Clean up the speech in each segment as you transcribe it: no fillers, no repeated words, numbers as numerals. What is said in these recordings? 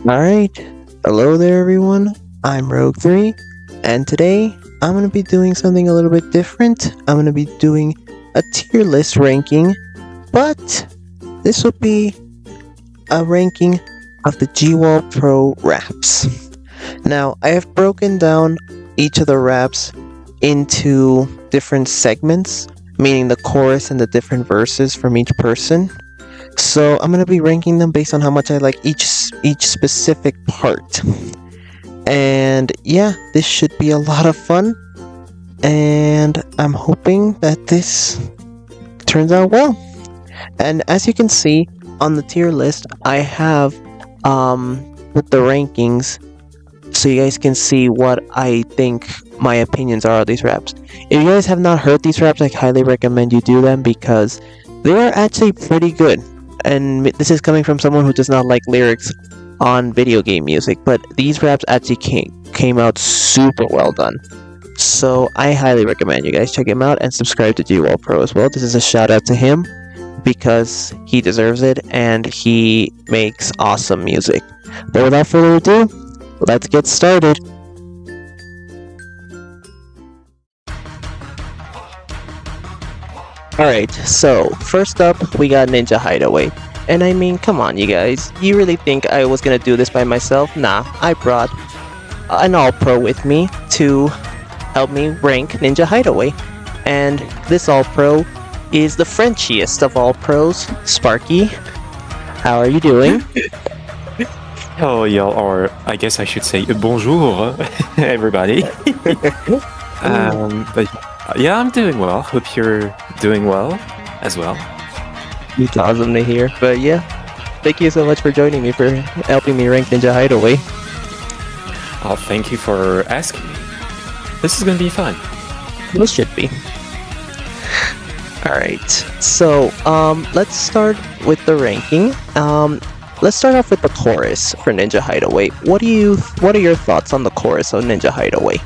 Alright, hello there everyone, I'm Rogue3, and today I'm going to be doing something a little bit different. I'm going to be doing a tier list ranking, but this will be a ranking of the GWallPro raps. Now, I have broken down each of the raps into different segments, meaning the chorus and the different verses from each person. So I'm gonna be ranking them based on how much I like each specific part. And yeah, this should be a lot of fun. And I'm hoping that this turns out well. And as you can see on the tier list, I have with the rankings, so you guys can see what I think my opinions are of these raps. If you guys have not heard these raps, I highly recommend you do them because they are actually pretty good. And this is coming from someone who does not like lyrics on video game music, but these raps actually came out super well done. So I highly recommend you guys check him out and subscribe to GWallPro as well. This is a shout out to him because he deserves it and he makes awesome music. But without further ado, let's get started. Alright, so first up we got Ninja Hideaway. And I mean, come on you guys, you really think I was gonna do this by myself? Nah, I brought an AllPro with me to help me rank Ninja Hideaway. And this AllPro is the Frenchiest of AllPros, Sparky. How are you doing? Hello, y'all, or I guess I should say bonjour, everybody. But yeah, I'm doing well. Hope you're doing well as well. It's awesome to hear. But yeah, thank you so much for joining me, for helping me rank Ninja Hideaway. Oh, thank you for asking me. This is gonna be fun. This should be. Alright, so let's start with the ranking. Let's start off with the chorus for Ninja Hideaway. What are your thoughts on the chorus of Ninja Hideaway?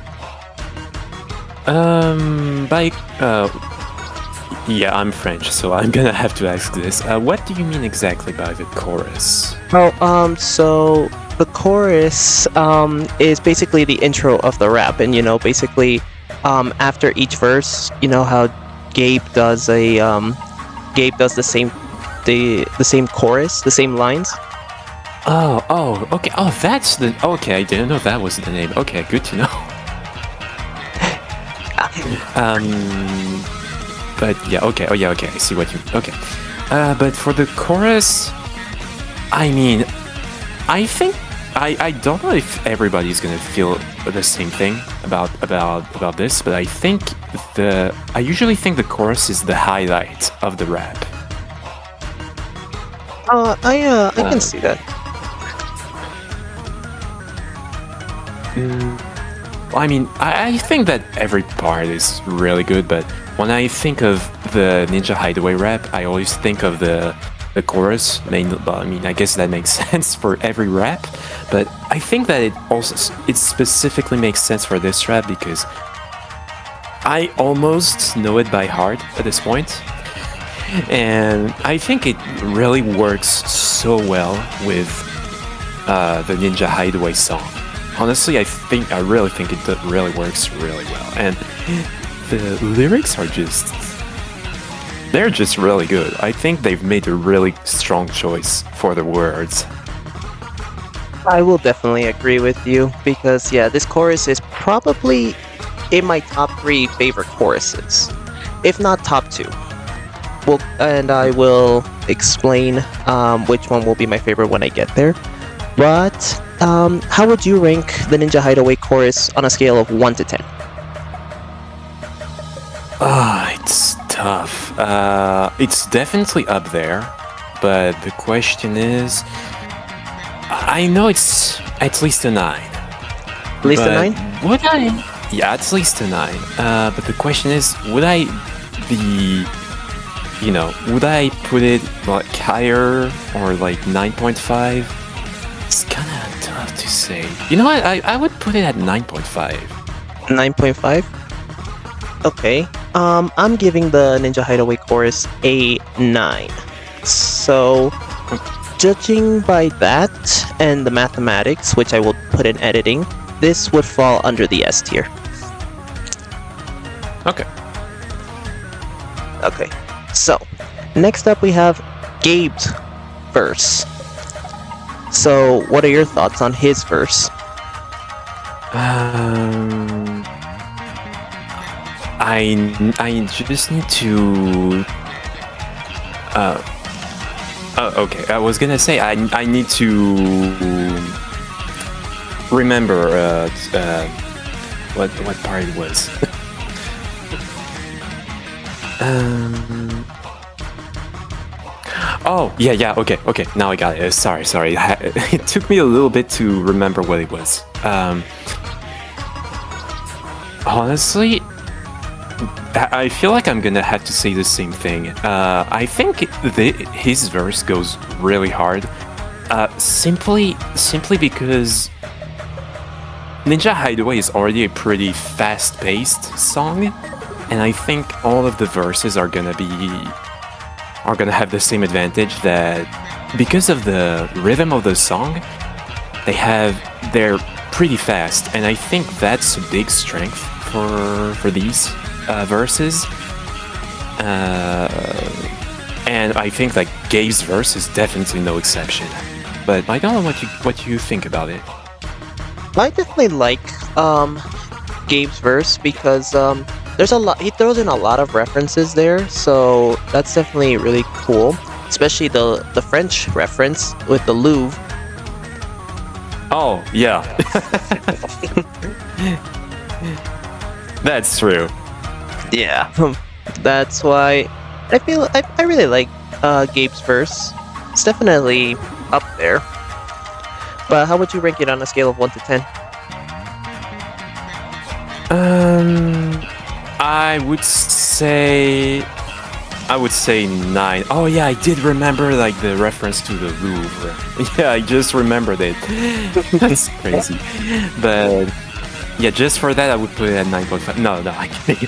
Yeah, I'm French, so I'm gonna have to ask this. What do you mean exactly by the chorus? Oh, so the chorus is basically the intro of the rap, and you know, basically, after each verse, you know how Gabe does the same chorus, the same lines. Oh, okay. Oh, that's the. Okay, I didn't know that was the name. Okay, good to know. But yeah, okay. Oh yeah, okay. I see what you. Okay. But for the chorus, I mean, I think I don't know if everybody's gonna feel the same thing about this, but I think I usually think the chorus is the highlight of the rap. I can see that. I mean, I think that every part is really good, but when I think of the Ninja Hideaway rap, I always think of the chorus. I mean, I guess that makes sense for every rap, but I think that it specifically makes sense for this rap because I almost know it by heart at this point, and I think it really works so well with the Ninja Hideaway song. Honestly, I really think it really works really well, and the lyrics are they're just really good. I think they've made a really strong choice for the words. I will definitely agree with you because yeah, this chorus is probably in my top 3 favorite choruses, if not top 2. Well, and I will explain which one will be my favorite when I get there. But how would you rank the Ninja Hideaway chorus on a scale of 1 to 10? It's tough. It's definitely up there, but the question is, I know it's at least a 9. At least a 9? Would I? Yeah, at least a 9. But the question is, would I be, would I put it like higher or like 9.5? It's kind of tough to say. You know what? I would put it at 9.5. 9.5? Okay. I'm giving the Ninja Hideaway chorus a 9. So judging by that and the mathematics, which I will put in editing, this would fall under the S tier. Okay. Okay, so next up we have Gabe's verse. So, what are your thoughts on his verse? I just need to. Okay. I was gonna say I need to remember what part it was. Oh yeah. Okay. Now I got it. Sorry. It took me a little bit to remember what it was. Honestly, I feel like I'm gonna have to say the same thing. I think his verse goes really hard, simply because Ninja Hideaway is already a pretty fast-paced song, and I think all of the verses are gonna have the same advantage, that because of the rhythm of the song, they're pretty fast, and I think that's a big strength for these verses. And I think like Gabe's verse is definitely no exception. But I don't know what you think about it. I definitely like Gabe's verse because there's a lot. He throws in a lot of references there, so that's definitely really cool. Especially the French reference with the Louvre. Oh yeah, that's true. Yeah, that's why I feel I really like Gabe's verse. It's definitely up there. But how would you rank it on a scale of 1 to 10? I would say 9. Oh yeah, I did remember like the reference to the Louvre. Yeah, I just remembered it. That's crazy. But yeah, just for that I would put it at 9.5. No, I can't.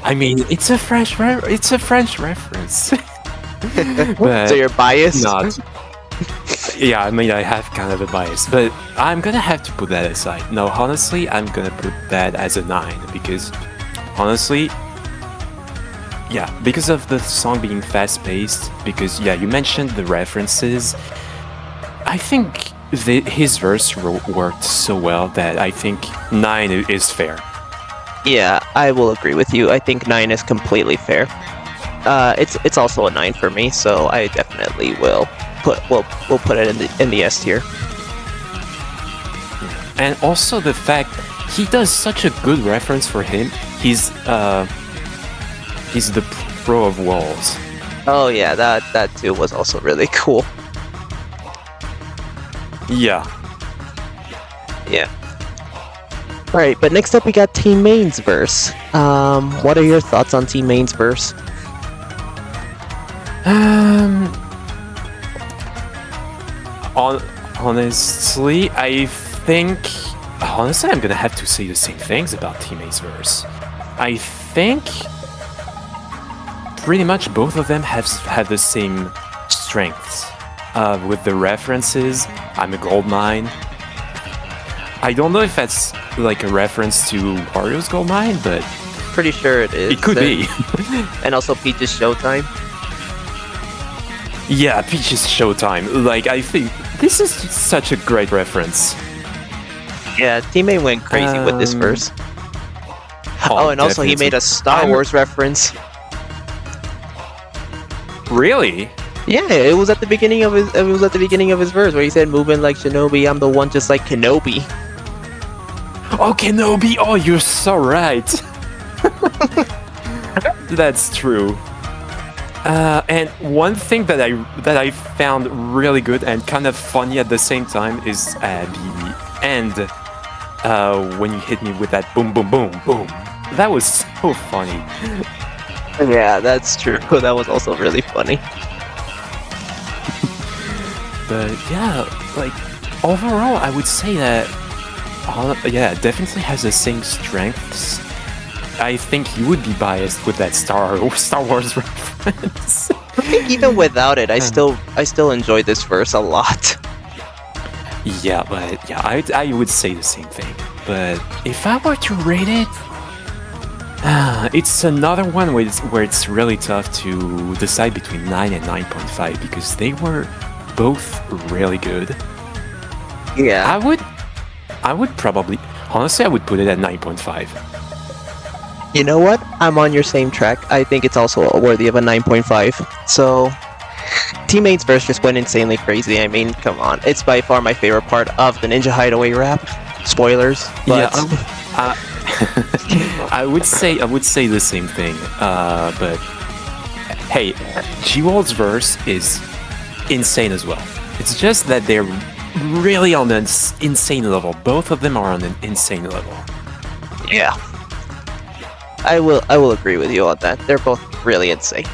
I mean, it's a French reference. But so you're biased? Not. Yeah, I mean, I have kind of a bias, but I'm gonna have to put that aside. No, honestly, I'm gonna put that as a 9 because, honestly, yeah, because of the song being fast-paced, because, yeah, you mentioned the references, I think his verse worked so well that I think 9 is fair. Yeah, I will agree with you. I think 9 is completely fair. It's also a 9 for me, so I definitely will we'll put it in the S tier. And also the fact he does such a good reference for him. He's the pro of walls. Oh yeah, that too was also really cool. Yeah. Alright, but next up we got Team Main's verse. What are your thoughts on Team Main's verse? Honestly, I'm gonna have to say the same things about Team Main's verse. I think pretty much both of them have the same strengths. With the references, I'm a gold mine. I don't know if that's like a reference to Wario's gold mine, but pretty sure it is. It could be. And also Peach's Showtime. Yeah, Peach's Showtime. Like, I think this is such a great reference. Yeah, Team Main went crazy with this verse. Oh, and also he made a Star Wars reference. Really? Yeah, it was at the beginning of his verse where he said, "Moving like Shinobi, I'm the one just like Kenobi." Oh, Kenobi! Oh, you're so right. That's true. And one thing that I found really good and kind of funny at the same time is the end when you hit me with that boom, boom, boom, boom. That was so funny. Yeah, that's true. That was also really funny. But yeah, like overall, I would say that definitely has the same strengths. I think you would be biased with that Star Wars reference. I think even without it, I still enjoy this verse a lot. Yeah, but yeah, I would say the same thing. But if I were to rate it, it's another one where it's really tough to decide between 9 and 9.5 because they were both really good. Yeah. I would probably, honestly, I would put it at 9.5. You know what? I'm on your same track. I think it's also worthy of a 9.5. So, Teammates verse just went insanely crazy. I mean, come on. It's by far my favorite part of the Ninja Hideaway rap. Spoilers. But... Yeah, I would say the same thing. But hey, GWall's verse is insane as well. It's just that they're really on an insane level. Both of them are on an insane level. Yeah. I will agree with you on that. They're both really insane.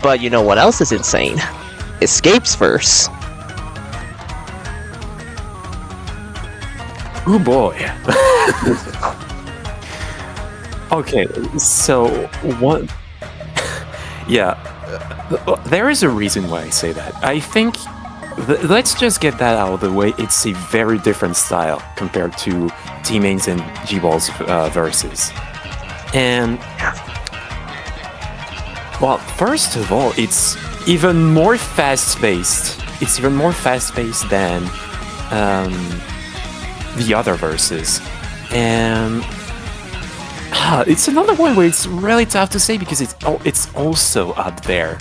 But you know what else is insane? Escape's verse. Oh boy. Okay, so one. Yeah, there is a reason why I say that. I think. Let's just get that out of the way. It's a very different style compared to Teammates and GWall's verses. And. Well, first of all, it's even more fast-paced. It's even more fast-paced than the other verses. And it's another one where it's really tough to say because it's also up there.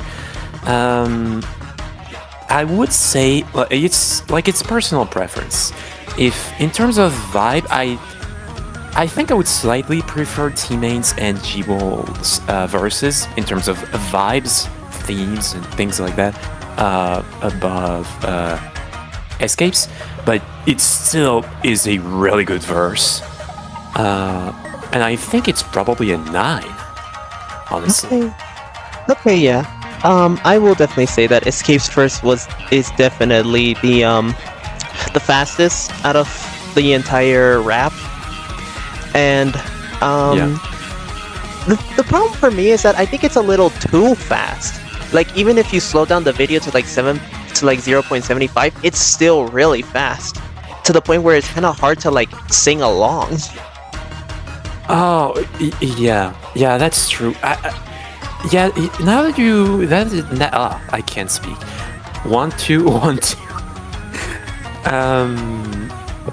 I would say it's personal preference. If in terms of vibe, I think I would slightly prefer Teammates and GWall's verses in terms of vibes, themes, and things like that above Escape's, but it still is a really good verse. And I think it's probably a 9, honestly. Okay, yeah. I will definitely say that Escape's verse is definitely the fastest out of the entire rap. And the problem for me is that I think it's a little too fast. Like even if you slow down the video to like 0.75, it's still really fast. To the point where it's kind of hard to like sing along. Oh, yeah, that's true. Yeah, now that I can't speak. 1, 2, 1, 2.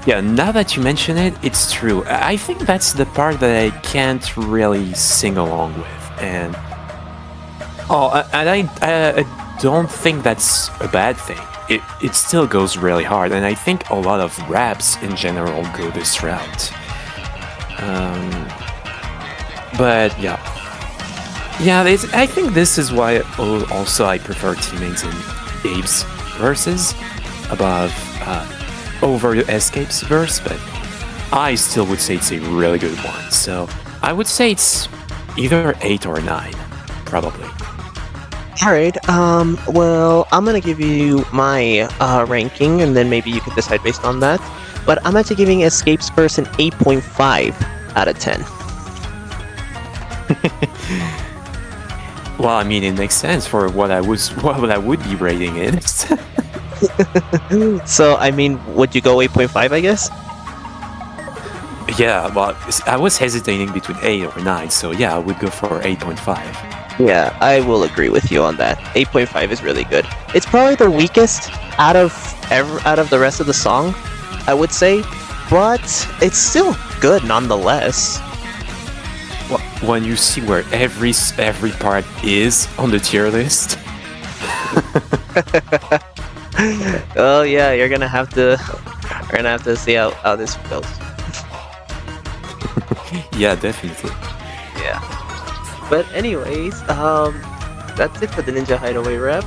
Yeah, now that you mention it, it's true. I think that's the part that I can't really sing along with, and I don't think that's a bad thing. It still goes really hard, and I think a lot of raps in general go this route. But yeah, I think this is why also I prefer Teammates and Gabe's verses above over Escape's verse, but I still would say it's a really good one. So I would say it's either 8 or 9, probably. Alright, well, I'm gonna give you my ranking, and then maybe you can decide based on that. But I'm actually giving Escape's verse an 8.5 out of 10. Well, I mean, it makes sense for what I would be rating it. So, I mean, would you go 8.5, I guess? Yeah, well, I was hesitating between 8 or 9, so yeah, I would go for 8.5. Yeah, I will agree with you on that. 8.5 is really good. It's probably the weakest out of the rest of the song, I would say, but it's still good nonetheless. Well, when you see where every part is on the tier list. Oh yeah, you're gonna have to see how this goes. Yeah, definitely. Yeah. But anyways, that's it for the Ninja Hideaway rep.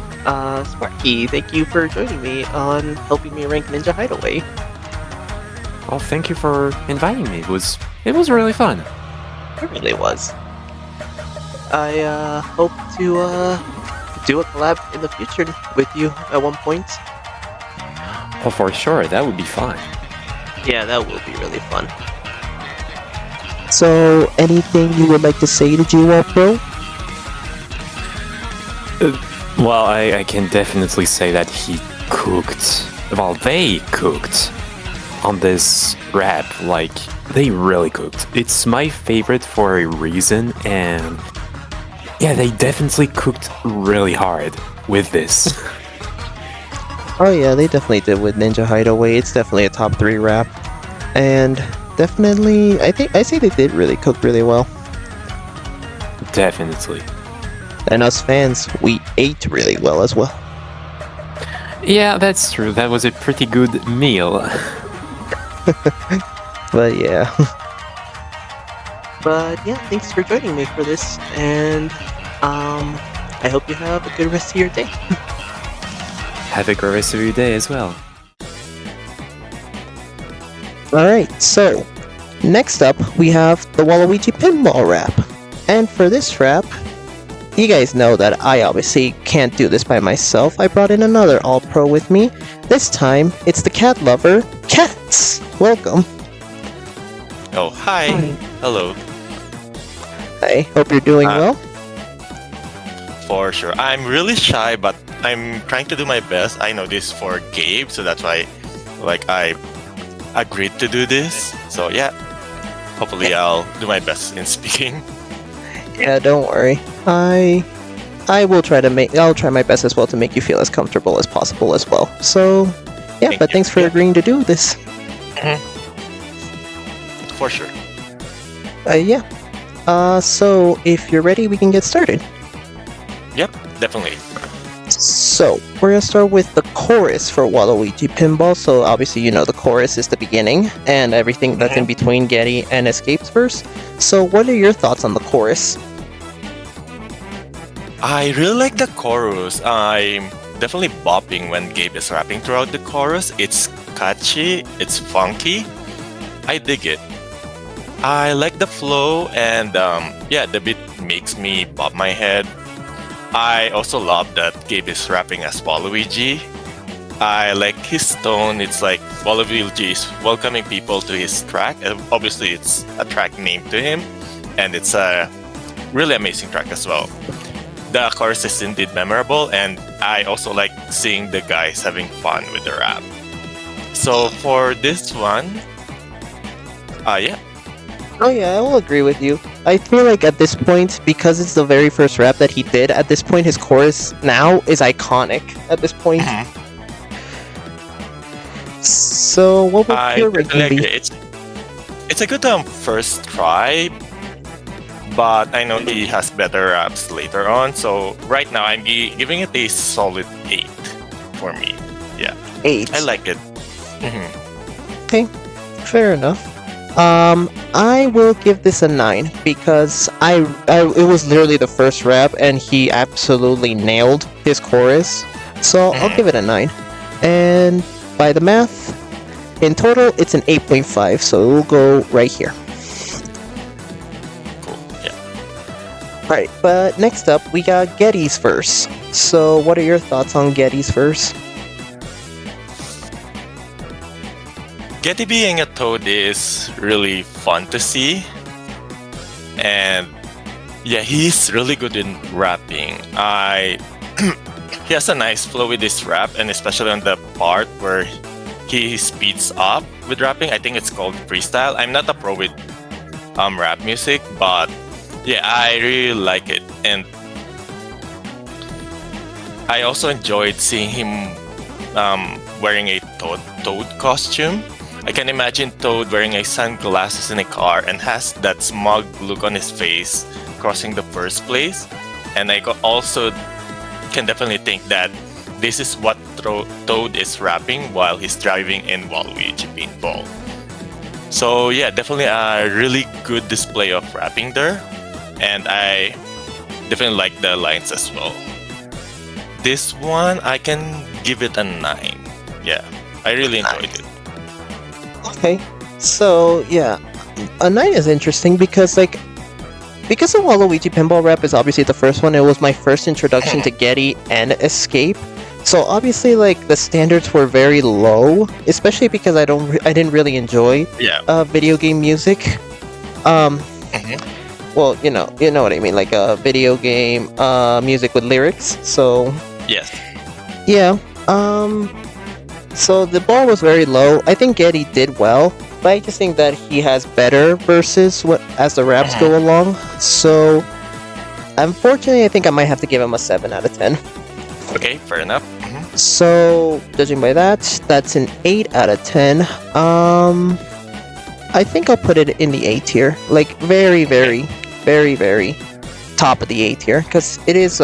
Sparky, thank you for joining me on helping me rank Ninja Hideaway. Well, thank you for inviting me. It was really fun. It really was. I hope to do a collab in the future with you at one point. Oh, for sure, that would be fun. Yeah, that will be really fun. So, anything you would like to say to GWallPro? Well, I can definitely say that he cooked. Well, they cooked on this rap. Like, they really cooked. It's my favorite for a reason, and yeah, they definitely cooked really hard with this. Oh yeah, they definitely did with Ninja Hideaway. It's definitely a top 3 rap. And definitely, I say they did really cook really well. Definitely. And us fans, we ate really well as well. Yeah, that's true. That was a pretty good meal. But yeah. But yeah, thanks for joining me for this, and I hope you have a good rest of your day. Have a great rest of your day as well. Alright, so next up we have the Waluigi Pinball Rap. And for this rap, you guys know that I obviously can't do this by myself. I brought in another AllPro with me. This time, it's the cat lover, Cats! Welcome. Oh, hi. Hello. Hey, hope you're doing well. For sure. I'm really shy, but I'm trying to do my best. I know this for Gabe, so that's why I agreed to do this. So yeah, hopefully I'll do my best in speaking. Yeah, don't worry. I will try to I'll try my best as well to make you feel as comfortable as possible as well. So, yeah, but thanks for agreeing to do this. For sure. Yeah. So if you're ready, we can get started. Yep, definitely. So, we're gonna start with the chorus for Waluigi Pinball. So obviously you know the chorus is the beginning, and everything that's in between Getty and Escape's verse. So what are your thoughts on the chorus? I really like the chorus. I'm definitely bopping when Gabe is rapping throughout the chorus. It's catchy, it's funky. I dig it. I like the flow, and yeah, the beat makes me bob my head. I also love that Gabe is rapping as Waluigi. I like his tone. It's like Waluigi is welcoming people to his track. Obviously, it's a track named to him, and it's a really amazing track as well. The chorus is indeed memorable, and I also like seeing the guys having fun with the rap. So for this one, yeah. Oh yeah, I will agree with you. I feel like at this point, because it's the very first rap that he did, at this point his chorus now is iconic at this point. So what would your ranking be? It's a good first try, but I know he has better raps later on. So right now I'm giving it a solid 8 for me. Yeah, 8. I like it. Okay, fair enough. I will give this a 9 because it was literally the first rap and he absolutely nailed his chorus. So I'll give it a 9. And by the math, in total it's an 8.5. So it will go right here. Cool. Yeah. Alright, but next up we got Getty's verse. So what are your thoughts on Getty's verse? Getty being a toad is really fun to see, and yeah, he's really good in rapping. He has a nice flow with his rap, and especially on the part where he speeds up with rapping. I think it's called freestyle. I'm not a pro with rap music, but yeah, I really like it, and I also enjoyed seeing him wearing a toad costume. I can imagine Toad wearing a sunglasses in a car and has that smug look on his face crossing the first place. And I also can definitely think that this is what Toad is rapping while he's driving in Waluigi Pinball. So yeah, definitely a really good display of rapping there. And I definitely like the lines as well. This one, I can give it a 9. Yeah, I really enjoyed it. Okay, so yeah, a 9 is interesting because the Waluigi Pinball rap is obviously the first one. It was my first introduction to Getty and Escape, so obviously the standards were very low, especially because I didn't really enjoy video game music. Well, you know what I mean, like video game music with lyrics. So Yes. Yeah. So the bar was very low. I think Getty did well, but I just think that he has better verses as the raps go along. So, unfortunately, I think I might have to give him a 7 out of 10. Okay, fair enough. So, judging by that, that's an 8 out of 10. I think I'll put it in the A tier, like very, very, very, very top of the A tier, because it is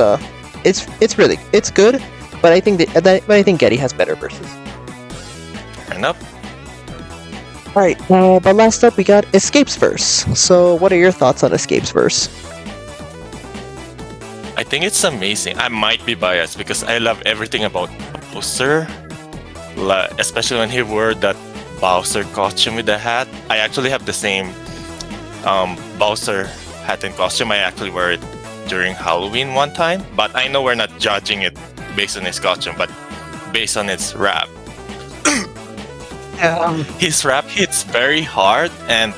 it's really good, but I think but I think Getty has better verses. Fair enough. All right, but last up we got Escape's verse. So, what are your thoughts on Escape's verse? I think it's amazing. I might be biased because I love everything about Bowser, especially when he wore that Bowser costume with the hat. I actually have the same Bowser hat and costume. I actually wear it during Halloween one time, but I know we're not judging it based on his costume, but based on his rap. His rap hits very hard, and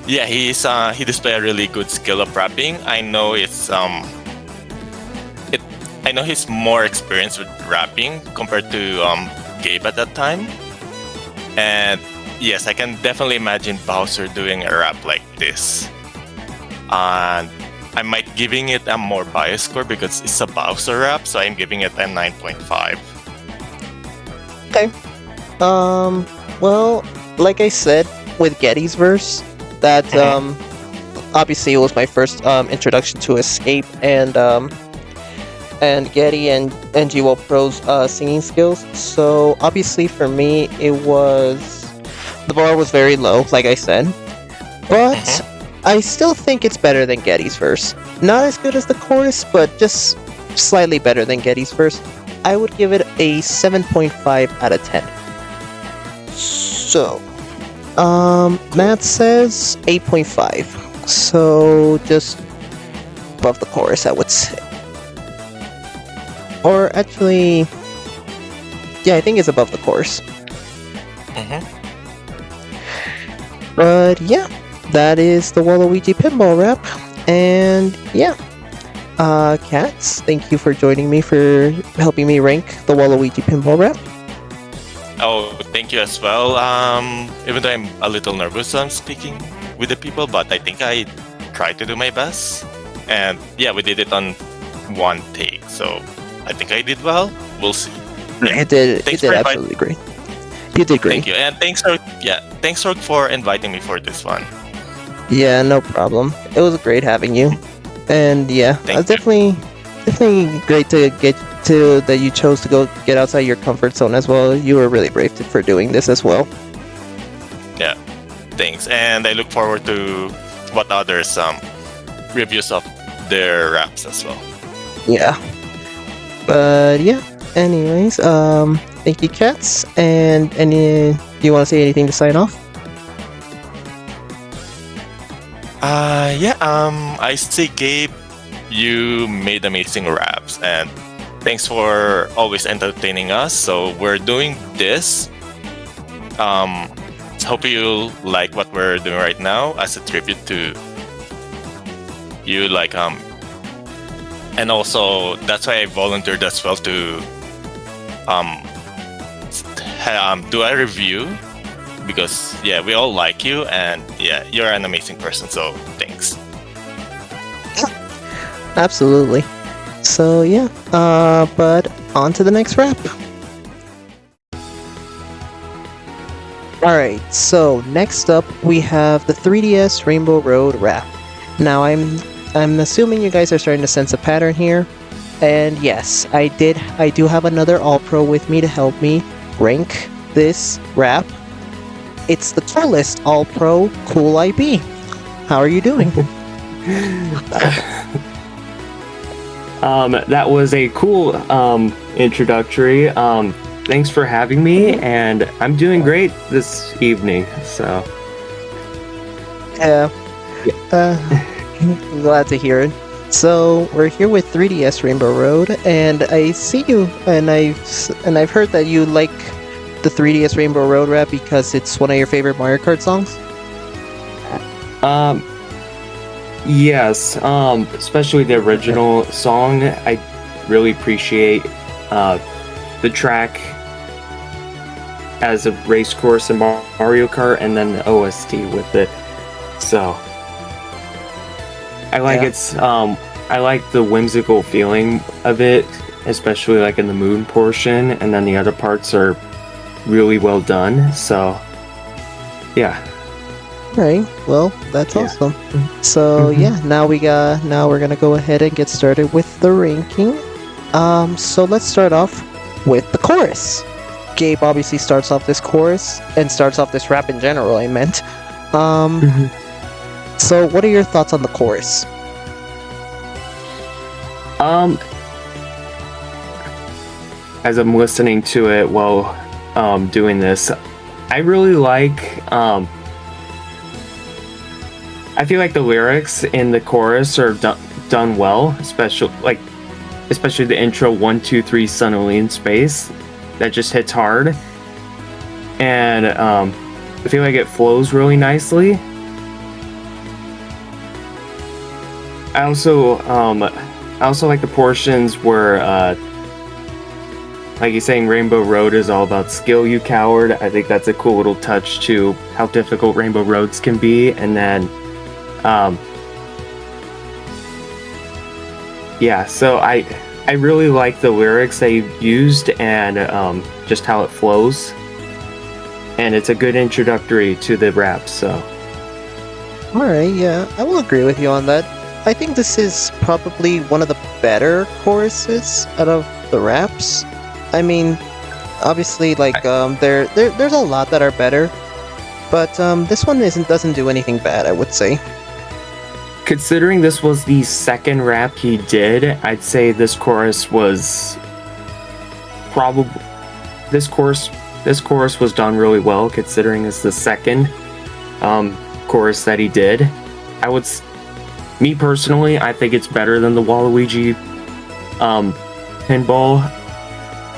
yeah, he display a really good skill of rapping. I know I know he's more experienced with rapping compared to Gabe at that time. And yes, I can definitely imagine Bowser doing a rap like this. And I might giving it a more biased score because it's a Bowser rap, so I'm giving it a 9.5. Okay. Well, like I said with Getty's verse, that obviously it was my first introduction to Escape and Getty and GWallPro's singing skills. So obviously for me the bar was very low, like I said, but I still think it's better than Getty's verse. Not as good as the chorus, but just slightly better than Getty's verse. I would give it a 7.5 out of 10. So, Matt says 8.5. So, just above the chorus, I would say. Or actually, yeah, I think it's above the chorus. But yeah, that is the Waluigi Pinball rap. And yeah, Cats, thank you for joining me, for helping me rank the Waluigi Pinball rap. Oh, thank you as well. Even though I'm a little nervous on speaking with the people, but I think I tried to do my best. And yeah, we did it on one take, so I think I did well. We'll see. Yeah. You did absolutely great. You did great. Thank you, and thanks Rogue for inviting me for this one. Yeah, no problem. It was great having you, and yeah, it's definitely great to get to that you chose to go get outside your comfort zone as well. You were really brave for doing this as well. Yeah, thanks, and I look forward to what others reviews of their raps as well. Yeah, but yeah. Anyways, thank you, Cats. And do you want to say anything to sign off? I say, Gabe, you made amazing raps, and thanks for always entertaining us. So we're doing this. Hope you like what we're doing right now as a tribute to you, and also that's why I volunteered as well to do a review, because yeah, we all like you, and yeah, you're an amazing person, so thanks. Absolutely. So yeah, but on to the next rap. Alright, so next up we have the 3DS Rainbow Road rap. Now I'm assuming you guys are starting to sense a pattern here. And yes, I do have another AllPro with me to help me rank this rap. It's the coolest AllPro, Cool IB. How are you doing? That was a cool introductory. Thanks for having me, and I'm doing great this evening. So yeah. I'm glad to hear it. So we're here with 3DS Rainbow Road, and I see you, and I've heard that you like the 3DS Rainbow Road rap because it's one of your favorite Mario Kart songs. Yes. Especially the original song. really appreciate the track as a race course in Mario Kart, and then the OST with it. So I like I like the whimsical feeling of it, especially like in the moon portion, and then the other parts are really well done. So yeah. Right. Well, that's awesome. So now we're gonna go ahead and get started with the ranking. So let's start off with the chorus. Gabe obviously starts off this chorus and starts off this rap in general. I meant. So what are your thoughts on the chorus? As I'm listening to it while doing this, I really like. I feel like the lyrics in the chorus are done well, especially the intro 1, 2, 3 suddenly in space. That just hits hard, and I feel like it flows really nicely. I also like the portions where like he's saying Rainbow Road is all about skill, you coward. I think that's a cool little touch to how difficult Rainbow Roads can be. And then so I really like the lyrics they used, and just how it flows, and it's a good introductory to the rap. So Alright, yeah, I will agree with you on that. I think this is probably one of the better choruses out of the raps. I mean, obviously, like, there's a lot that are better, but this one doesn't do anything bad, I would say. considering this was the second rap he did, I'd say this chorus was probably this chorus was done really well, considering it's the second chorus that he did. Me personally, I think it's better than the Waluigi pinball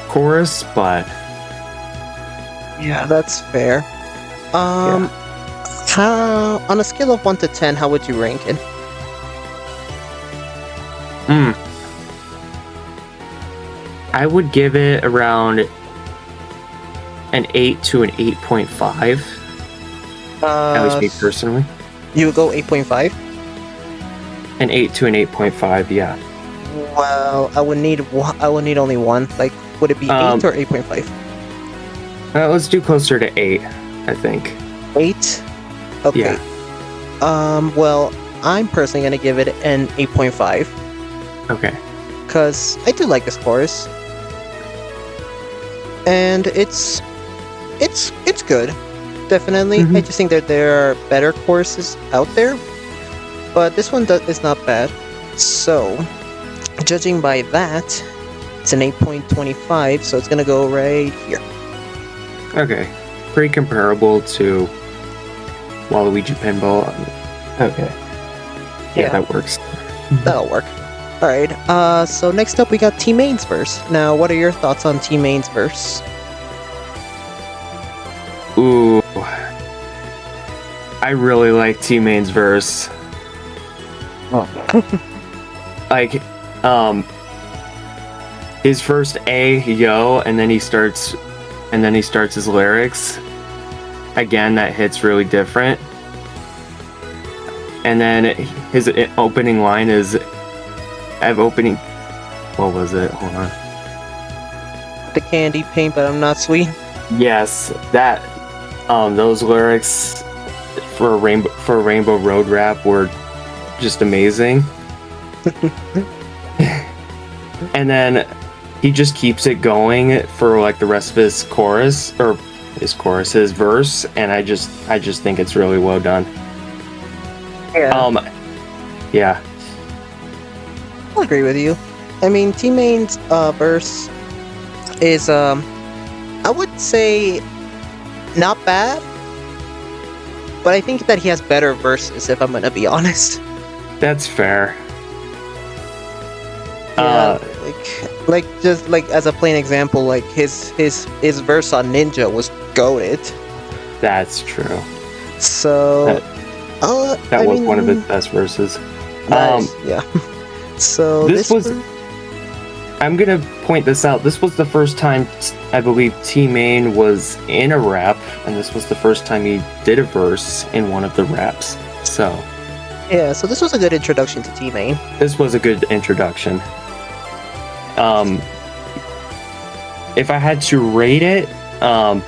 chorus, but yeah, that's fair. How, on a scale of 1 to 10, how would you rank it? I would give it around an 8 to an 8.5. At least me personally. You would go 8.5? An 8 to an 8.5, yeah. Well, I would need only one. Like, would it be 8 or 8.5? Let's do closer to 8, I think. 8? Okay. Yeah. Well, I'm personally gonna give it an 8.5. Okay. Because I do like this chorus. And it's good. Definitely. I just think that there are better choruses out there. But this one is not bad. So, judging by that, it's an 8.25, so it's gonna go right here. Okay. Pretty comparable to Waluigi Pinball. Okay. Yeah, that works. That'll work. Alright, so next up we got T-Main's verse. Now, what are your thoughts on T-Main's verse? Ooh. I really like T-Main's verse. Like, his first yo, and then he starts his lyrics. Again, that hits really different. And then his opening line is, what was it? Hold on. The candy paint, but I'm not sweet. Yes, that, those lyrics for a Rainbow Road rap were just amazing. And then he just keeps it going for like the rest of his verse, and I just think it's really well done. Yeah. I'll agree with you. I mean, T-Main's verse is, I would say, not bad, but I think that he has better verses, if I'm gonna be honest. That's fair. Yeah, just as a plain example, like his verse on Ninja was goated. That's true. So that was one of his best verses. Nice, yeah. So this was I'm gonna point this out. This was the first time I believe T-Main was in a rap, and this was the first time he did a verse in one of the raps. So Yeah, so this was a good introduction to T-Main. this was a good introduction. If I had to rate it, I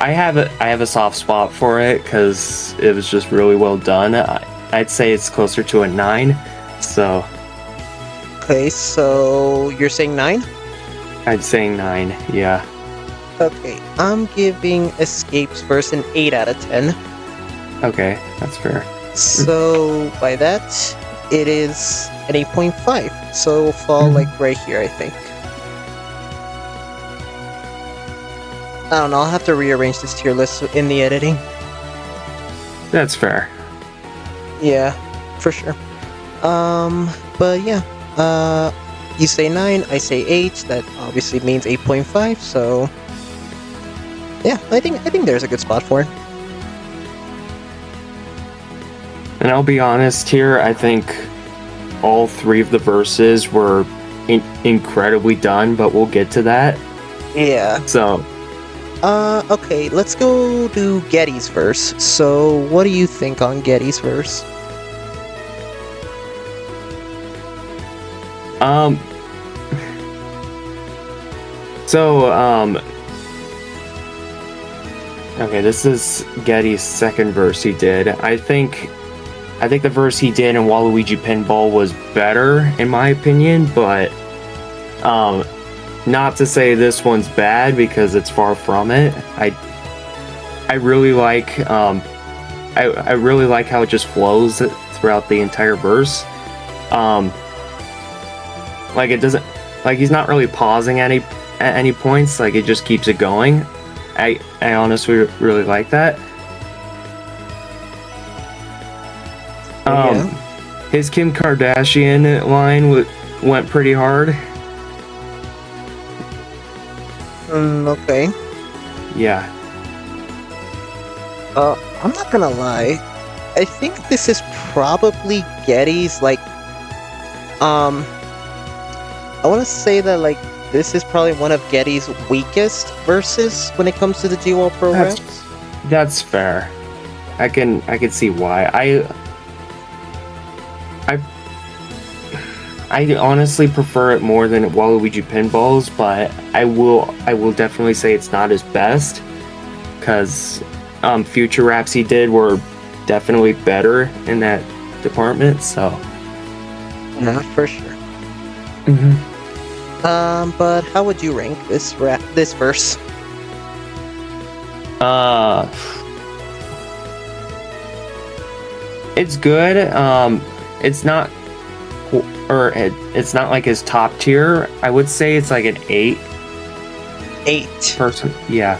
have a soft spot for it because it was just really well done. I'd say it's closer to a 9. So Okay, so you're saying 9? I'd say 9. Yeah. Okay, I'm giving Escape's verse an 8 out of 10. Okay, that's fair. So by that, it is an 8.5. So it will fall like right here, I think. I don't know, I'll have to rearrange this tier list in the editing. That's fair. Yeah, for sure. But yeah, you say 9, I say 8. That obviously means 8.5. So yeah, I think there's a good spot for it. And I'll be honest here, I think all 3 of the verses were incredibly done, but we'll get to that. Yeah. So, Okay, let's go to Getty's verse. So, what do you think on Getty's verse? Okay, this is Getty's second verse he did. I think the verse he did in Waluigi Pinball was better, in my opinion, but not to say this one's bad because it's far from it. I really like I really like how it just flows throughout the entire verse. Like it doesn't, like he's not really pausing at any points. Like it just keeps it going. I honestly really like that. Yeah. His Kim Kardashian line went pretty hard. Okay. Yeah. I'm not gonna lie. I think this is probably Getty's, like, I want to say that, like, this is probably one of Getty's weakest verses when it comes to the GWallPro raps. That's fair. I can see why. I honestly prefer it more than Waluigi Pinballs, but I will definitely say it's not his best, because future raps he did were definitely better in that department. So Not for sure. Mm-hmm. But how would you rank this verse? It's good. It's not, it's not like his top tier. I would say it's like an 8. 8. Person, yeah.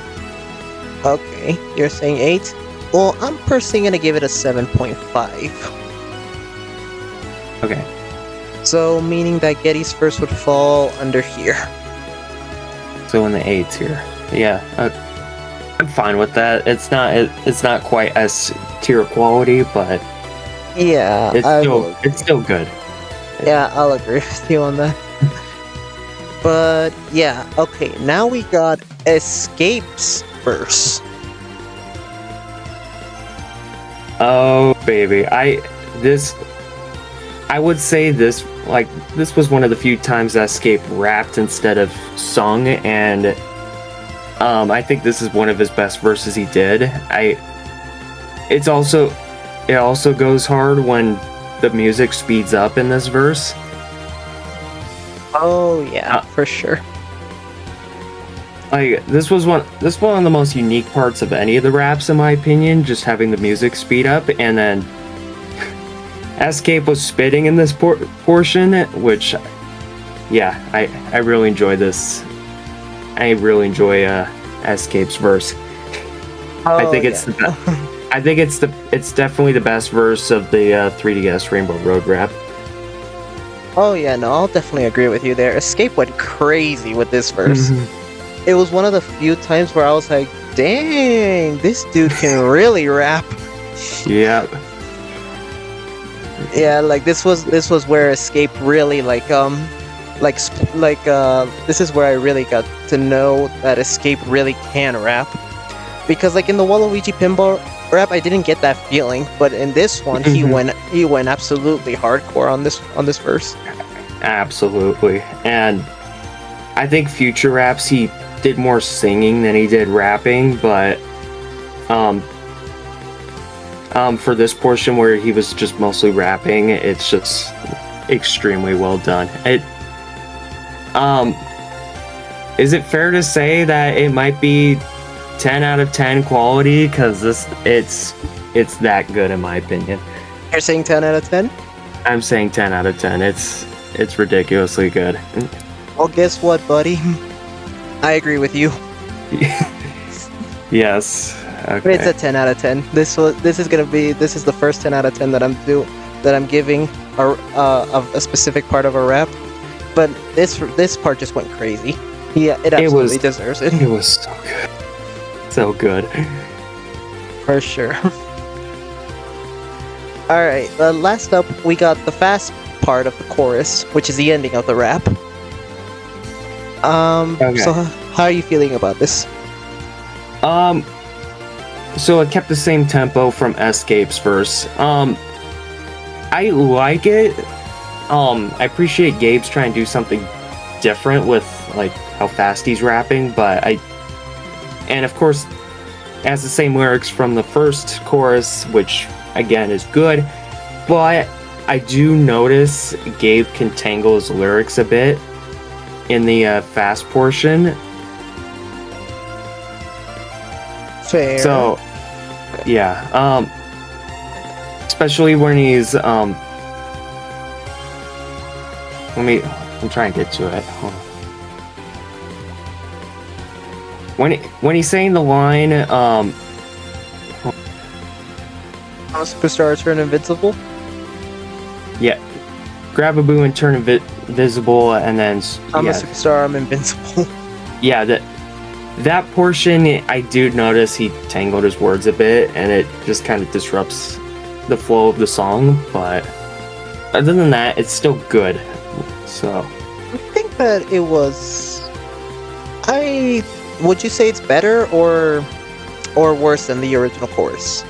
Okay, you're saying 8? Well, I'm personally gonna give it a 7.5. Okay. So, meaning that Getty's verse would fall under here. So in the 8s here. Yeah. I'm fine with that. It's not quite S tier quality, but Yeah, it's still good. Yeah, I'll agree with you on that. But yeah, okay, now we got Escape's verse. Oh baby, I would say this was one of the few times that Escape rapped instead of sung, and I think this is one of his best verses he did. It also goes hard when the music speeds up in this verse. Oh yeah, for sure. Like this was one of the most unique parts of any of the raps, in my opinion, just having the music speed up, and then Escape was spitting in this portion, which, yeah, I really enjoy this. I really enjoy Escape's verse. I think it's the best. I think it's definitely the best verse of the 3DS Rainbow Road rap. Oh yeah, no, I'll definitely agree with you there. Escape went crazy with this verse. Mm-hmm. It was one of the few times where I was like, dang, this dude can really rap. Yeah. Yeah, like this was where Escape really This is where I really got to know that Escape really can rap. Because like in the Waluigi pinball rap, I didn't get that feeling, but in this one, he went absolutely hardcore on this verse. Absolutely, and I think future raps he did more singing than he did rapping, but for this portion where he was just mostly rapping, it's just extremely well done. Is it fair to say that it might be 10 out of 10 quality? Because it's that good in my opinion. You're saying 10 out of 10? I'm saying 10 out of 10. It's ridiculously good. Well, guess what, buddy? I agree with you. Yes. Okay. It's a 10 out of 10. This is the first 10 out of 10 that I'm giving a specific part of a rap. But this part just went crazy. Yeah, it absolutely deserves it. It was so good. So good. For sure. Alright, last up, we got the fast part of the chorus, which is the ending of the rap. Okay. So how are you feeling about this? So it kept the same tempo from Escape's verse. I like it. I appreciate Gabe's trying to do something different with like how fast he's rapping, and of course has the same lyrics from the first chorus, which again is good, but I do notice Gabe can tangle his lyrics a bit in the fast portion. Fair. So yeah, especially when he's I'm trying to get to it. Hold on. When he's saying the line, I'm a superstar, turn invincible. Yeah, grab a boo and turn invisible, and then I'm a superstar, I'm invincible. Yeah, that portion I do notice he tangled his words a bit, and it just kind of disrupts the flow of the song. But other than that, it's still good. So I think that it was. Would you say it's better or worse than the original chorus?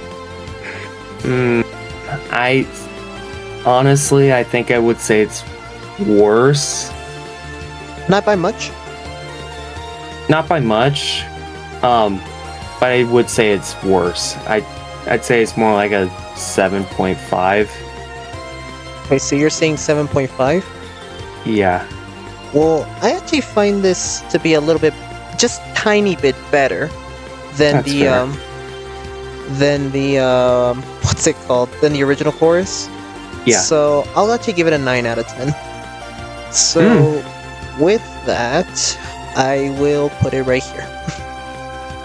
I honestly, I think I would say it's worse. Not by much. Not by much, but I would say it's worse. I'd say it's more like a 7.5. Okay, so you're saying 7.5? Yeah. Well, I actually find this to be a little bit, just tiny bit better than That's fair. What's it called? Than the original chorus. Yeah. So I'll actually give it a 9 out of 10. So with that, I will put it right here.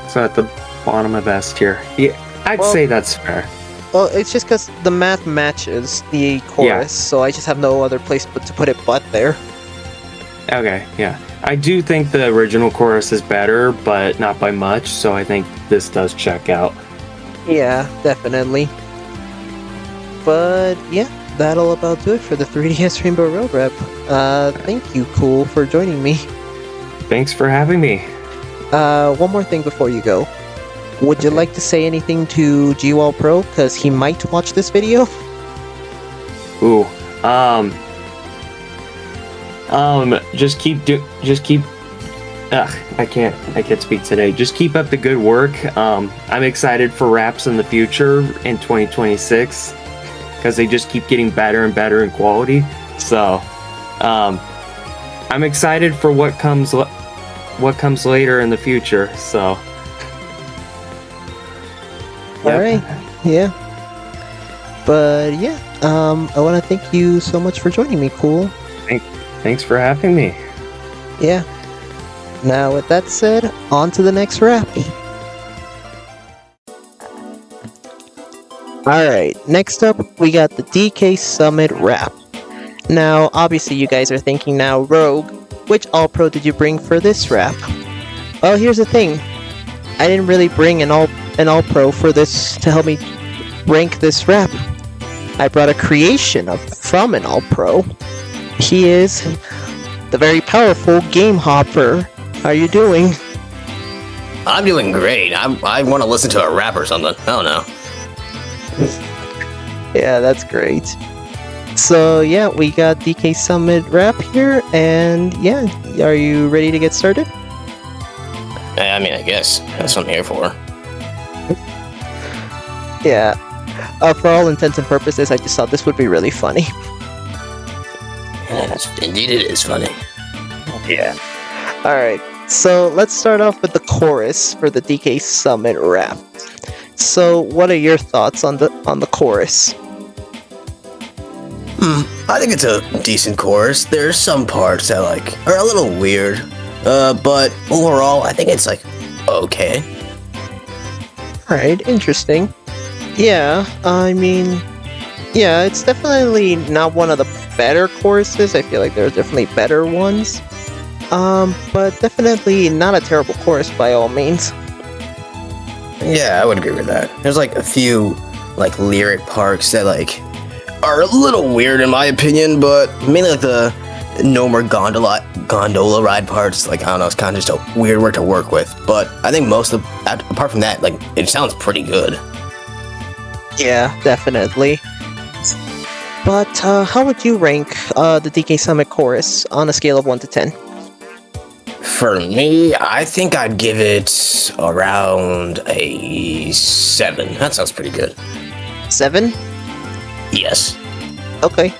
So at the bottom of S tier. Yeah, I'd say that's fair. Well, it's just because the math matches the chorus, so I just have no other place but to put it but there. Okay, yeah. I do think the original chorus is better, but not by much, so I think this does check out. Yeah, definitely. But yeah, that'll about do it for the 3DS Rainbow Road rep. Thank you, Cool, for joining me. Thanks for having me. One more thing before you go. Would you like to say anything to GWallPro? Because he might watch this video. Ooh, I can't speak today. Just keep up the good work. I'm excited for raps in the future in 2026 because they just keep getting better and better in quality. So, I'm excited for what comes later in the future. So, yep. All right, yeah. But yeah, I want to thank you so much for joining me, Cool. Thanks for having me. Yeah. Now, with that said, on to the next rap. Alright, next up, we got the DK Summit rap. Now, obviously, you guys are thinking now, Rogue, which AllPro did you bring for this rap? Well, here's the thing. I didn't really bring an AllPro for this to help me rank this rap. I brought a creation from an AllPro. He is the very powerful Game Hopper. How are you doing? I'm doing great. I want to listen to a rap or something. I don't know. Yeah, that's great. So yeah, we got DK Summit rap here, and yeah, are you ready to get started? I mean, I guess that's what I'm here for. Yeah. For all intents and purposes, I just thought this would be really funny. Yes, indeed, it is funny. Yeah. Alright, so let's start off with the chorus for the DK Summit rap. So, what are your thoughts on the chorus? I think it's a decent chorus. There's some parts that are a little weird, but overall, I think it's okay. Alright, interesting. Yeah, I mean, yeah, it's definitely not one of the better choruses. I feel like there are definitely better ones. But definitely not a terrible chorus by all means. Yeah, I would agree with that. There's a few lyric parts that are a little weird in my opinion, but mainly the no more gondola ride parts. I don't know, it's kind of just a weird word to work with. But I think apart from that, it sounds pretty good. Yeah, definitely. But how would you rank the DK Summit chorus on a scale of 1 to 10? For me, I think I'd give it around a 7. That sounds pretty good. 7? Yes. Okay.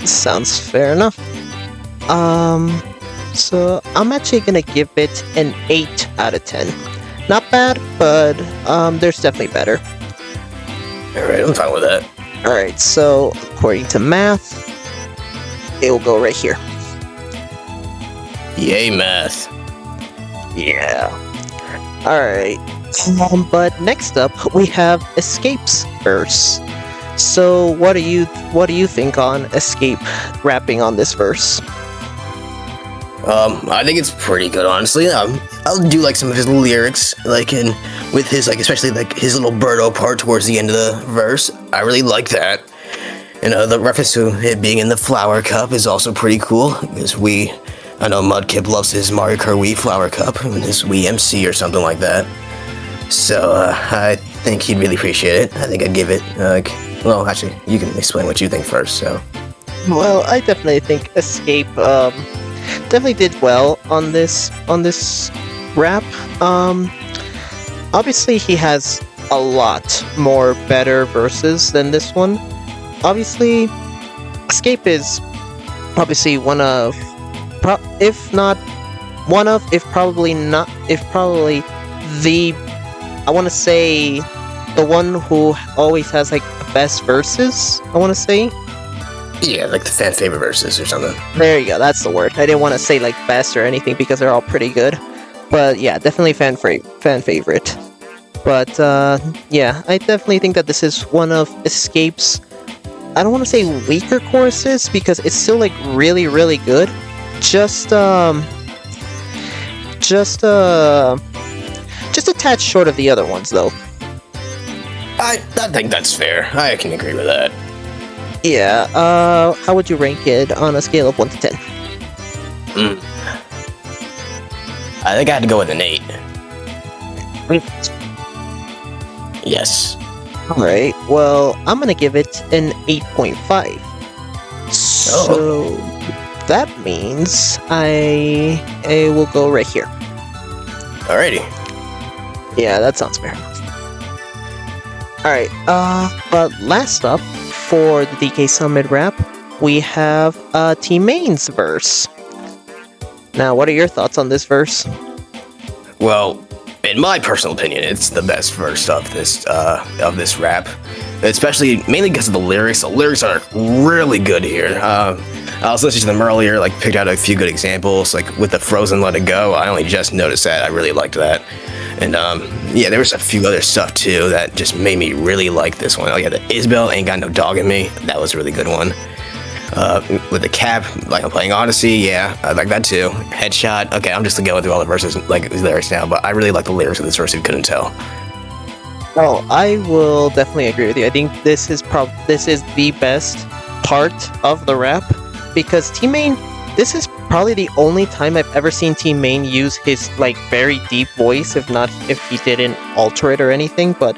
Sounds fair enough. So I'm actually gonna give it an 8 out of 10. Not bad, but there's definitely better. Alright, I'm fine with that. Alright, so according to math, it will go right here. Yay, math. Yeah. Alright. But next up, we have Escape's verse. So what do you think on Escape rapping on this verse? I think it's pretty good, honestly. I'll do some of his lyrics, with his especially his little birdo part towards the end of the verse. I really like that. And the reference to it being in the flower cup is also pretty cool, because I know Mudkip loves his Mario Kart Wii flower cup and his Wii MC or something like that. So I think he'd really appreciate it. I think I'd give it well, actually, you can explain what you think first. So. Well, I definitely think Escape definitely did well on this rap. Obviously he has a lot more better verses than this one. Obviously, Escape is obviously if probably the, I want to say, the one who always has the best verses, I want to say. Yeah, the fan favorite verses or something. There you go, that's the word. I didn't want to say best or anything because they're all pretty good. But yeah, definitely fan favorite. But yeah, I definitely think that this is one of Escape's, I don't want to say weaker choruses because it's still really, really good. Just a tad short of the other ones though. I think that's fair. I can agree with that. Yeah, how would you rank it on a scale of 1 to 10? I think I had to go with an 8. Yes. Alright, well, I'm gonna give it an 8.5. So, that means I will go right here. Alrighty. Yeah, that sounds fair. Alright, but last up, for the DK Summit rap, we have T-Main's verse. Now, what are your thoughts on this verse? Well, in my personal opinion, it's the best verse of this rap. Especially, mainly because of the lyrics. The lyrics are really good here. I was listening to them earlier, picked out a few good examples, with the Frozen Let It Go. I only just noticed that. I really liked that. And yeah, there was a few other stuff too that just made me really like this one. Yeah, the Isabel Ain't Got No Dog in Me. That was a really good one. With the cap, I'm playing Odyssey. Yeah, I like that too. Headshot. Okay, I'm just going through all the verses, lyrics now, but I really like the lyrics of this verse if you couldn't tell. Oh, I will definitely agree with you. I think this is the best part of the rap because T-Main, this is probably the only time I've ever seen Team Main use his like very deep voice, if he didn't alter it or anything, but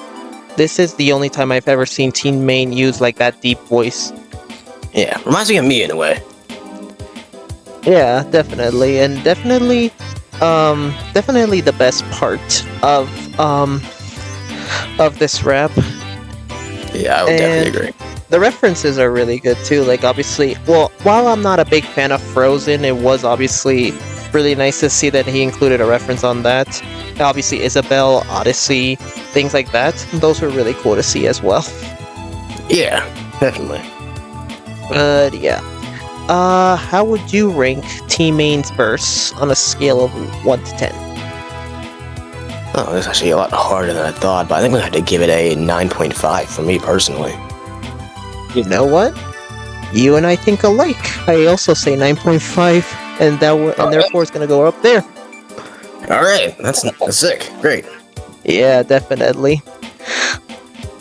this is the only time I've ever seen Team Main use like that deep voice. Yeah, reminds me of me in a way. Yeah, definitely, and definitely the best part of this rap. Yeah, I would definitely agree. The references are really good too. Like obviously, well, while I'm not a big fan of Frozen, it was obviously really nice to see that he included a reference on that. Obviously, Isabelle, Odyssey, things like that. Those were really cool to see as well. Yeah, definitely. But yeah. How would you rank Team Main's verse on a scale of 1 to 10? Oh, this is actually a lot harder than I thought, but I think I'm gonna have to give it a 9.5 for me personally. You know what? You and I think alike. I also say 9.5, and therefore it's gonna go up there. All right, that's sick. Great. Yeah, definitely.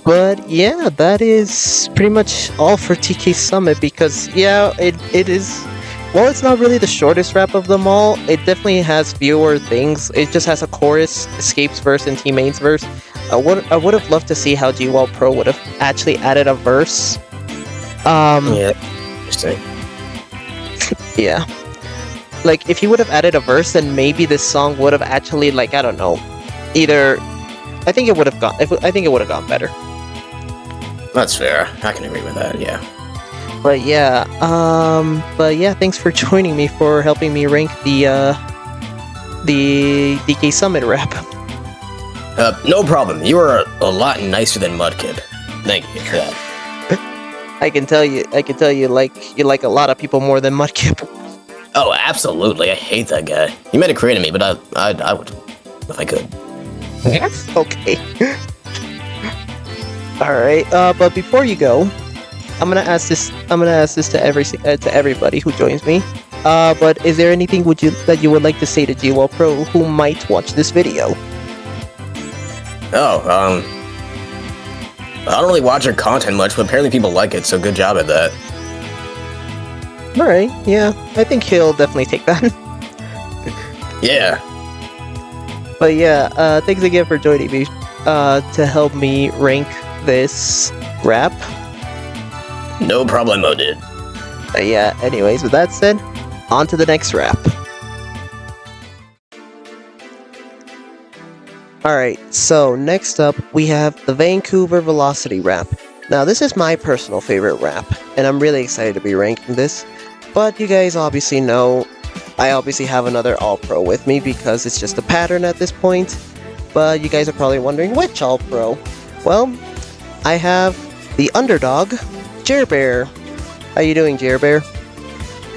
But yeah, that is pretty much all for TK Summit because yeah, it is. Well, it's not really the shortest rap of them all. It definitely has fewer things. It just has a chorus, Escape's verse, and Team Main's verse. I would have loved to see how GWallPro would have actually added a verse. Yeah, interesting. Yeah. Like, if he would have added a verse, then maybe this song would have actually, like, I don't know, either. I think it would have gone better. That's fair. I can agree with that. Yeah. But yeah, thanks for joining me for helping me rank the DK Summit rap. No problem. You were a lot nicer than Mudkip. Thank you for that. I can tell you like a lot of people more than Mudkip. Oh, absolutely. I hate that guy. He made a create of me, but I would if I could. Okay. All right. But before you go, I'm gonna ask this to everybody who joins me. But is there anything that you would like to say to GWallPro who might watch this video? Oh, I don't really watch your content much, but apparently people like it, so good job at that. All right. Yeah, I think he'll definitely take that. Yeah. But yeah, thanks again for joining me to help me rank this rap. No problemo, dude. Yeah, anyways, with that said, on to the next rap. Alright, so next up we have the Vancouver Velocity rap. Now this is my personal favorite rap, and I'm really excited to be ranking this, but you guys obviously know I obviously have another AllPro with me because it's just a pattern at this point, but you guys are probably wondering which AllPro. Well, I have the underdog, Jerbear. How you doing, Jerbear?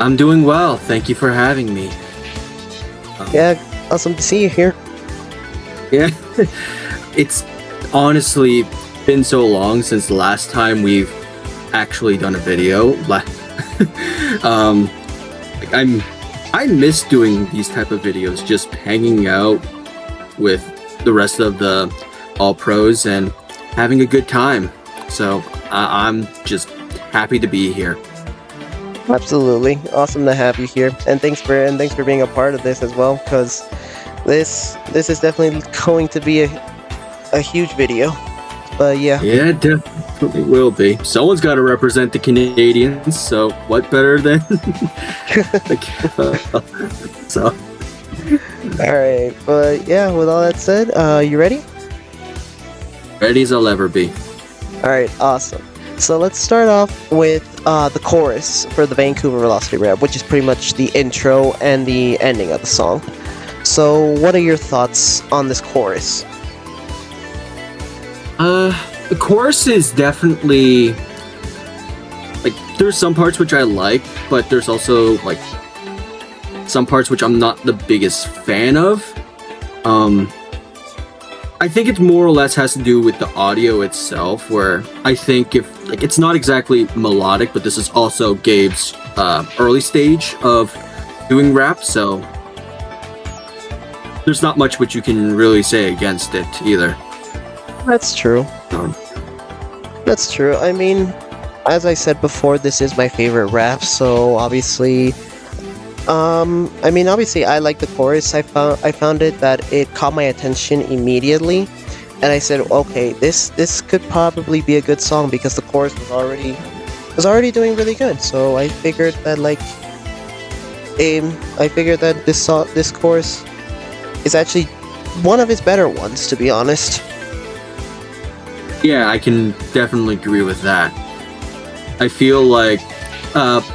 I'm doing well. Thank you for having me. Yeah, awesome to see you here. Yeah, it's honestly been so long since the last time we've actually done a video. I miss doing these type of videos, just hanging out with the rest of the AllPros and having a good time. So I'm just happy to be here. Absolutely, awesome to have you here, and thanks for being a part of this as well, because this is definitely going to be a huge video. But yeah. Yeah, definitely will be. Someone's got to represent the Canadians, so what better than so. All right, but yeah, with all that said, you ready? Ready as I'll ever be. All right, awesome. So let's start off with the chorus for the Vancouver Velocity rap, which is pretty much the intro and the ending of the song. So what are your thoughts on this chorus? The chorus is definitely like there's some parts which I like, but there's also like some parts which I'm not the biggest fan of. I think it more or less has to do with the audio itself, where I think if like it's not exactly melodic, but this is also Gabe's early stage of doing rap, so there's not much which you can really say against it either. That's true. That's true. I mean, as I said before, this is my favorite rap, so obviously I mean, obviously, I like the chorus. I found it that it caught my attention immediately, and I said, okay, this could probably be a good song because the chorus was already doing really good. So I figured that this chorus is actually one of his better ones, to be honest. Yeah, I can definitely agree with that. I feel like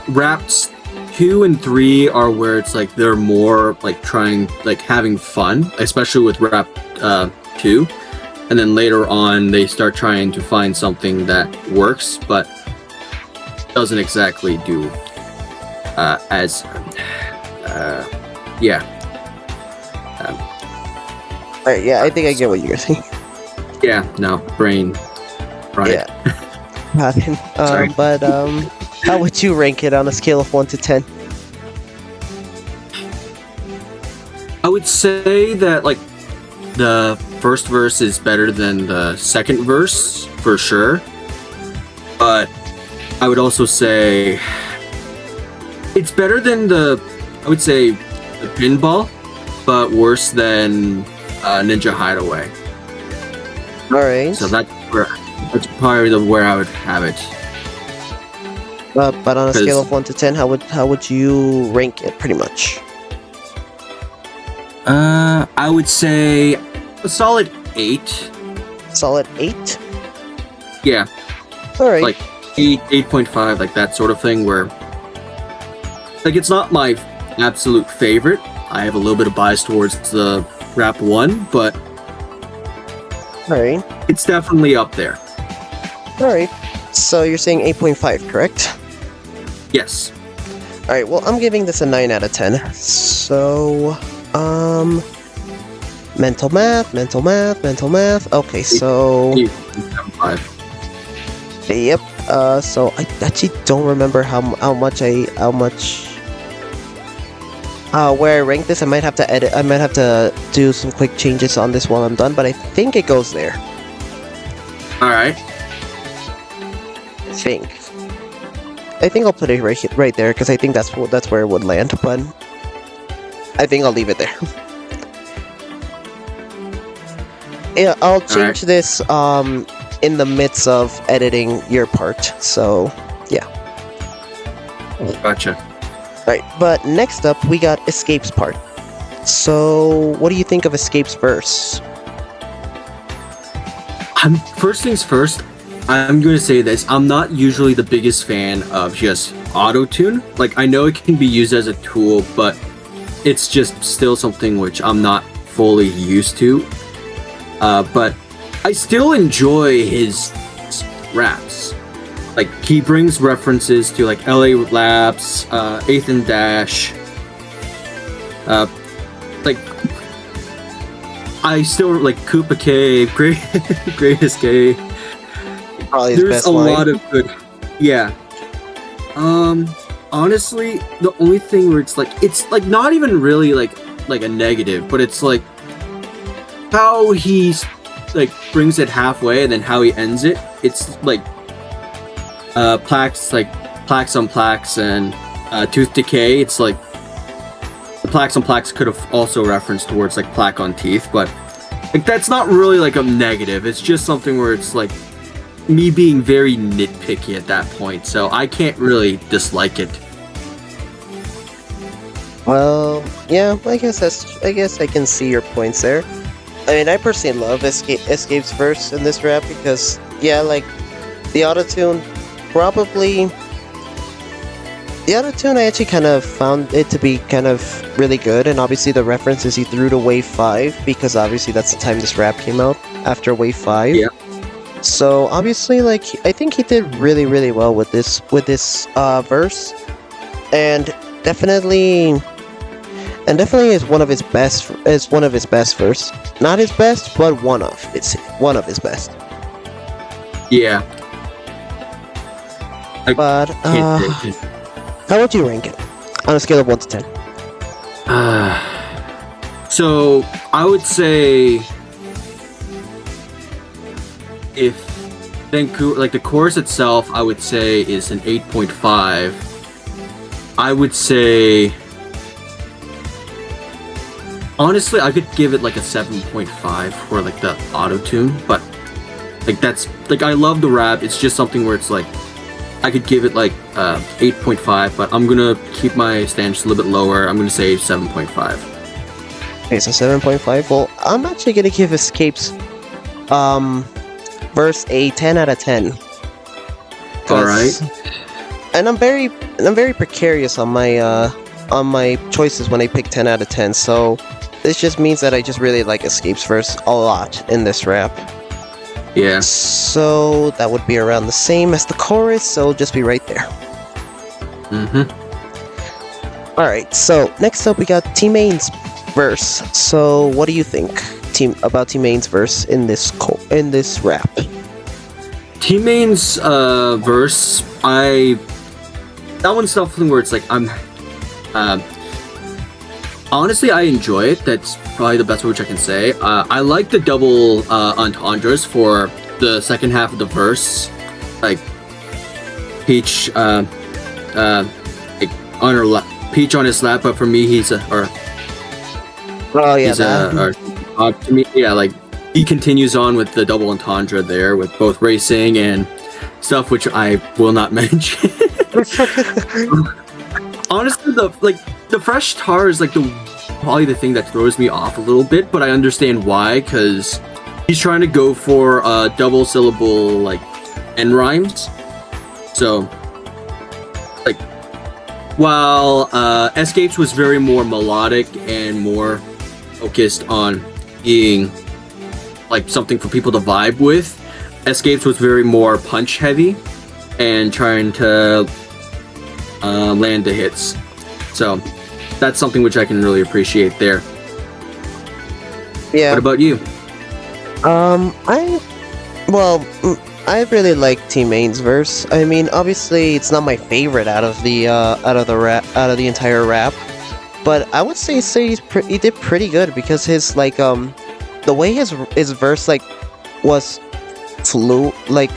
raps 2 and 3 are where it's like they're more like trying, like having fun, especially with rap 2, and then later on they start trying to find something that works, but doesn't exactly do as yeah. Alright, yeah, I think I get what you're saying. Yeah, no, brain. Right. Yeah. Sorry. But how would you rank it on a scale of 1 to 10? I would say that like the first verse is better than the second verse for sure, but I would also say it's better than the pinball, but worse than Ninja Hideaway. Alright. So that's probably where I would have it. But on a scale of 1 to 10, how would you rank it, pretty much? I would say a solid 8. Solid 8? Yeah, Alright. like 8.5, like that sort of thing. Where like it's not my absolute favorite. I have a little bit of bias towards the rap 1, but Alright. it's definitely up there. Alright. So you're saying 8.5, correct? Yes. Alright, well, I'm giving this a 9 out of 10. So, mental math. Okay, so, 8.75. yep. So I actually don't remember how much where I rank this. I might have to edit. I might have to do some quick changes on this while I'm done, but I think it goes there. All right. I think I'll put it right there because I think that's where it would land. But I think I'll leave it there. Yeah, I'll change this in the midst of editing your part. So yeah. Gotcha. Right, but next up we got Escape's part. So what do you think of Escape's verse? First things first, I'm going to say this. I'm not usually the biggest fan of just auto-tune. Like, I know it can be used as a tool, but it's just still something which I'm not fully used to. But I still enjoy his raps. Like, he brings references to, like, LA Labs, 8th and Dash. Like, I still like Koopa K, Greatest K. Probably his There's best a line. lot of good. Yeah. Honestly, the only thing where it's like not even really like a negative, but it's like how he's like brings it halfway and then how he ends it. It's like plaques on plaques and tooth decay. It's like the plaques on plaques could have also referenced towards like plaque on teeth, but like that's not really like a negative. It's just something where it's like me being very nitpicky at that point, so I can't really dislike it. Well, yeah, I guess I can see your points there. I mean, I personally love Escape's verse in this rap because, yeah, like the autotune, I actually kind of found it to be kind of really good, and obviously the references he threw to Wave 5 because obviously that's the time this rap came out, after Wave 5. Yeah. So obviously, like, I think he did really, really well with this verse, and definitely is one of his best. Verse, not his best, but one of his best. Yeah. But how would you rank it on a scale of 1 to 10? So I would say if Vancouver, like the chorus itself, I would say is an 8.5. I would say honestly, I could give it like a 7.5 for like the auto tune, but like that's like I love the rap. It's just something where it's like I could give it like 8.5, but I'm gonna keep my stance a little bit lower. I'm gonna say 7.5. Okay, so 7.5. Well, I'm actually gonna give Escapes verse a 10 out of 10. All right. And I'm very precarious on my choices when I pick 10 out of 10. So this just means that I just really like Escapes verse a lot in this rap. Yeah. So that would be around the same as the chorus, so it'll just be right there. Alright, so next up we got T-Main's verse. So what do you think about T-Main's verse in this rap? T-Main's verse, that one's something where it's like honestly, I enjoy it. That's probably the best word I can say. I like the double entendres for the second half of the verse, like Peach, like on her Peach on his lap, but for me, he's to me, yeah, like he continues on with the double entendre there with both racing and stuff, which I will not mention. Honestly, the fresh tar is like probably the thing that throws me off a little bit, but I understand why, because he's trying to go for double syllable like end rhymes. So like while Escapes was very more melodic and more focused on being like something for people to vibe with, Escapes was very more punch heavy and trying to land the hits. So that's something which I can really appreciate there. Yeah. What about you? I really like T-Main's verse. I mean, obviously it's not my favorite out of the entire rap, but I would say he did pretty good, because his like the way his verse like was flew like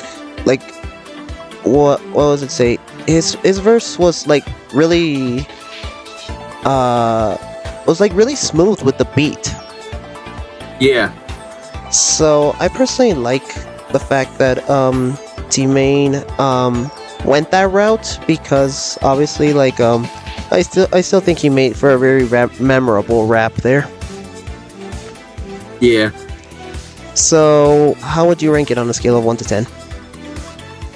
what was it say? His verse was like really really smooth with the beat. Yeah. So I personally like the fact that T-Main went that route, because obviously like I still think he made for a very memorable rap there. Yeah. So how would you rank it on a scale of 1 to 10?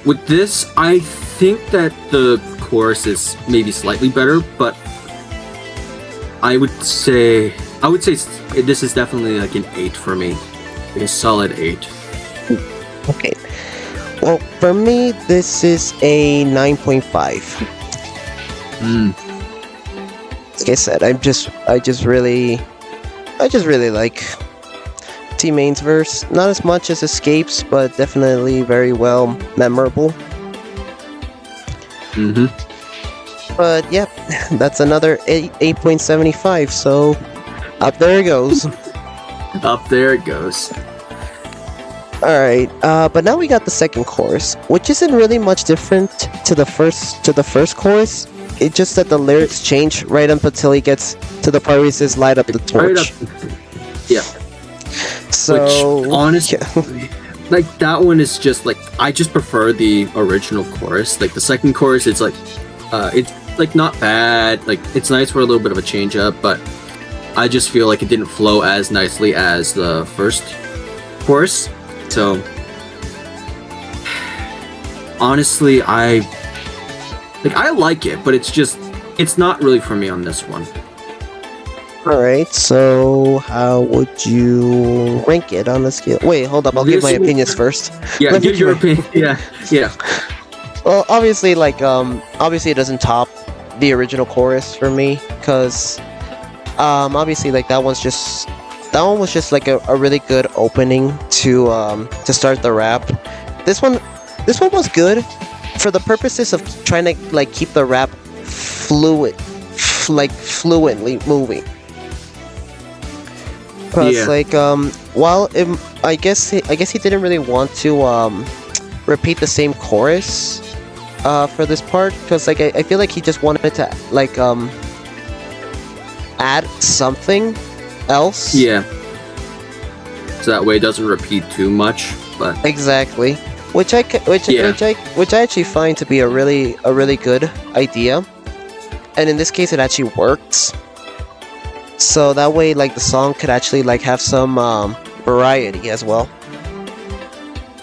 With this, I think that the chorus is maybe slightly better, but I would say this is definitely like an 8 for me. Like a solid 8. Okay. Well, for me, this is a 9.5. Like I said, I just really like T-Main's verse. Not as much as Escapes, but definitely very well memorable. But yep, that's another 8.75. So up there it goes. Up there it goes. Alright, but now we got the second chorus, which isn't really much different to the first chorus. It's just that the lyrics change right up until he gets to the part where he says light up the torch. Yeah. So which, honestly, like that one is just like, I just prefer the original chorus. Like the second chorus, it's like not bad. Like it's nice for a little bit of a change up, but I just feel like it didn't flow as nicely as the first chorus. So honestly, I like it, but it's not really for me on this one. Alright, so how would you rank it on a scale? Wait, hold up, I'll give my opinions first. Yeah, give your opinion. Yeah. Well, obviously, obviously it doesn't top the original chorus for me, because obviously like that one was just like a really good opening to start the rap. This one was good for the purposes of trying to like keep the rap fluently moving. Because I guess he didn't really want to repeat the same chorus for this part, because like I feel like he just wanted to like add something else. Yeah. So that way it doesn't repeat too much. But Exactly. Which I actually find to be a really good idea. And in this case, it actually works. So that way, like, the song could actually like have some variety as well.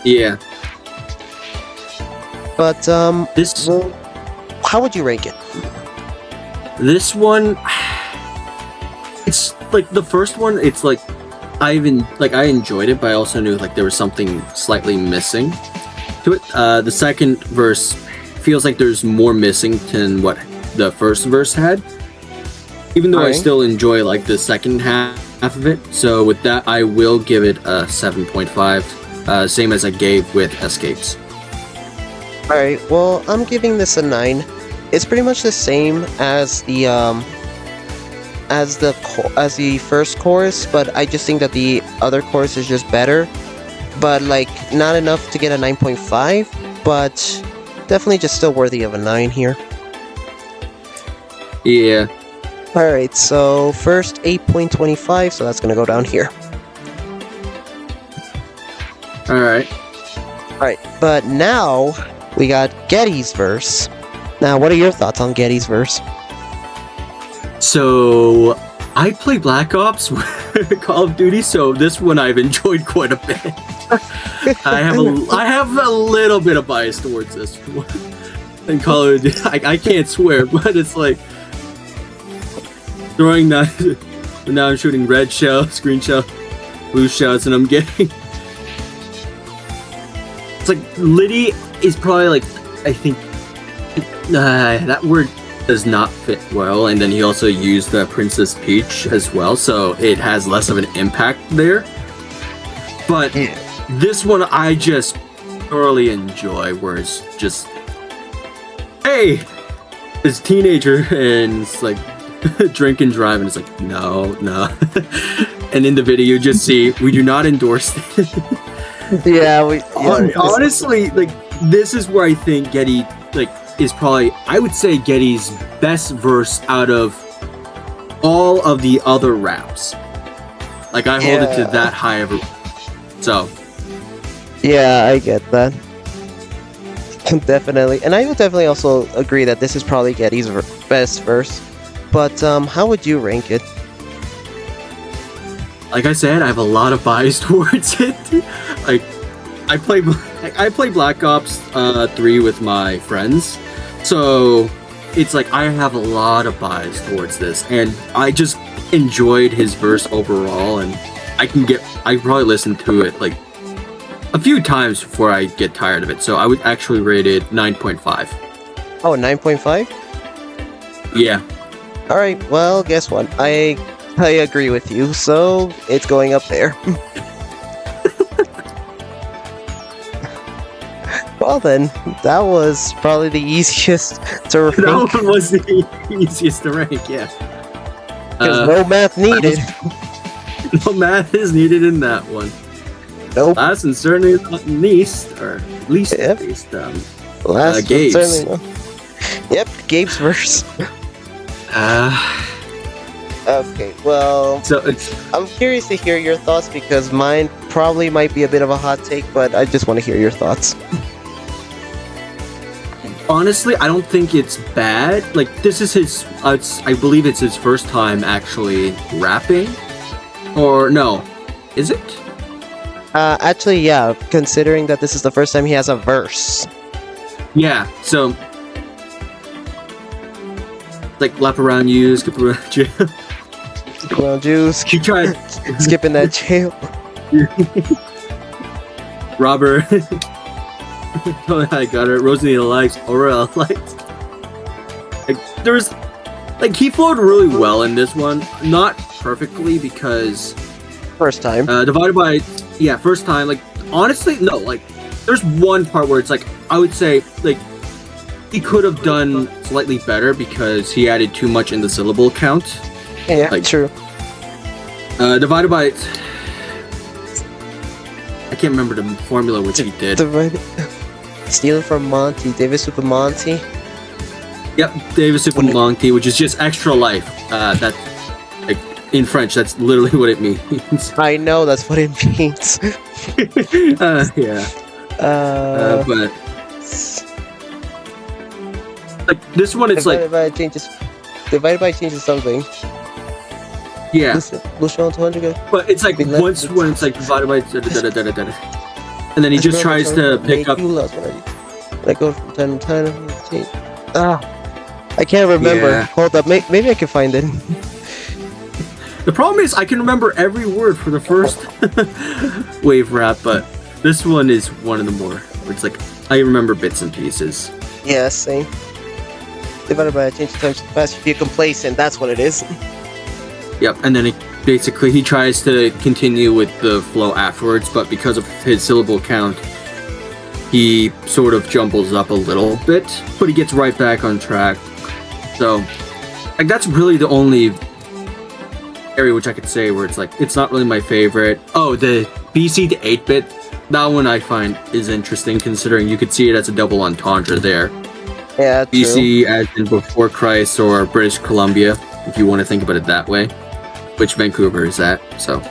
yeah, But this well, how would you rank it? this one, it's like the first one. It's like I enjoyed it, but I also knew like there was something slightly missing to it. The second verse feels like there's more missing than what the first verse had. Even though I Alright. still enjoy like the second half of it. So with that, I will give it a 7.5. Same as I gave with Escapes. Alright, well, I'm giving this a 9. It's pretty much the same as the first chorus, but I just think that the other chorus is just better. But like, not enough to get a 9.5, but definitely just still worthy of a 9 here. Yeah. Alright, so first 8.25, so that's gonna go down here. Alright. Alright, but now we got Getty's verse. Now, what are your thoughts on Getty's verse? So I play Black Ops Call of Duty, so this one I've enjoyed quite a bit. I have a little bit of bias towards this one. In Call of Duty, I can't swear, but it's like throwing knives. Now I'm shooting red shells, green shells, blue shells, and I'm getting. It's like Liddy is probably like, I think that word does not fit well, and then he also used the Princess Peach as well, so it has less of an impact there. But this one I just thoroughly enjoy, where it's just, hey, this teenager, and it's like drink and drive, and it's like no. And in the video you just see we do not endorse this. Honestly, like, this is where I think Getty like is probably, I would say, Getty's best verse out of all of the other raps. Like, I hold it to that high of a... So Yeah, I get that. Definitely. And I would definitely also agree that this is probably Getty's best verse. But how would you rank it? like I said, I have a lot of bias towards it. Like, I play Black Ops 3 with my friends, so it's like I have a lot of bias towards this, and I just enjoyed his verse overall, and I probably listen to it like a few times before I get tired of it. So I would actually rate it 9.5. Oh, 9.5? Yeah. Alright, well, guess what? I agree with you, so it's going up there. Well then, that was probably the easiest to rank. That one was the easiest to rank, yeah. Because no math needed. No math is needed in that one. Nope. Last and certainly not least, Yep. least, Last, Gabe's. certainly no. Yep, Gabe's verse. Okay, well, So it's I'm curious to hear your thoughts because mine probably might be a bit of a hot take, but I just want to hear your thoughts. honestly, I don't think it's bad. Like, this is his, I believe it's his first time actually rapping. Or no, is it? Actually, yeah, considering that this is the first time he has a verse. Yeah, so like lap around you, skip around you. Well, juice, He tried skipping that jail. Robert. Oh, I got it. Rosanita likes, Aurora likes. Like, there's, like, he flowed really well in this one. Not perfectly because First time. divided by, yeah, first time. Like, honestly, no. Like, there's one part where it's like, I would say, like, he could have done slightly better because he added too much in the syllable count. Yeah, like- true. Divided by, I can't remember the formula which he did. Divided. Stealing from Monty, David Super Monty. Yep, Davis Super Monty, which is just extra life. That's like in French, that's literally what it means. I know that's what it means. Yeah. Uh, But like this one, it's like divided by changes something. yeah, Lucian 200. but it's like once when it's like divided by and then he just tries to pick up. Like go from 10 to 10. I can't remember. Yeah. Hold up, maybe I can find it. The problem is I can remember every word for the first wave rap, but this one is one of the more. It's like I remember bits and pieces. Yeah, same. Divided by a change of times fast if you're complacent, that's what it is. Yep, and then he tries to continue with the flow afterwards, but because of his syllable count, he sort of jumbles up a little bit, but he gets right back on track. So, like, that's really the only area which I could say where it's like, it's not really my favorite. Oh, the BC to 8-bit, that one I find is interesting, considering you could see it as a double entendre there. Yeah, true. BC as in before Christ or British Columbia, if you want to think about it that way, which Vancouver is at, so.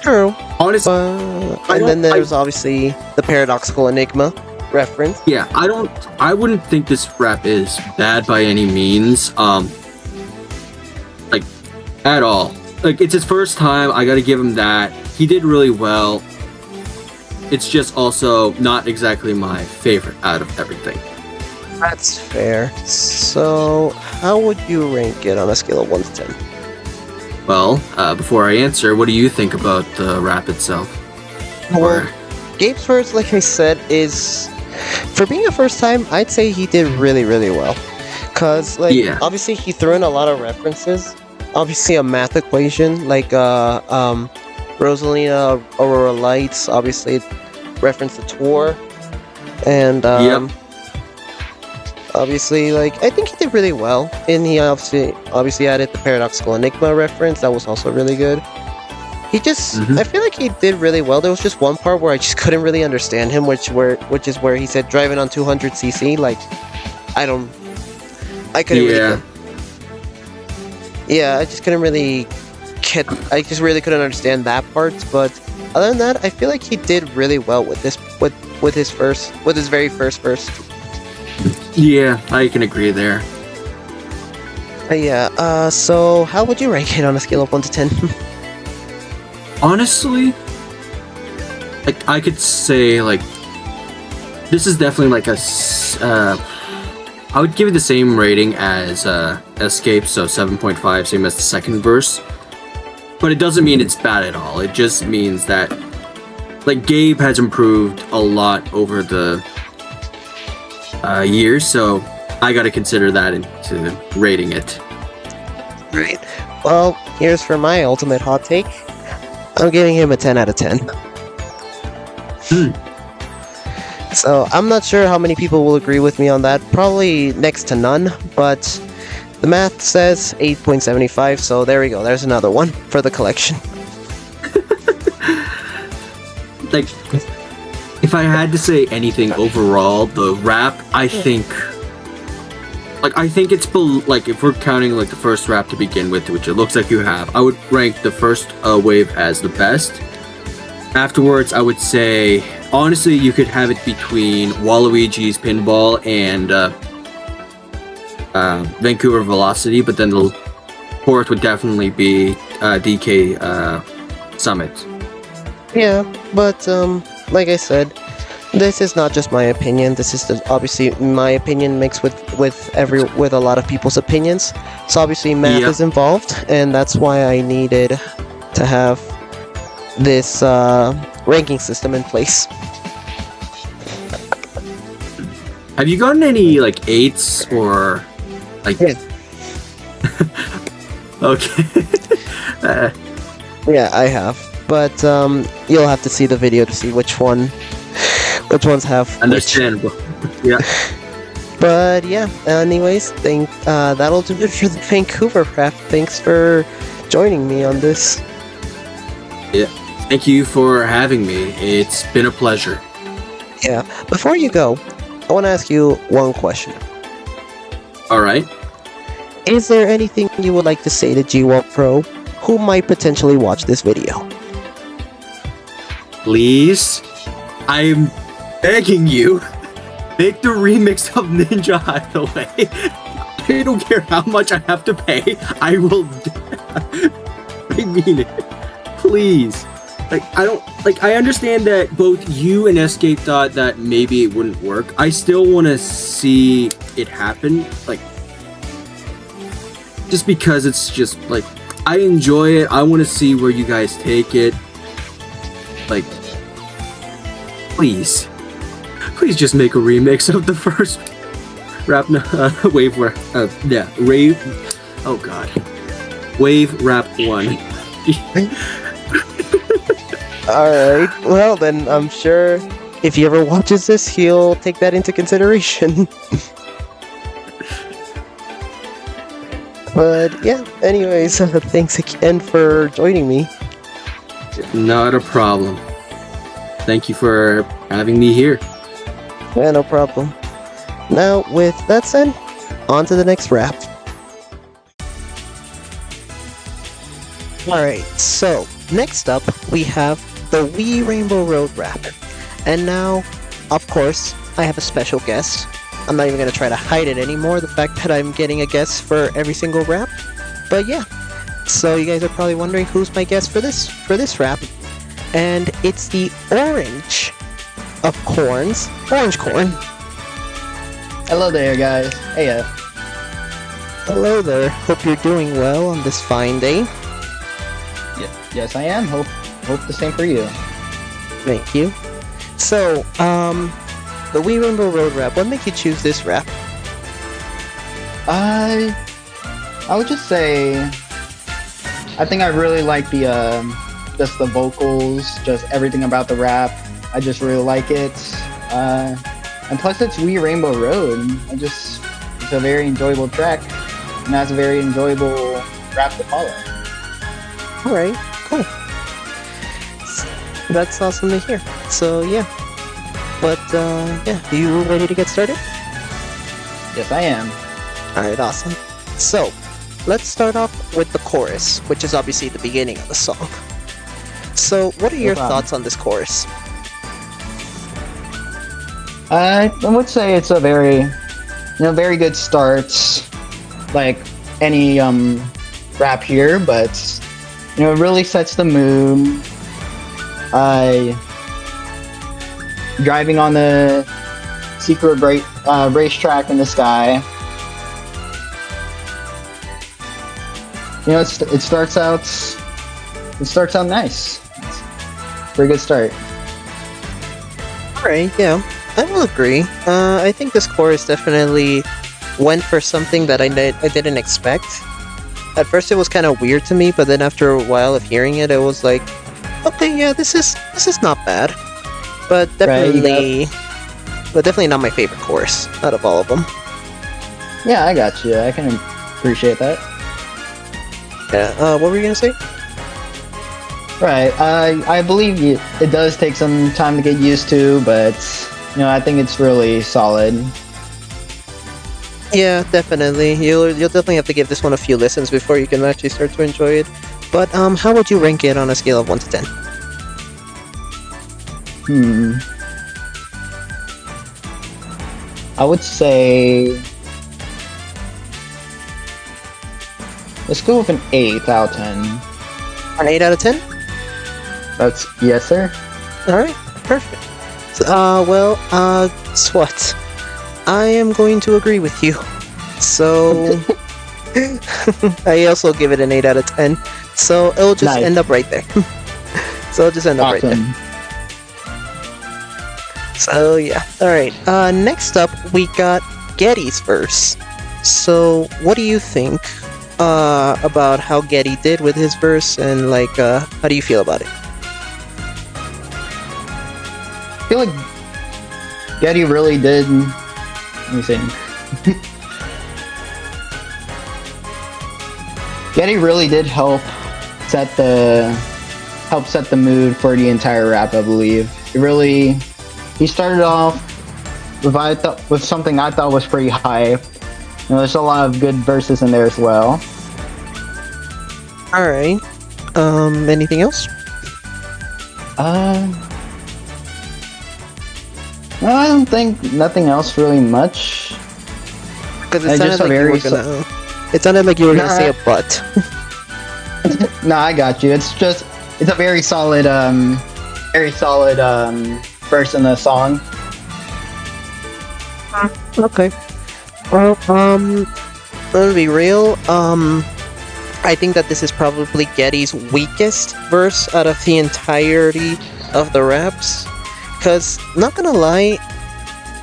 True. Honestly, and then there's obviously the paradoxical enigma reference. yeah, I wouldn't think this rap is bad by any means, like, at all. Like, it's his first time, I gotta give him that. He did really well. It's just also not exactly my favorite out of everything. That's fair. So, how would you rank it on a scale of 1 to 10? Well, before I answer, what do you think about the rap itself? Well, Gabe's first, like I said, is for being a first time, I'd say he did really, really well. Cause like Yeah. obviously he threw in a lot of references. Obviously a math equation, like Rosalina Aurora Lights, obviously reference to tour. And Yep. obviously, like, I think he did really well. And he obviously added the paradoxical enigma reference. That was also really good. He just, Mhm. I feel like he did really well. There was just one part where I just couldn't really understand him, which is where he said driving on 200cc. Like, I couldn't Yeah. really. Yeah, I just couldn't really I just really couldn't understand that part. But other than that, I feel like he did really well with this, with his very first verse. Yeah, I can agree there. Yeah, so how would you rank it on a scale of 1 to 10? Honestly, like, I could say, like, this is definitely like I would give it the same rating as Escape, so 7.5, same as the second verse. But it doesn't mean it's bad at all. It just means that, like, Gabe has improved a lot over the years, so I gotta consider that into rating it. Right. Well, here's for my ultimate hot take. I'm giving him a 10 out of 10. So, I'm not sure how many people will agree with me on that. Probably next to none, but the math says 8.75, so there we go. There's another one for the collection. Like, if I had to say anything overall, the rap, I think it's like, if we're counting like the first rap to begin with, which it looks like you have, I would rank the first wave as the best. Afterwards, I would say, honestly, you could have it between Waluigi's Pinball and Vancouver Velocity, but then the fourth would definitely be DK Summit. Yeah, but like I said, this is not just my opinion. This is obviously my opinion mixed with a lot of people's opinions. So obviously math Yep. is involved, and that's why I needed to have this ranking system in place. Have you gotten any like 8s or like? Yeah. Okay. Yeah, I have, but you'll have to see the video to see which ones have which. Understandable. Yeah. But yeah, anyways, that'll do it for the Vancouver rap. Thanks for joining me on this. Yeah. Thank you for having me. It's been a pleasure. Yeah, before you go, I want to ask you one question. All right. Is there anything you would like to say to GWallPro who might potentially watch this video. Please, I'm begging you, make the remix of Ninja Hideaway. I don't care how much I have to pay. I will. I mean it. Please. I understand that both you and Escape thought that maybe it wouldn't work. I still want to see it happen. Just because it's just, I enjoy it. I want to see where you guys take it. Please. Please just make a remix of the first rap, wave, rave, oh god. Wave Rap 1. Alright, well then I'm sure if he ever watches this, he'll take that into consideration. But yeah, anyways, thanks again for joining me. Not a problem. Thank you for having me here. Yeah, no problem. Now, with that said, on to the next rap. Alright, so next up we have the Wii Rainbow Road rap. And now, of course, I have a special guest. I'm not even going to try to hide it anymore, the fact that I'm getting a guest for every single rap. But yeah, so you guys are probably wondering who's my guest for this rap. And it's the Orange of Corns, Orange Corn. Hello there, guys. Hey, Hello there, hope you're doing well on this fine day. yes, I am. Hope the same for you. Thank you. So, the Wii Rainbow Road rap, what made you choose this rap? I would just say, I think I really like the just the vocals, just everything about the rap. I just really like it. And plus, it's Wii Rainbow Road. It's a very enjoyable track, and that's a very enjoyable rap to follow. All right, cool. That's awesome to hear. So yeah, but yeah, you ready to get started? Yes, I am. All right, awesome. So let's start off with the chorus, which is obviously the beginning of the song. So, what are your thoughts on this chorus? I would say it's a very, very good start, like any rap here, but it really sets the mood. Driving on the secret racetrack in the sky. It starts out nice. Pretty good start. Alright, yeah, I will agree. I think this chorus definitely went for something that I didn't expect. At first it was kind of weird to me, but then after a while of hearing it, it was like, okay, yeah, this is not bad. But definitely, not my favorite chorus out of all of them. Yeah, I got you. I can appreciate that. Yeah, what were you gonna say? Right, I believe it does take some time to get used to, but I think it's really solid. Yeah, definitely. You'll definitely have to give this one a few listens before you can actually start to enjoy it. But how would you rank it on a scale of 1 to 10? I would say, let's go with an 8 out of 10. An 8 out of 10? That's yes, sir. Alright, perfect. Swat. I am going to agree with you. So, I also give it an 8 out of 10. So, it'll just end up right there. So, it'll just end up right there. So, yeah. Alright, next up, we got Getty's verse. So, what do you think about how Getty did with his verse, and how do you feel about it? I feel like Getty really did. Let me think. Getty really did help set the mood for the entire rap. I believe he started off with something I thought was pretty high. There's a lot of good verses in there as well. Alright. Anything else? No, I don't think nothing else really much. Because it It's sounded just a like you were very gonna. It sounded like you were gonna Nah. say a butt. No, I got you. It's a very solid verse in the song. Okay. Well, let's be real. I think that this is probably Getty's weakest verse out of the entirety of the raps. Cause, not gonna lie,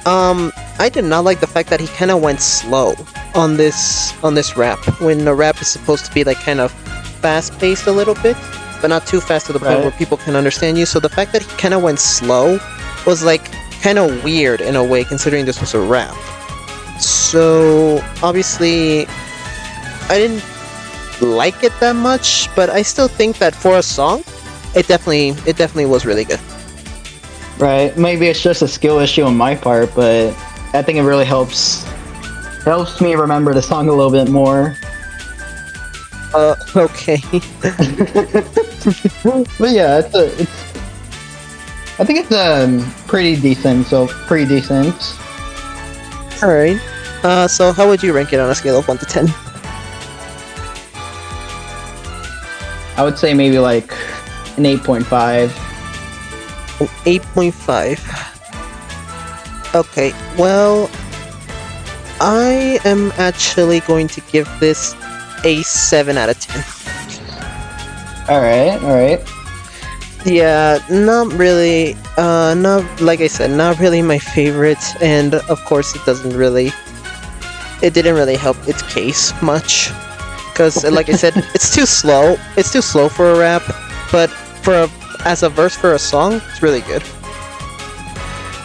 I did not like the fact that he kind of went slow on this rap when the rap is supposed to be like kind of fast-paced a little bit, but not too fast to the point Right. where people can understand you. So the fact that he kind of went slow was like kind of weird in a way, considering this was a rap. So obviously, I didn't like it that much, but I still think that for a song, it definitely was really good. Right. Maybe it's just a skill issue on my part, but I think it really helps me remember the song a little bit more. Okay. But yeah, I think it's pretty decent. So pretty decent. All right. So how would you rank it on a scale of 1 to 10? I would say maybe like an 8.5. An 8.5. Okay. Well, I am actually going to give this a 7 out of 10. All right. Yeah, not really. Not like I said, not really my favorite, and of course, it didn't really help its case much, because like I said, it's too slow. It's too slow for a rap, but as a verse for a song, it's really good.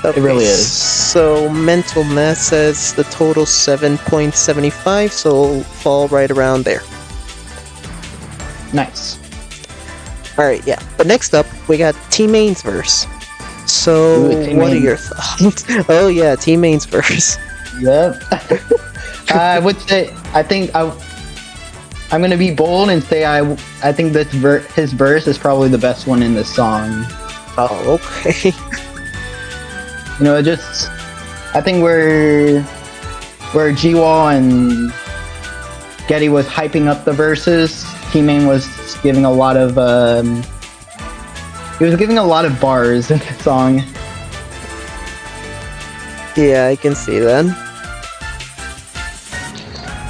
Okay, It really is. So mental math says the total 7.75, so it'll fall right around there. Nice. Alright, yeah. But next up, we got T-Main's verse. So, Ooh, T-Main. what are your thoughts? Oh yeah, T-Main's verse. Yep. I would say I'm gonna be bold and say I think his verse is probably the best one in this song. Oh, okay. You know, I think where GWall and Getty was hyping up the verses, T-Main was giving a lot of bars in the song. Yeah, I can see that.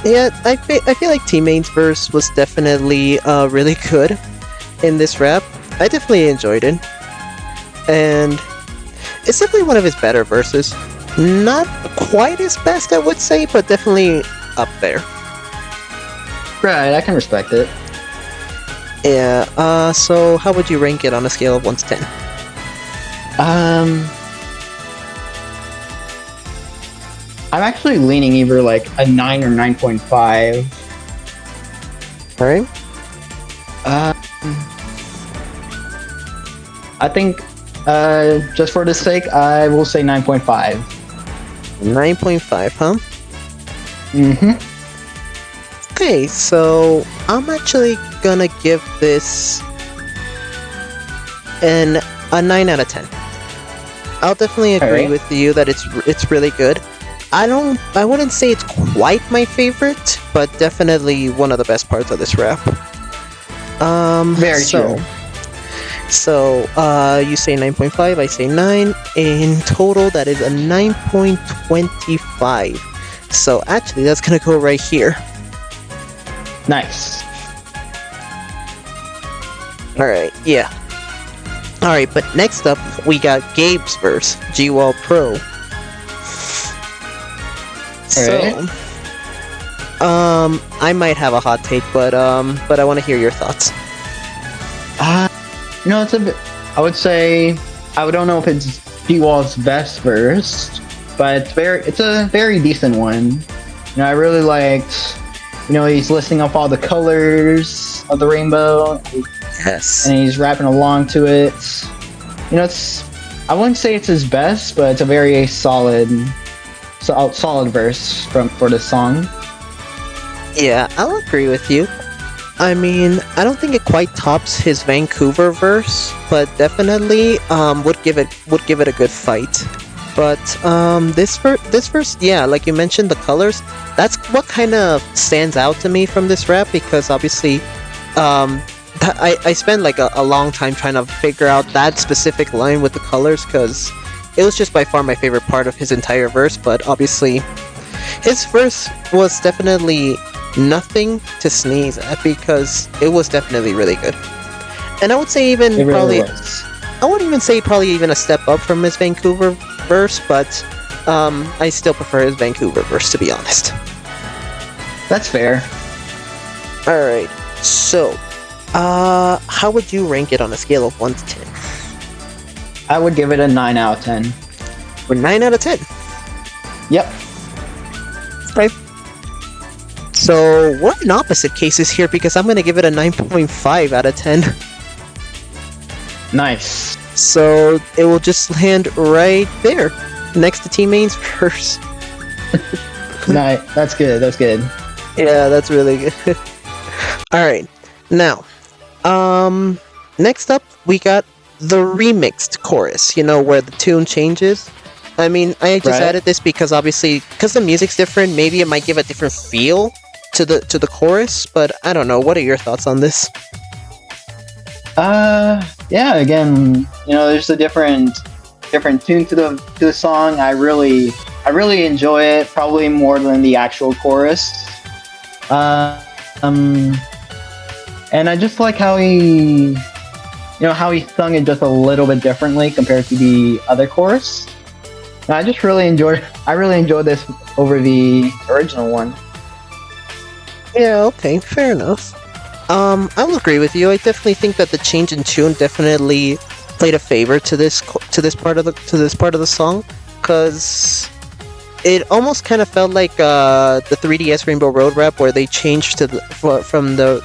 Yeah, I feel like T-Main's verse was definitely really good in this rap. I definitely enjoyed it. And it's definitely one of his better verses. Not quite his best, I would say, but definitely up there. Right, I can respect it. Yeah, so how would you rank it on a scale of 1 to 10? I'm actually leaning either like a 9 or 9.5. Alright. I think, just for the sake, I will say 9.5. 9.5, huh? Mm-hmm. Okay, so I'm actually gonna give this a 9 out of 10. I'll definitely agree Alright. with you that it's really good. I wouldn't say it's quite my favorite, but definitely one of the best parts of this rap. Very true. So, you say 9.5, I say 9. In total, that is a 9.25. So, actually, that's gonna go right here. Nice. Alright, yeah. Alright, but next up, we got Gabe's verse, GWallPro. So, I might have a hot take, but I want to hear your thoughts. You know, I would say, I don't know if it's GWall's best verse, but it's a very decent one. You know, I really liked, you know, he's listing off all the colors of the rainbow, Yes. and he's rapping along to it. You know, I wouldn't say it's his best, but it's a very solid verse for this song. Yeah, I'll agree with you. I mean, I don't think it quite tops his Vancouver verse, but definitely would give it a good fight. But this verse, yeah, like you mentioned, the colors. That's what kind of stands out to me from this rap, because obviously, I spent like a long time trying to figure out that specific line with the colors, because it was just by far my favorite part of his entire verse. But obviously, his verse was definitely nothing to sneeze at, because it was definitely really good. And I would say even It really probably, was. I wouldn't even say probably even a step up from his Vancouver verse, but I still prefer his Vancouver verse, to be honest. That's fair. Alright, so, how would you rank it on a scale of 1 to 10? I would give it a 9 out of 10. Or 9 out of 10? Yep. Right. So, we're in opposite cases here, because I'm gonna give it a 9.5 out of 10. Nice. So, it will just land right there, next to T-Main's verse. Nice. That's good. That's good. Yeah, that's really good. Alright, now, next up, we got the remixed chorus, you know, where the tune changes. I mean, I just Right. added this because obviously, because the music's different, maybe it might give a different feel to the chorus, but I don't know. What are your thoughts on this? Yeah, again, you know, there's a different tune to the song. I really enjoy it, probably more than the actual chorus. And I just like how he sung it just a little bit differently compared to the other chorus. And I really enjoyed this over the original one. Yeah, okay, fair enough. I'll agree with you. I definitely think that the change in tune definitely played a favor to this part of the song, because it almost kind of felt like the 3DS Rainbow Road rap, where they changed from the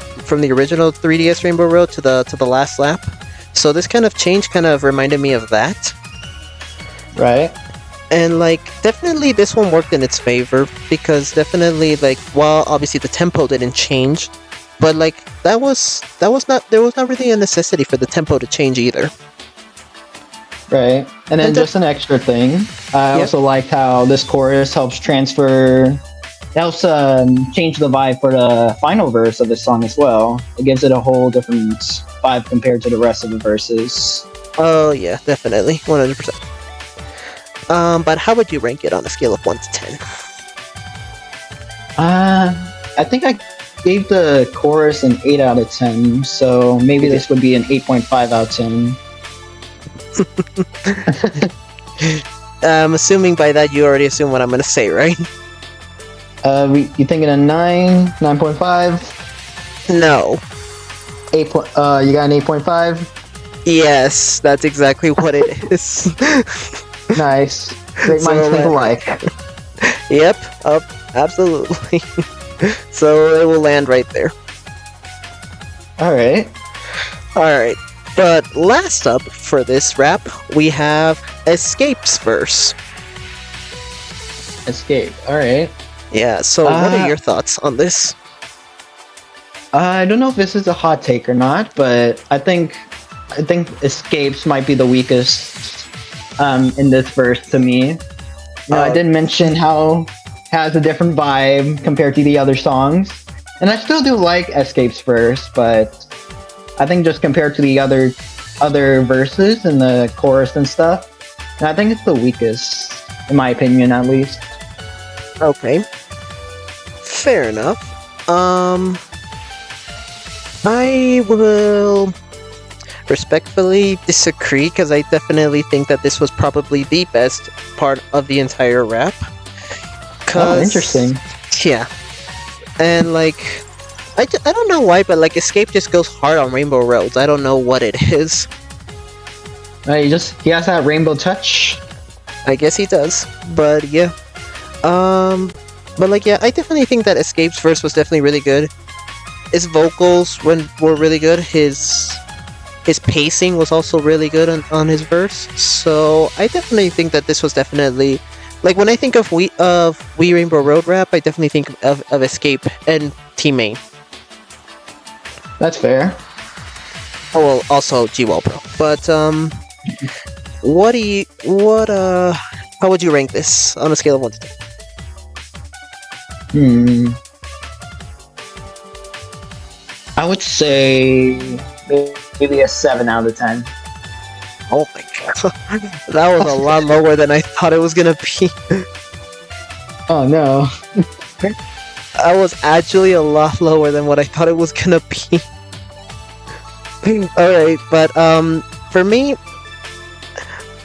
original 3DS Rainbow Road to the last lap. So this kind of change kind of reminded me of that. Right. And like, definitely this one worked in its favor, because definitely, like, while obviously the tempo didn't change, but like there was not really a necessity for the tempo to change either. Right. And then just an extra thing, I also liked how this chorus helps change the vibe for the final verse of the song as well. It gives it a whole different vibe compared to the rest of the verses. Oh yeah, definitely, 100%. But how would you rank it on a scale of 1 to 10? I think I gave the chorus an 8 out of 10, so maybe this would be an 8.5 out of 10. I'm assuming by that you already assume what I'm gonna say, right? You thinking a 9, 9.5? No. 8. You got an 8.5? Yes, that's exactly what it is. Nice. Great minds think alike. Yep, absolutely. So it will land right there. Alright. Alright, but last up for this rap, we have Escape's verse. Escape. Alright. Yeah, so what are your thoughts on this? I don't know if this is a hot take or not, but I think Escapes might be the weakest in this verse to me. I did mention how it has a different vibe compared to the other songs, and I still do like Escape's verse, but I think just compared to the other verses and the chorus and stuff, I think it's the weakest, in my opinion, at least. Okay. Fair enough. I will respectfully disagree, because I definitely think that this was probably the best part of the entire rap. Oh, interesting. Yeah. And like, I don't know why, but like, Escape just goes hard on Rainbow Roads. I don't know what it is. He has that rainbow touch. I guess he does, but yeah. But like, yeah, I definitely think that Escape's verse was definitely really good. His vocals were really good. His pacing was also really good on his verse. So I definitely think that this was definitely, like, when I think of We Rainbow Road rap, I definitely think of Escape and T-Main. That's fair. Oh well, also GWallPro. But how would you rank this on a scale of 1 to 10? I would say maybe a 7 out of 10. Oh my god, that was a lot lower than I thought it was gonna be. Oh no. That was actually a lot lower than what I thought it was gonna be. Alright, but for me,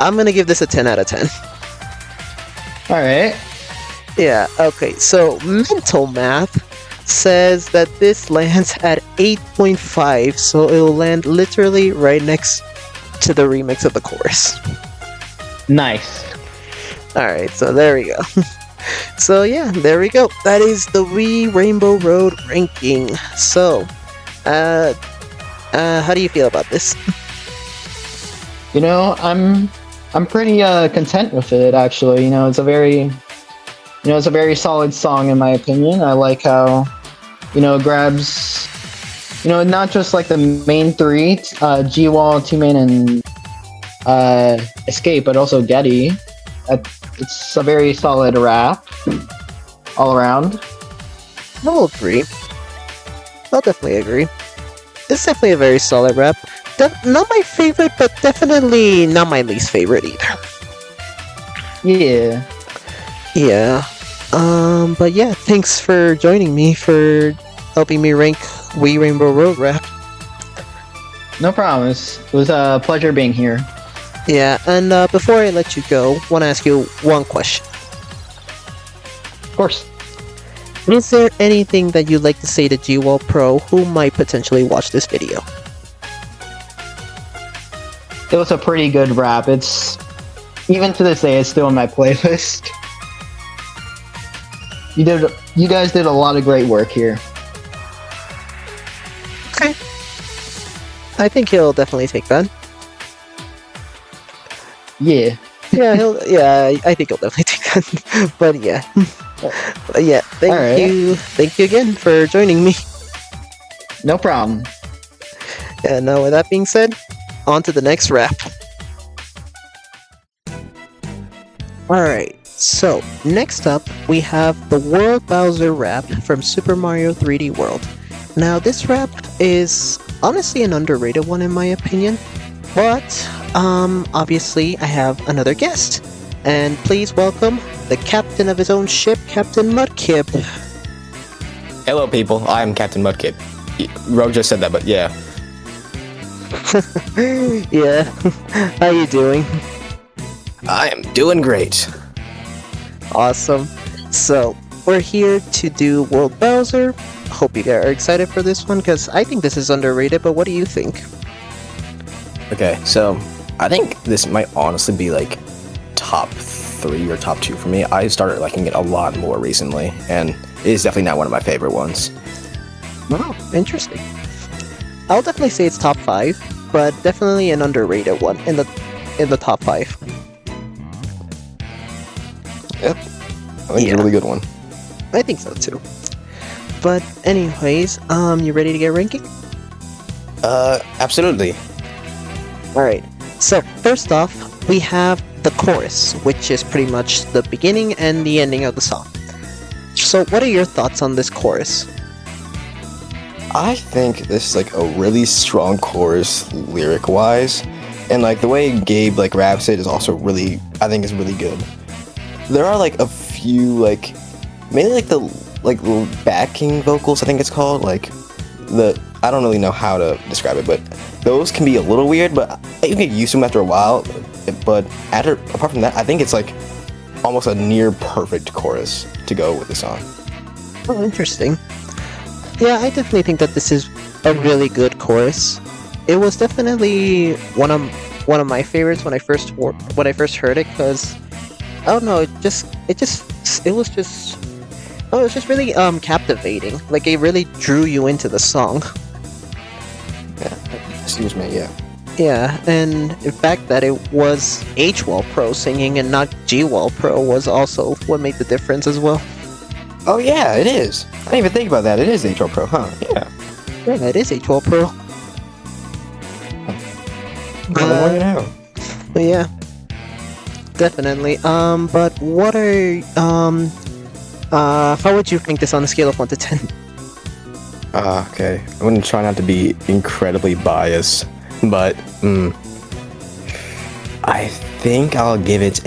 I'm gonna give this a 10 out of 10. Alright. Yeah, okay, so mental math says that this lands at 8.5, so it'll land literally right next to the remix of the chorus. Nice. Alright, so there we go. So yeah, there we go. That is the Wii Rainbow Road ranking. So, how do you feel about this? You know, I'm pretty content with it actually. You know, it's a very solid song in my opinion. I like how, you know, it grabs, you know, not just like the main three, GWall, T-Main, and Escape, but also Getty. It's a very solid rap all around. I will agree. I'll definitely agree. It's definitely a very solid rap. Not my favorite, but definitely not my least favorite either. Yeah. Yeah. But yeah, thanks for joining me, for helping me rank Wii Rainbow Road rap. No problem. It was a pleasure being here. Yeah, and before I let you go, I want to ask you one question. Of course. Is there anything that you'd like to say to GWallPro who might potentially watch this video? It was a pretty good rap. It's, even to this day, it's still in my playlist. You guys did a lot of great work here. Okay. I think he'll definitely take that. Yeah. Yeah, I think he'll definitely take that. But yeah. Yeah, thank you again for joining me. No problem. And now with that being said, on to the next rap. Alright, so next up we have the World Bowser rap from Super Mario 3D World. Now this rap is honestly an underrated one in my opinion, but obviously I have another guest. And please welcome the captain of his own ship, Captain Mudkip. Hello, people. I'm Captain Mudkip. Rogue just said that, but yeah. Yeah, how you doing? I am doing great. Awesome. So, we're here to do World Bowser. Hope you guys are excited for this one, because I think this is underrated, but what do you think? Okay, so I think this might honestly be like top 3 or top 2 for me. I started liking it a lot more recently, and it is definitely not one of my favorite ones. Wow, interesting. I'll definitely say it's top 5, but definitely an underrated one in the top 5. Yep, I think it's a really good one. I think so too. But anyways, you ready to get ranking? Absolutely. Alright, so first off, we have the chorus, which is pretty much the beginning and the ending of the song. So what are your thoughts on this chorus? I think this is like a really strong chorus lyric-wise, and like the way Gabe like raps it is also really, I think is really good. There are like a few like, mainly like the like backing vocals, I think it's called, like I don't really know how to describe it, but those can be a little weird, but you get used to them after a while. But apart from that, I think it's like almost a near perfect chorus to go with the song. Oh, interesting. Yeah, I definitely think that this is a really good chorus. It was definitely one of my favorites when I first heard it, because I don't know, it was just really captivating. Like it really drew you into the song. Yeah, excuse me, yeah. Yeah, and the fact that it was GWallPro singing and not GWallPro was also what made the difference as well. Oh yeah, it is. I didn't even think about that. It is GWallPro, huh? Yeah. Yeah, that is a GWallPro. But yeah, definitely. But what are how would you rank this on a scale of 1 to 10? Okay. I'm gonna try not to be incredibly biased, but I think I'll give it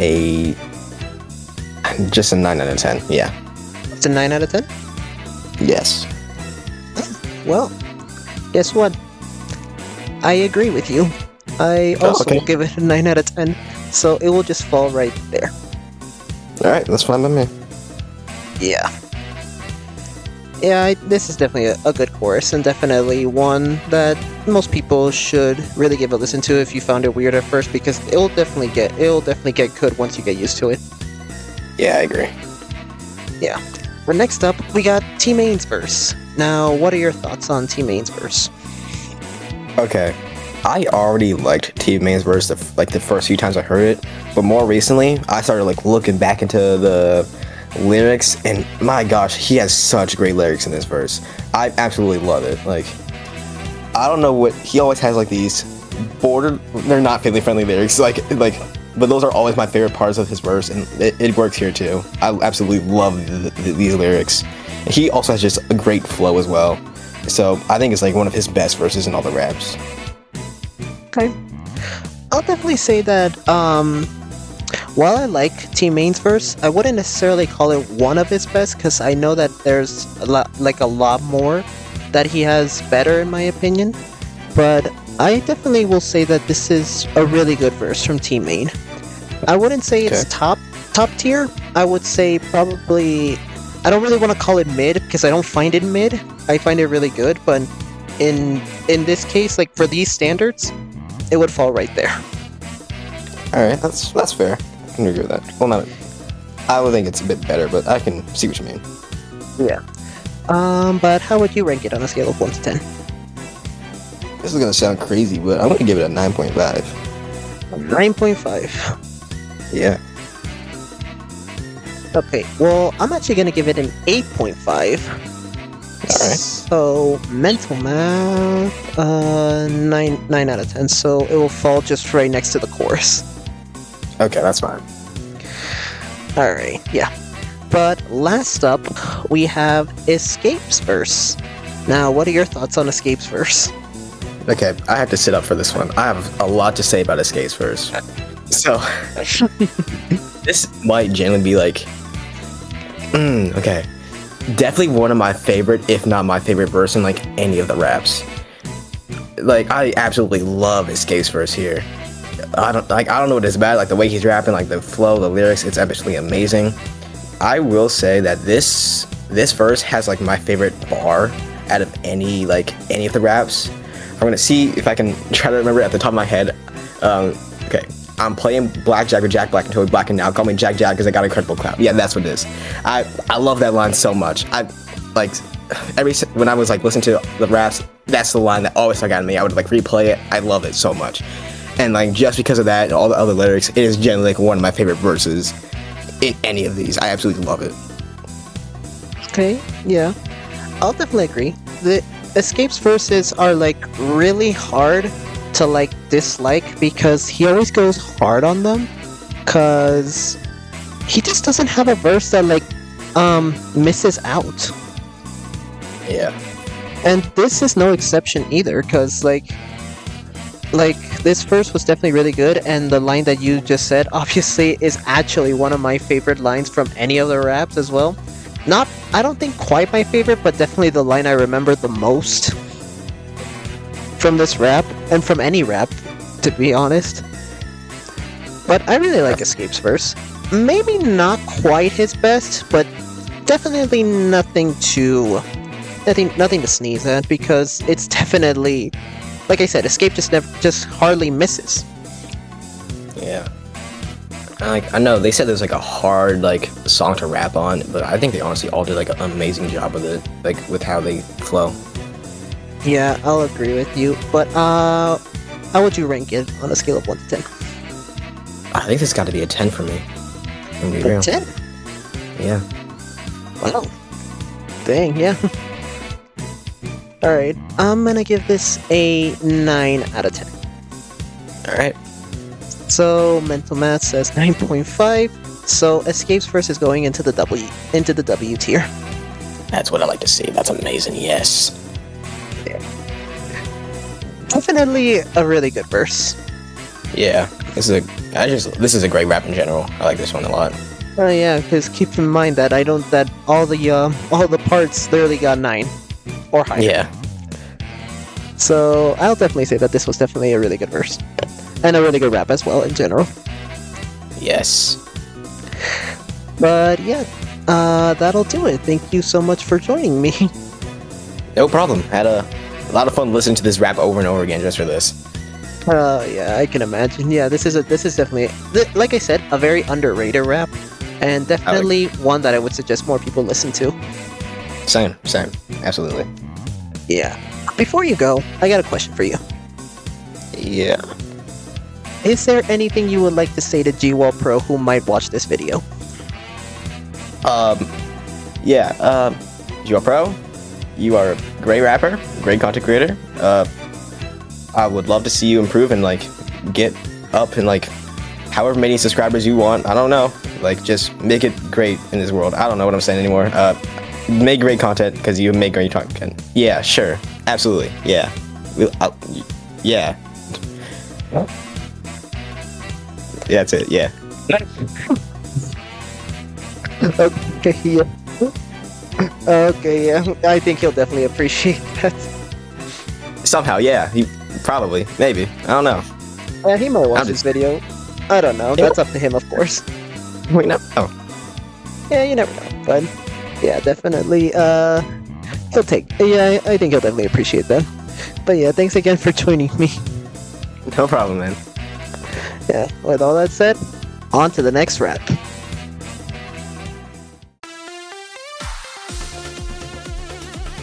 just a 9 out of 10. Yeah. It's a 9 out of 10? Yes. Well, guess what? I agree with you. I also okay. give it a 9 out of 10, so it will just fall right there. Alright, that's fine by me. Yeah. Yeah, this is definitely a good course, and definitely one that most people should really give a listen to if you found it weird at first, because it'll definitely get good once you get used to it. Yeah, I agree. Yeah. But next up, we got Team Main's verse. Now, what are your thoughts on Team Main's verse? Okay. I already liked Team Main's verse the first few times I heard it, but more recently, I started looking back into the lyrics, and my gosh, he has such great lyrics in this verse. I absolutely love it. I don't know what he always has these they're not family friendly lyrics, but those are always my favorite parts of his verse, and it works here too. I absolutely love these lyrics. He also has just a great flow as well, so I think it's one of his best verses in all the raps. Okay. I'll definitely say that, while I like Team Main's verse, I wouldn't necessarily call it one of his best, because I know that there's a lot more that he has better, in my opinion. But I definitely will say that this is a really good verse from Team Main. I wouldn't say it's top tier. I would say probably, I don't really want to call it mid, because I don't find it mid. I find it really good, but in this case, for these standards, it would fall right there. Alright, that's fair. I can agree with that. Well, not. I would think it's a bit better, but I can see what you mean. Yeah. But how would you rank it on a scale of 1 to 10? This is gonna sound crazy, but I'm gonna give it a 9.5. 9.5. Yeah. Okay, well, I'm actually gonna give it an 8.5. Alright. So, mental math, 9 out of 10, so it will fall just right next to the chorus. Okay, that's fine. Alright, yeah. But last up, we have Escape's verse. Now, what are your thoughts on Escape's verse? Okay, I have to sit up for this one. I have a lot to say about Escape's verse. So, this might genuinely be okay. Definitely one of my favorite, if not my favorite verse in any of the raps. I absolutely love Escape's verse here. I don't know what it's about, the way he's rapping, the flow, the lyrics, it's absolutely amazing. I will say that this verse has my favorite bar out of any of the raps. I'm gonna see if I can try to remember it at the top of my head. Okay. I'm playing blackjack with Jack Black until we're black, and now call me Jack Jack because I got incredible clout. Yeah, that's what it is. I love that line so much. When I was listening to the raps, that's the line that always stuck out to me. I would replay it. I love it so much, and just because of that and all the other lyrics, it is generally one of my favorite verses in any of these. I absolutely love it. Okay, yeah. I'll definitely agree. The Escape's verses are really hard to dislike, because he always goes hard on them, because he just doesn't have a verse that misses out. Yeah. And this is no exception either, because this verse was definitely really good, and the line that you just said obviously is actually one of my favorite lines from any of the raps as well. I don't think quite my favorite, but definitely the line I remember the most from this rap, and from any rap, to be honest. But I really like Escape's verse. Maybe not quite his best, but definitely nothing to sneeze at, because it's definitely, like I said, Escape just hardly misses. Yeah. I know they said there's a hard song to rap on, but I think they honestly all did an amazing job with it, with how they flow. Yeah, I'll agree with you. But how would you rank it on a scale of 1 to 10? I think this got to be a 10 for me. A 10? Yeah. Wow. Dang, yeah. Alright, I'm gonna give this a 9 out of 10. All right. So mental math says 9.5. So Escapes first is going into the W tier. That's what I like to see. That's amazing. Yes. Definitely a really good verse. Yeah. This is a great rap in general. I like this one a lot. Oh yeah, because keep in mind that all the parts literally got 9 or higher. Yeah. So I'll definitely say that this was definitely a really good verse. And a really good rap as well in general. Yes. But yeah, that'll do it. Thank you so much for joining me. No problem. Had a lot of fun listening to this rap over and over again just for this. Yeah, I can imagine. Yeah, this is definitely, like I said, a very underrated rap, and definitely one that I would suggest more people listen to. Same. Absolutely. Yeah. Before you go, I got a question for you. Yeah. Is there anything you would like to say to GWallPro who might watch this video? GWallPro, you are a great rapper, great content creator. I would love to see you improve and like get up and like however many subscribers you want. I don't know. Like just make it great in this world. I don't know what I'm saying anymore. Make great content because you make great content. Yeah, sure. Absolutely. Yeah. Yeah. Yeah, that's it. Yeah. Okay, yeah. Okay, yeah. I think he'll definitely appreciate that. Somehow, yeah. He probably, maybe. I don't know. He might watch this video. I don't know. That's up to him, of course. Wait, no. Oh. Yeah, you never know. But yeah, definitely. He'll take. Yeah, I think he'll definitely appreciate that. But yeah, thanks again for joining me. No problem, man. Yeah. With all that said, on to the next rap.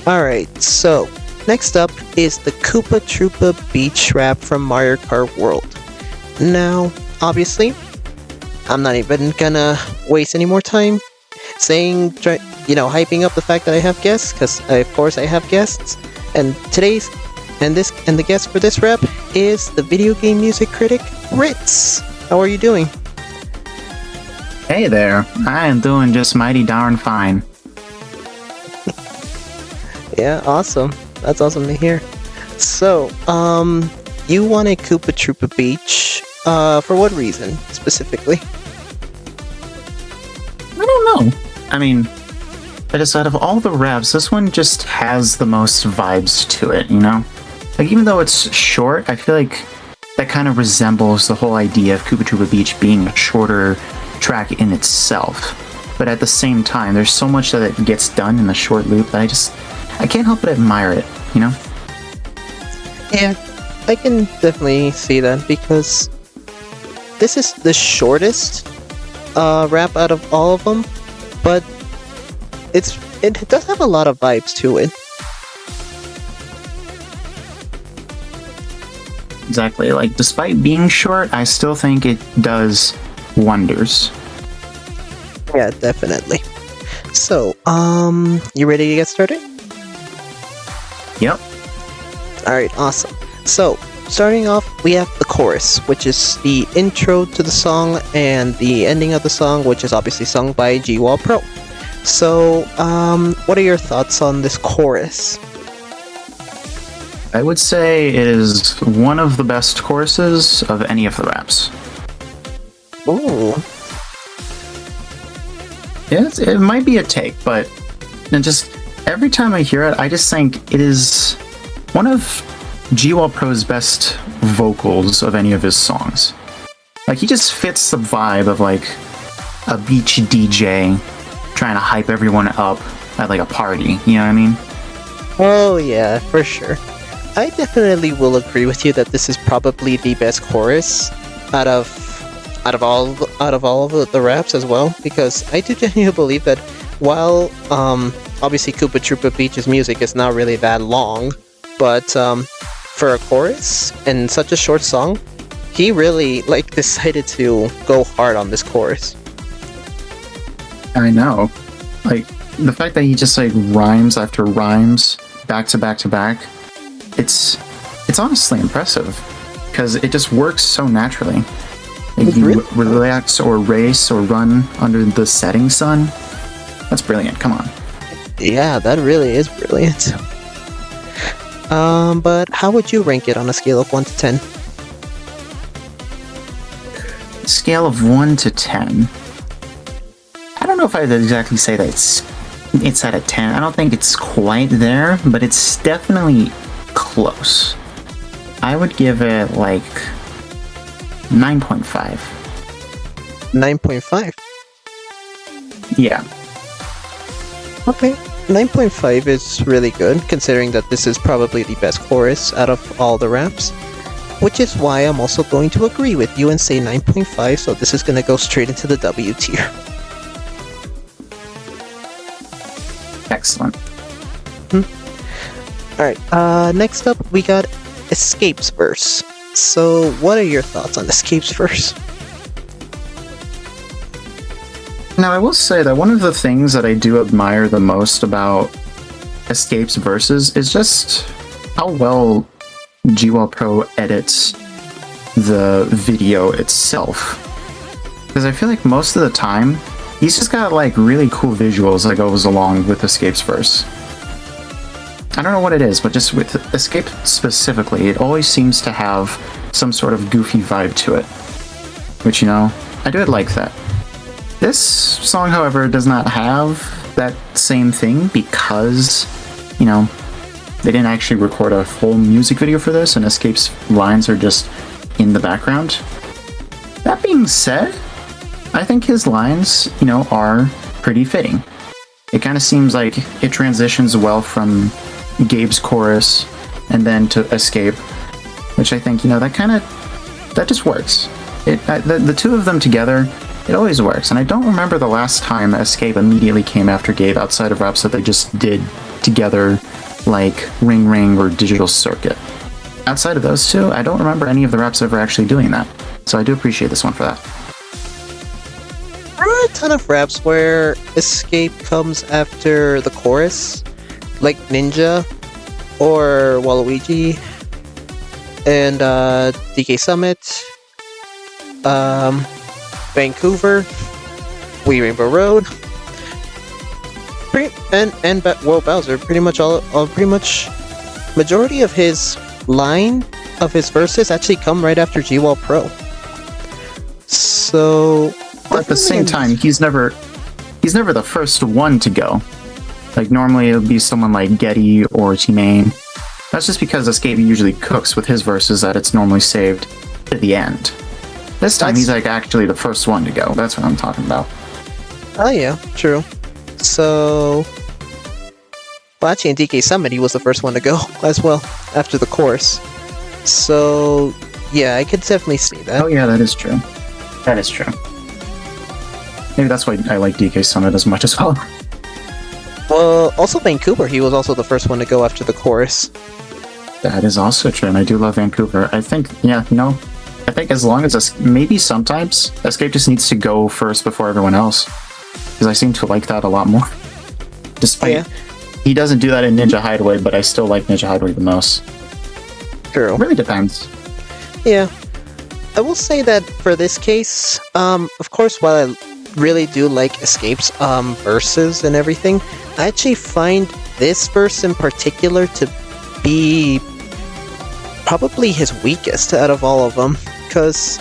Alright, so next up is the Koopa Troopa Beach rap from Mario Kart World. Now, obviously, I'm not even gonna waste any more time hyping up the fact that I have guests, because of course I have guests. And the guest for this rap is the video game music critic, Ritz. How are you doing? Hey there, I am doing just mighty darn fine. Yeah, awesome. That's awesome to hear. So, you wanted Koopa Troopa Beach, for what reason, specifically? I don't know. I mean, I just out of all the raps, this one just has the most vibes to it, you know? Like, even though it's short, I feel like that kind of resembles the whole idea of Koopa Troopa Beach being a shorter track in itself. But at the same time, there's so much that it gets done in the short loop that I can't help but admire it, you know? Yeah, I can definitely see that, because this is the shortest rap out of all of them, but it does have a lot of vibes to it. Exactly, like, despite being short, I still think it does wonders. Yeah, definitely. So, you ready to get started? Yep. Alright, awesome. So, starting off, we have the chorus, which is the intro to the song, and the ending of the song, which is obviously sung by GWallPro. So, what are your thoughts on this chorus? I would say it is one of the best choruses of any of the raps. Ooh. Yeah, it might be a take, but just every time I hear it, I just think it is one of GWallPro's best vocals of any of his songs. Like, he just fits the vibe of like a beach DJ trying to hype everyone up at like a party, you know what I mean? Oh yeah, for sure. I definitely will agree with you that this is probably the best chorus out of all of the raps as well, because I do genuinely believe that while obviously Koopa Troopa Beach's music is not really that long, but for a chorus and such a short song, he really decided to go hard on this chorus. I know. Like, the fact that he just rhymes after rhymes back to back to back, it's honestly impressive because it just works so naturally. Like you relax or race or run under the setting sun. That's brilliant. Come on. Yeah, that really is brilliant. But how would you rank it on a scale of 1 to 10? Scale of 1 to 10. I don't know if I'd exactly say that it's at a 10. I don't think it's quite there, but it's definitely close. I would give it like 9.5. 9.5? Yeah. Okay. 9.5 is really good, considering that this is probably the best chorus out of all the raps. Which is why I'm also going to agree with you and say 9.5, so this is going to go straight into the W tier. Excellent. Alright, next up we got Escape's verse. So, what are your thoughts on Escape's verse? Now, I will say that one of the things that I do admire the most about Escape's verses is just how well GWallPro edits the video itself. Because I feel like most of the time, he's just got like really cool visuals that goes along with Escape's verse. I don't know what it is, but just with Escape specifically, it always seems to have some sort of goofy vibe to it. Which, you know, I do like that. This song, however, does not have that same thing because, you know, they didn't actually record a full music video for this, and Escape's lines are just in the background. That being said, I think his lines, you know, are pretty fitting. It kind of seems like it transitions well from Gabe's chorus and then to Escape, which I think, you know, that just works. The two of them together, it always works. And I don't remember the last time Escape immediately came after Gabe outside of raps that they just did together, like Ring Ring or Digital Circuit. Outside of those two, I don't remember any of the raps ever actually doing that. So I do appreciate this one for that. There are a ton of raps where Escape comes after the chorus, like Ninja or Waluigi and DK Summit, Vancouver, Wee Rainbow Road, and World Bowser. Pretty much majority of his verses actually come right after GWallPro. So, at the same time, he's never the first one to go. Like normally it would be someone like Getty or T-Main. That's just because Escape usually cooks with his verses that it's normally saved to the end. This time he's like actually the first one to go. That's what I'm talking about. Oh yeah, true. So, well, actually in DK Summit he was the first one to go as well after the chorus. So yeah, I could definitely see that. Oh yeah, that is true. That is true. Maybe that's why I like DK Summit as much as well. Well, also Vancouver, he was also the first one to go after the chorus. That is also true, and I do love Vancouver. I think, yeah, no. I think as long as, maybe sometimes, Escape just needs to go first before everyone else. Because I seem to like that a lot more. Despite, he doesn't do that in Ninja Hideaway, but I still like Ninja Hideaway the most. True. It really depends. Yeah. I will say that for this case, of course, while I really do like Escape's verses and everything, I actually find this verse in particular to be probably his weakest out of all of them, because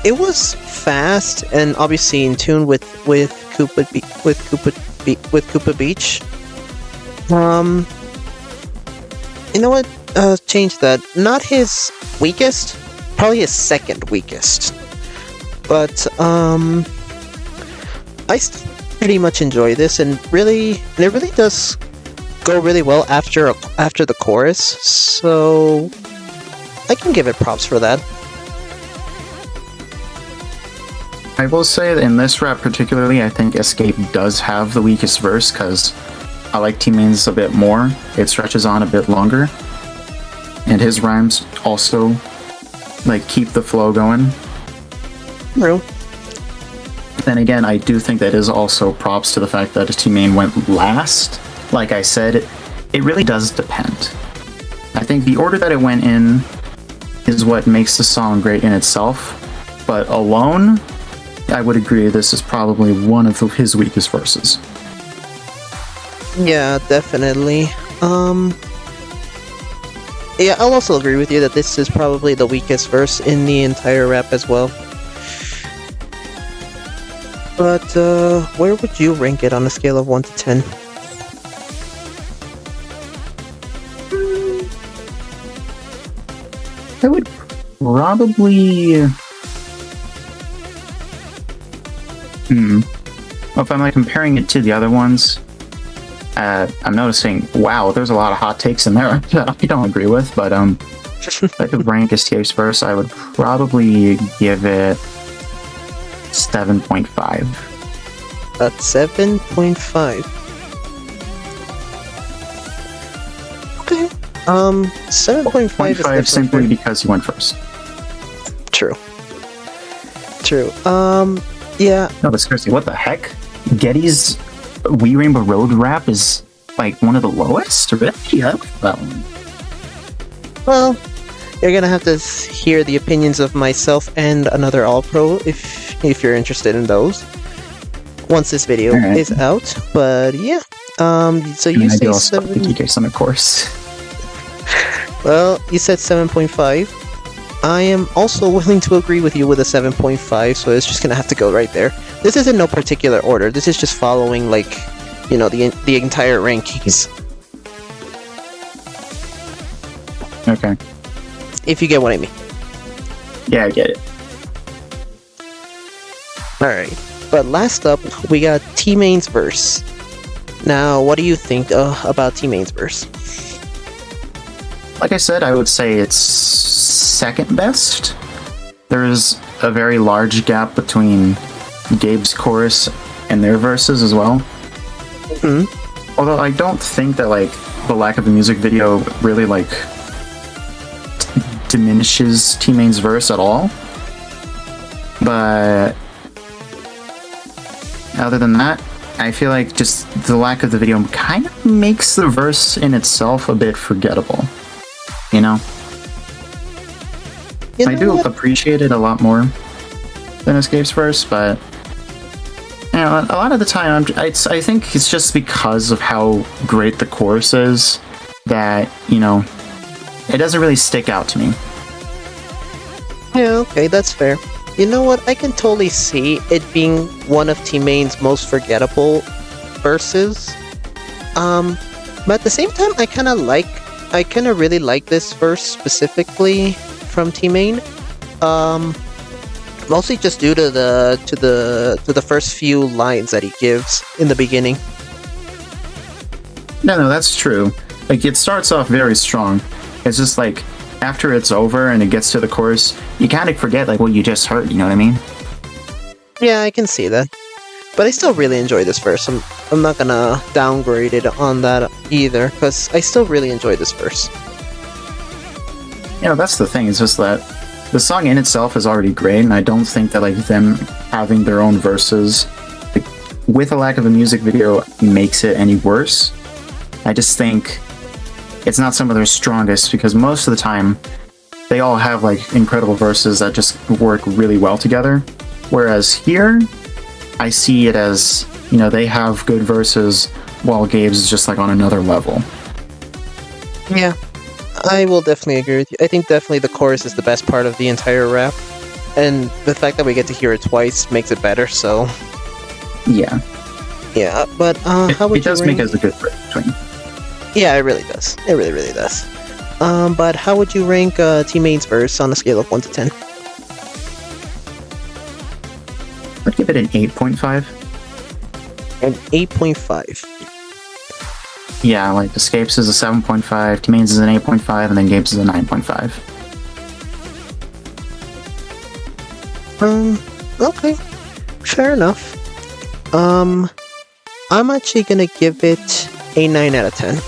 it was fast and obviously in tune with Koopa Beach. You know what? Change that. Not his weakest, probably his second weakest. But I still pretty much enjoy this, and it really does go really well after the chorus. So I can give it props for that. I will say that in this rap particularly, I think Escape does have the weakest verse because I like T-Main's a bit more. It stretches on a bit longer, and his rhymes also like keep the flow going. True. Then again, I do think that is also props to the fact that T-Main went last. Like I said, it really does depend. I think the order that it went in is what makes the song great in itself, but alone, I would agree this is probably one of his weakest verses. Yeah, definitely. Yeah, I'll also agree with you that this is probably the weakest verse in the entire rap as well. But, where would you rank it on a scale of 1 to 10? I would probably... Well, if I'm like comparing it to the other ones, I'm noticing, wow, there's a lot of hot takes in there that I don't agree with, but if I could rank Escape's verse, I would probably give it 7.5. At 7.5. Okay. 7.5 is 0.5 simply definitely because you went first. true. True. Yeah. No, but seriously, what the heck? Getty's We Rainbow Road rap is like one of the lowest? Really? Yeah, that one. Well, you're gonna have to hear the opinions of myself and another AllPro if you're interested in those once this video Alright. is out. But yeah, so you I say do also the 7. TK Summit course. Well, you said 7.5. I am also willing to agree with you with a 7.5, so it's just gonna have to go right there. This is in no particular order. This is just following, like, you know, the entire rankings. Okay. If you get what I mean. Yeah, I get it. Alright. But last up, we got T-Main's verse. Now, what do you think about T-Main's verse? Like I said, I would say it's second best. There's a very large gap between Gabe's chorus and their verses as well. Hmm. Although I don't think that like the lack of a music video really like diminishes T-Main's verse at all. But other than that, I feel like just the lack of the video kind of makes the verse in itself a bit forgettable. You know? You I know do what? appreciate it a lot more than Escape's verse, but you know, a lot of the time, I think it's just because of how great the chorus is that, you know, it doesn't really stick out to me. Yeah, okay, that's fair. You know what? I can totally see it being one of T-Main's most forgettable verses. But at the same time, I kind of really like this verse specifically from T-Main. Mostly just due to the first few lines that he gives in the beginning. No, that's true. Like, it starts off very strong. It's just like, after it's over and it gets to the chorus, you kind of forget, like, what you just heard, you know what I mean? Yeah, I can see that. But I still really enjoy this verse. I'm not gonna downgrade it on that either, because I still really enjoy this verse. You know, that's the thing, it's just that the song in itself is already great, and I don't think that, like, them having their own verses, like, with a lack of a music video, makes it any worse. I just think it's not some of their strongest, because most of the time, they all have, like, incredible verses that just work really well together. Whereas here, I see it as, you know, they have good verses, while Gabe's is just, like, on another level. Yeah, I will definitely agree with you. I think definitely the chorus is the best part of the entire rap. And the fact that we get to hear it twice makes it better, so... Yeah. Yeah, but, how would It does you make rank... us a good bridge between. Yeah, it really does. It really, really does. But how would you rank T-Main's verse on a scale of 1 to 10? I'd give it an 8.5. An 8.5. Yeah, like Escapes is a 7.5, T-Main's is an 8.5, and then Gabe's is a 9.5. Okay. Fair enough. I'm actually gonna give it a 9 out of 10.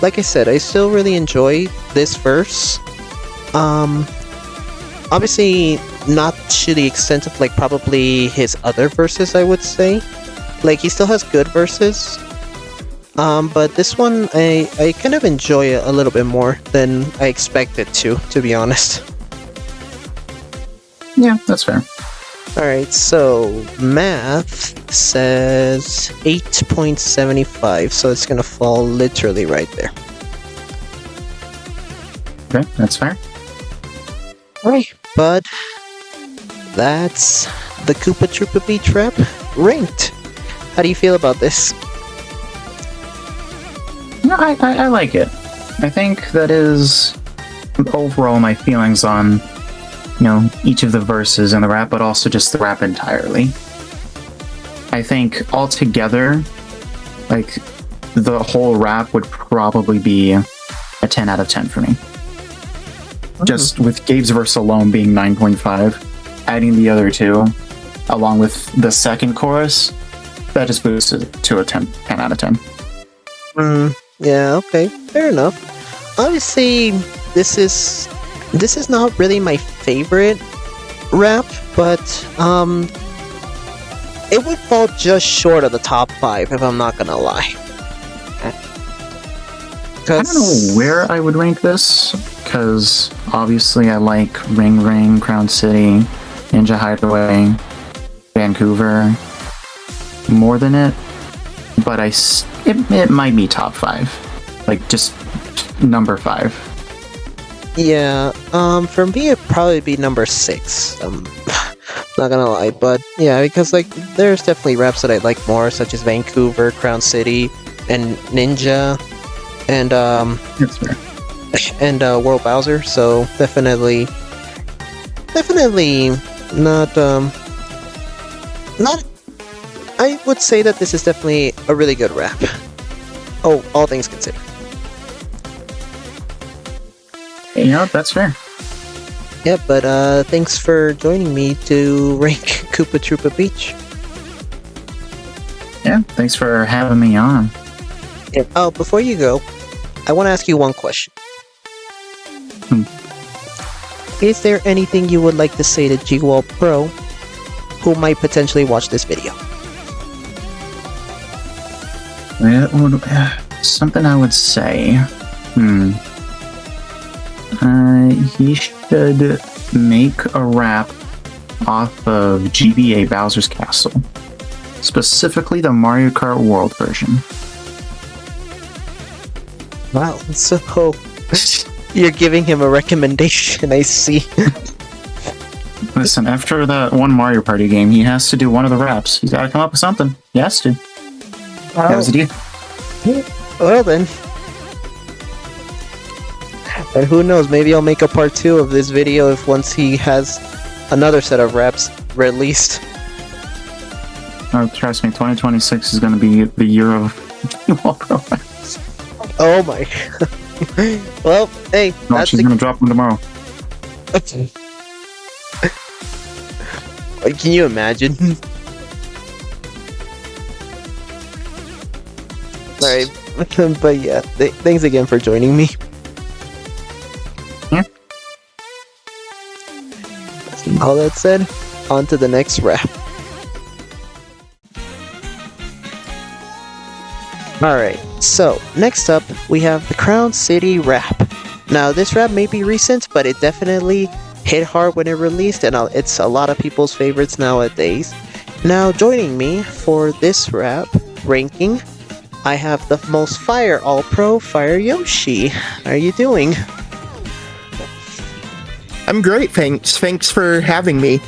Like I said, I still really enjoy this verse. Obviously not to the extent of, like, probably his other verses, I would say. Like, he still has good verses. But this one, I kind of enjoy it a little bit more than I expected to be honest. Yeah, that's fair. Alright, so math says 8.75, so it's gonna fall literally right there. Okay, that's fair. Alright, but that's the Koopa Troopa Beach rep ranked. How do you feel about this? No, I like it. I think that is overall my feelings on, you know, each of the verses in the rap, but also just the rap entirely. I think altogether, like, the whole rap would probably be a 10 out of 10 for me. Just with Gabe's verse alone being 9.5, adding the other two, along with the second chorus, that just boosts it to a 10 out of 10. Yeah, okay, fair enough. Obviously, this is not really my favorite rap, but it would fall just short of the top 5 if I'm not gonna lie. I don't know where I would rank this, because obviously I like Ring Ring, Crown City, Ninja Hideaway, Vancouver more than it, but it might be top 5, like just number 5. Yeah, for me it'd probably be number 6. Not gonna lie, but yeah, because like there's definitely raps that I like more, such as Vancouver, Crown City, and Ninja, and That's fair. and World Bowser. So definitely not. I would say that this is definitely a really good rap. Oh, all things considered. You know, that's fair. Yeah, but thanks for joining me to rank Koopa Troopa Beach. Yeah, thanks for having me on. Yeah. Oh, before you go, I want to ask you one question. Is there anything you would like to say to GWallPro who might potentially watch this video? Something I would say. He should make a rap off of GBA Bowser's Castle. Specifically the Mario Kart World version. Wow, so you're giving him a recommendation, I see. Listen, after that one Mario Party game, he has to do one of the raps. He's gotta come up with something. He has to. That was the deal. Well then. And who knows, maybe I'll make a part 2 of this video if once he has another set of raps released. Oh, trust me, 2026 is gonna be the year of GWallPro raps. Oh my. Well, hey, Watch, he's gonna drop them tomorrow. Can you imagine? Alright, but yeah, thanks again for joining me. Yeah. All that said, on to the next rap. Alright, so next up we have the Crown City rap. Now this rap may be recent, but it definitely hit hard when it released, and it's a lot of people's favorites nowadays. Now joining me for this rap ranking, I have the most fire AllPro, FireYoshi. How are you doing? I'm great, thanks. Thanks for having me.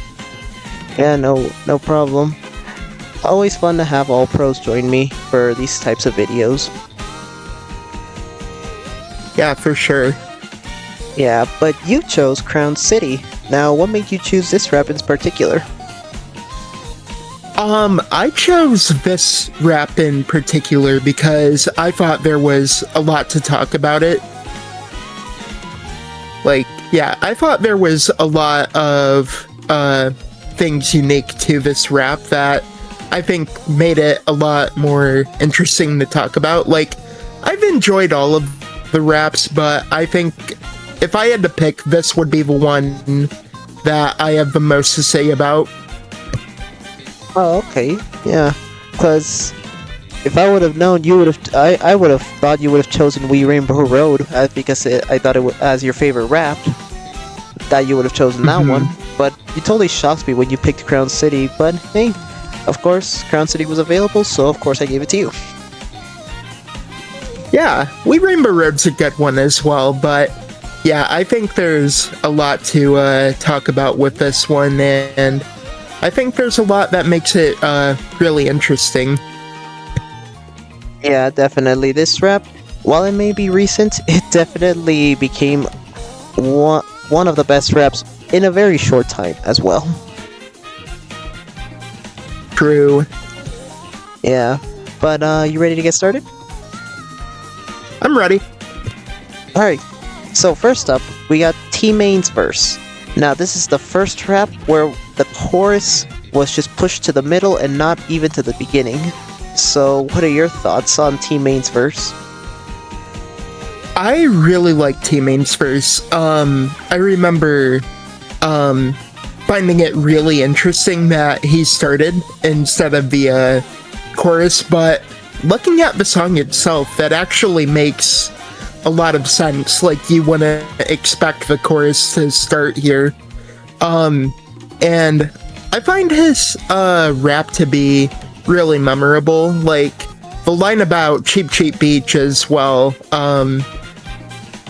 Yeah, no problem. Always fun to have AllPros join me for these types of videos. Yeah, for sure. Yeah, but you chose Crown City. Now, what made you choose this rap in particular? I chose this rap in particular because I thought there was a lot to talk about it. Like, yeah, I thought there was a lot of things unique to this rap that I think made it a lot more interesting to talk about. Like, I've enjoyed all of the raps, but I think if I had to pick, this would be the one that I have the most to say about. Oh, okay. Yeah. Because if I would have known, you would have. I would have thought you would have chosen "We Rainbow Road" because I thought it was as your favorite rap. That you would have chosen that one, but you totally shocked me when you picked Crown City. But hey, of course, Crown City was available, so of course I gave it to you. Yeah, We Rainbow Road's a good one as well, but yeah, I think there's a lot to talk about with this one, and I think there's a lot that makes it really interesting. Yeah, definitely. This rap, while it may be recent, it definitely became one of the best raps in a very short time as well. True. Yeah, but you ready to get started? I'm ready. Alright, so first up, we got T-Main's verse. Now, this is the first rap where the chorus was just pushed to the middle and not even to the beginning. So, what are your thoughts on T-Main's verse? I really like T-Main's verse. I remember finding it really interesting that he started instead of the chorus, but looking at the song itself, that actually makes a lot of sense. Like, you wouldn't expect the chorus to start here. And I find his rap to be really memorable. Like, the line about Cheap Cheap Beach as well,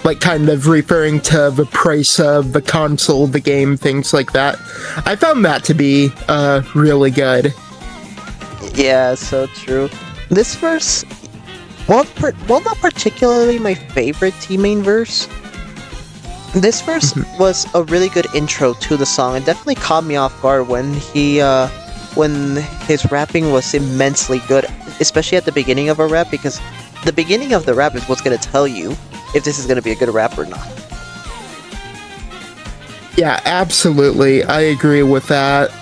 like kind of referring to the price of the console, the game, things like that. I found that to be really good. Yeah, so true. This verse, while not particularly my favorite T-Main verse, this verse was a really good intro to the song and definitely caught me off guard when when his rapping was immensely good, especially at the beginning of a rap, because the beginning of the rap is what's going to tell you if this is going to be a good rap or not. Yeah, absolutely. I agree with that,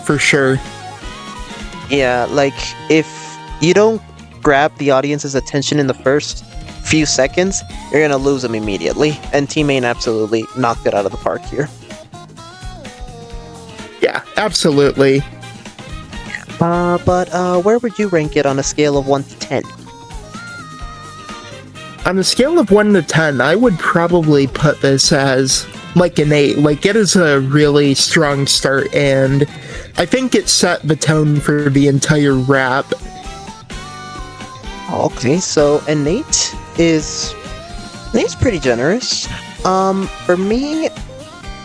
for sure. Yeah, like, if you don't grab the audience's attention in the first few seconds, you're going to lose them immediately, and T-Main absolutely knocked it out of the park here. Yeah, absolutely. But where would you rank it on a scale of 1 to 10? On a scale of 1 to 10, I would probably put this as like an 8. Like, it is a really strong start, and I think it set the tone for the entire rap. Okay, so an 8 is pretty generous. For me,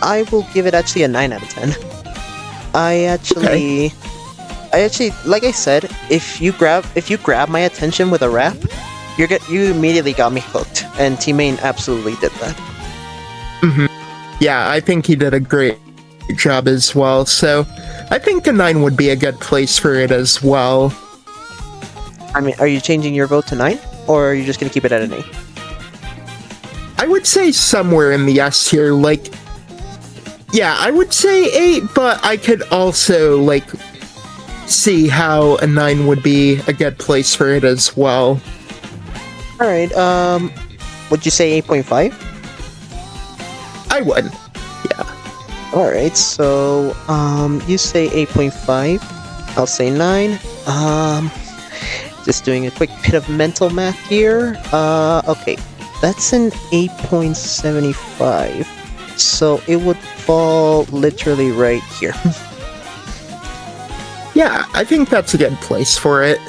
I will give it actually a 9 out of 10. I actually, like I said, if you grab my attention with a rap, you immediately got me hooked, and T-Main absolutely did that. Yeah, I think he did a great job as well, so I think a 9 would be a good place for it as well. I mean, are you changing your vote to 9, or are you just gonna keep it at an 8? I would say somewhere in the S tier, like, yeah, I would say 8, but I could also, like, see how a 9 would be a good place for it as well. Alright, would you say 8.5? I would. Yeah. Alright, so, you say 8.5, I'll say 9, just doing a quick bit of mental math here, okay, that's an 8.75, so it would fall literally right here. Yeah, I think that's a good place for it.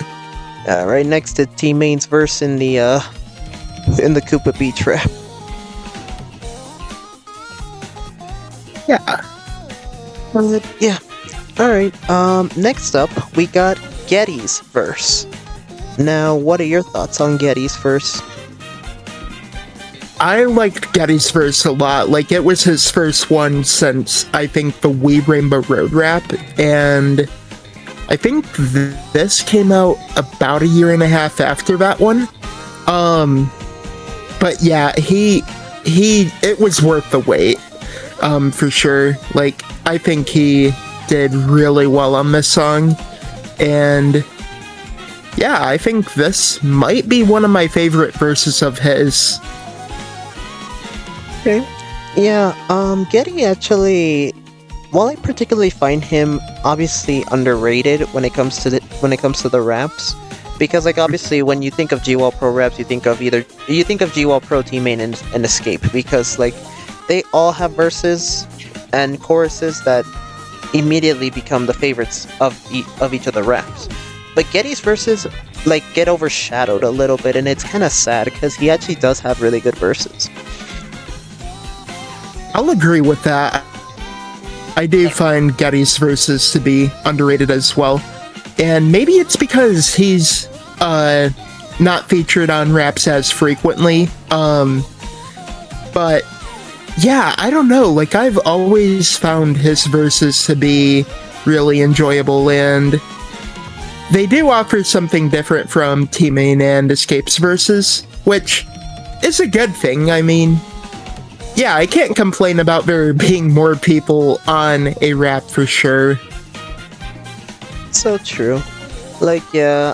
Right next to T-Main's verse in the Koopa Beach rap. Yeah. Yeah. Alright, next up, we got Getty's verse. Now, what are your thoughts on Getty's verse? I liked Getty's verse a lot. Like, it was his first one since, I think, the We Rainbow Road rap, and I think this came out about a year and a half after that one. But yeah, it was worth the wait, for sure. Like, I think he did really well on this song, and yeah, I think this might be one of my favorite verses of his. Okay. Yeah, Getty actually, while I particularly find him obviously underrated when it comes to the raps, Because like obviously when you think of GWallPro reps, you think of GWallPro Team Main and Escape, because like they all have verses and choruses that immediately become the favorites of each of the reps. But Getty's verses like get overshadowed a little bit, and it's kind of sad because he actually does have really good verses. I'll agree with that. I do find Getty's verses to be underrated as well. And maybe it's because he's not featured on raps as frequently. But yeah, I don't know. Like, I've always found his verses to be really enjoyable, and they do offer something different from T-Main and Escape's verses, which is a good thing. I mean, yeah, I can't complain about there being more people on a rap for sure. So true. Like, yeah,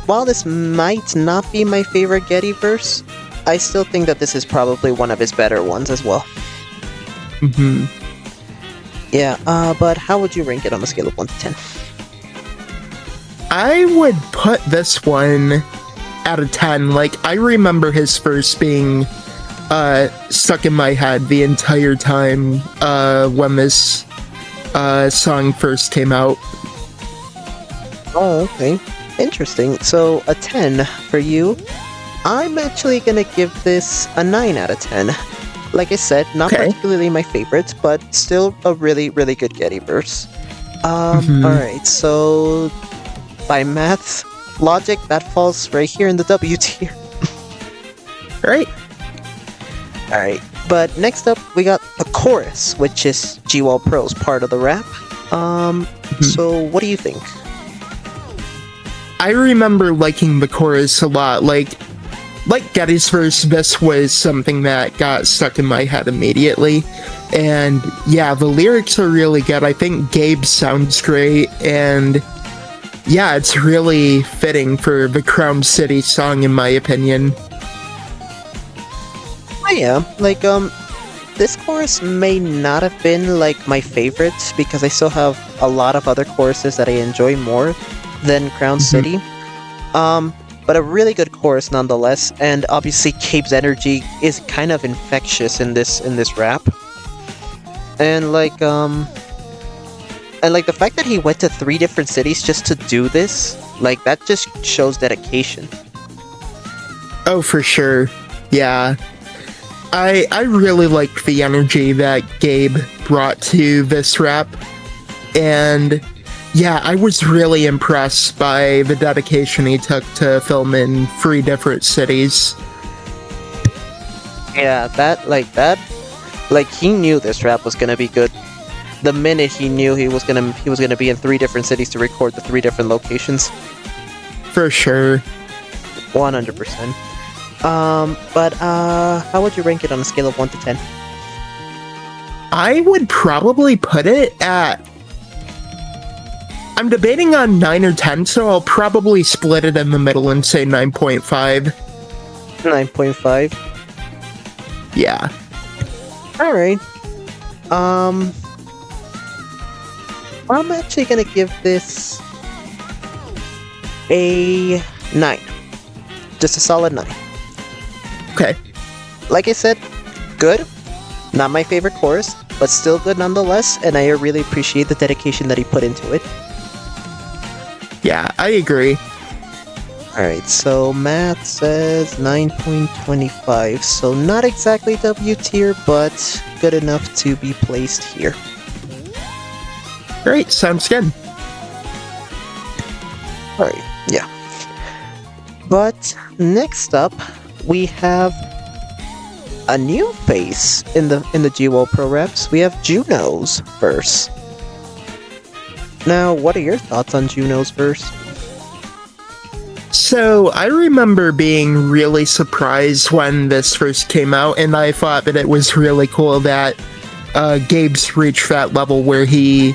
while this might not be my favorite Getty verse, I still think that this is probably one of his better ones as well. Mm-hmm. Yeah, but how would you rank it on a scale of 1 to 10? I would put this one out of 10. Like, I remember his verse being stuck in my head the entire time when this song first came out. Oh, okay. Interesting. So, a 10 for you. I'm actually gonna give this a 9 out of 10. Like I said, not particularly my favorite, but still a really, really good Getty verse. Alright, so by math logic, that falls right here in the W tier. Right? Alright, but next up we got the chorus, which is GWallPro's part of the rap. So what do you think? I remember liking the chorus a lot. Like Getty's verse, this was something that got stuck in my head immediately. And yeah, the lyrics are really good. I think Gabe sounds great, and yeah, it's really fitting for the Crown City song, in my opinion. Oh yeah, like, this chorus may not have been, like, my favorite, because I still have a lot of other choruses that I enjoy more than Crown City. But a really good chorus nonetheless, and obviously Gabe's energy is kind of infectious in this rap. And like the fact that he went to 3 different cities just to do this, like, that just shows dedication. Oh, for sure. Yeah. I really liked the energy that Gabe brought to this rap, and yeah, I was really impressed by the dedication he took to film in 3 different cities. Yeah, like, he knew this rap was gonna be good. The minute he knew he was gonna be in 3 different cities to record the 3 different locations. For sure. 100%. But how would you rank it on a scale of 1 to 10? I would probably put it at... I'm debating on 9 or 10, so I'll probably split it in the middle and say 9.5. 9.5? Yeah. Alright. I'm actually gonna give this a 9. Just a solid 9. Okay. Like I said, good. Not my favorite chorus, but still good nonetheless, and I really appreciate the dedication that he put into it. Yeah, I agree. Alright, so math says 9.25, so not exactly W tier, but good enough to be placed here. Great, sounds good. Alright, yeah. But next up, we have a new face in the GWallPro reps. We have Juno's verse. Now, what are your thoughts on Juno's verse? So, I remember being really surprised when this first came out, and I thought that it was really cool that Gabe's reached that level where he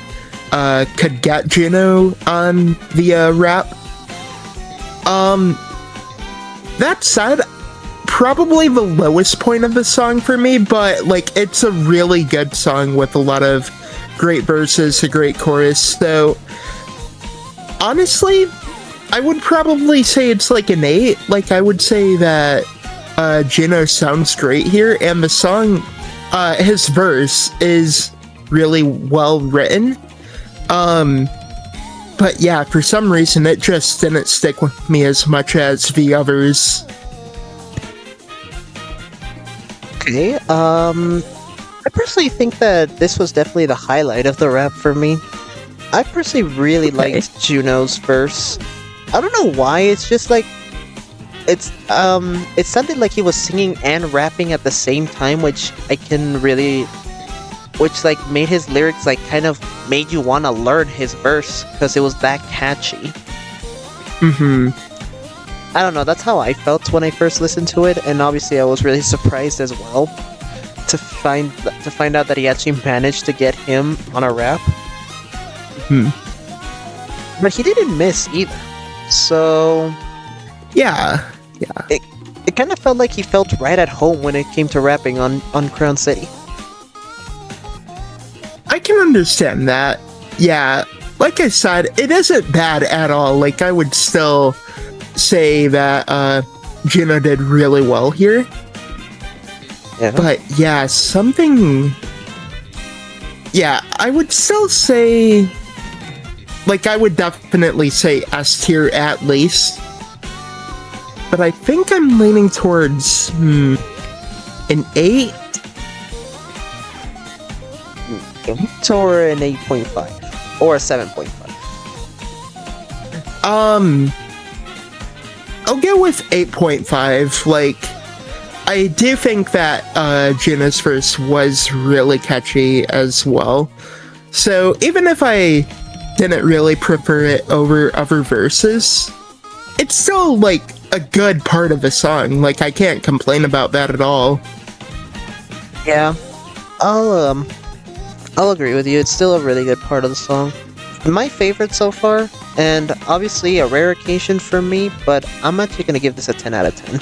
could get Juno on the rap. That said, probably the lowest point of the song for me, but like, it's a really good song with a lot of great verses, a great chorus. So honestly, I would probably say it's like an 8. Like, I would say that Gino sounds great here, and the song, his verse is really well written. But yeah, for some reason, it just didn't stick with me as much as the others. Okay, I personally think that this was definitely the highlight of the rap for me. I personally really liked Juno's verse. I don't know why, it's just like, it sounded like he was singing and rapping at the same time, which like made his lyrics like kind of made you want to learn his verse because it was that catchy. I don't know, that's how I felt when I first listened to it, and obviously I was really surprised as well to find out that he actually managed to get him on a rap. But he didn't miss either. So yeah. It kind of felt like he felt right at home when it came to rapping on Crown City. I can understand that. Yeah, like I said, it isn't bad at all. Like, I would still say that Gino did really well here. Yeah. But yeah, I would still say, like, I would definitely say S tier at least. But I think I'm leaning towards an 8. Or an 8.5 or a 7.5. I'll go with 8.5. Like, I do think that Gino's verse was really catchy as well. So even if I didn't really prefer it over other verses, it's still like a good part of the song. Like, I can't complain about that at all. Yeah, I'll agree with you. It's still a really good part of the song. My favorite so far, and obviously a rare occasion for me, but I'm actually gonna give this a 10 out of 10.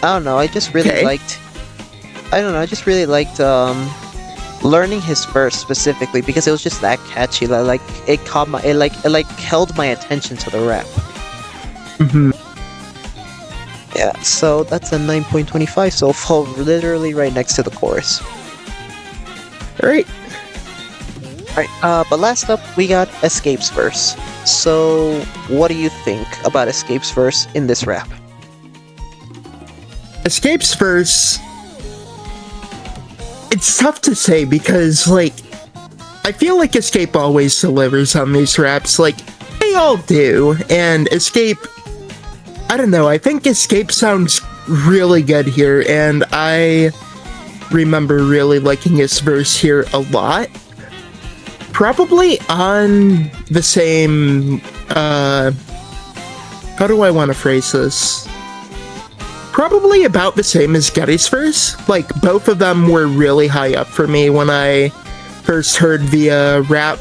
I don't know, I just really liked learning his verse specifically because it was just that catchy. Like, it held my attention to the rap. Yeah, so that's a 9.25, so fall literally right next to the chorus. Alright. But last up, we got Escape's verse. So, what do you think about Escape's verse in this rap? Escape's verse, it's tough to say because, like, I feel like Escape always delivers on these raps. Like, they all do. And Escape, I don't know, I think Escape sounds really good here, and I remember really liking his verse here a lot. Probably on the same, how do I want to phrase this? Probably about the same as Getty's verse. Like, both of them were really high up for me when I first heard the rap.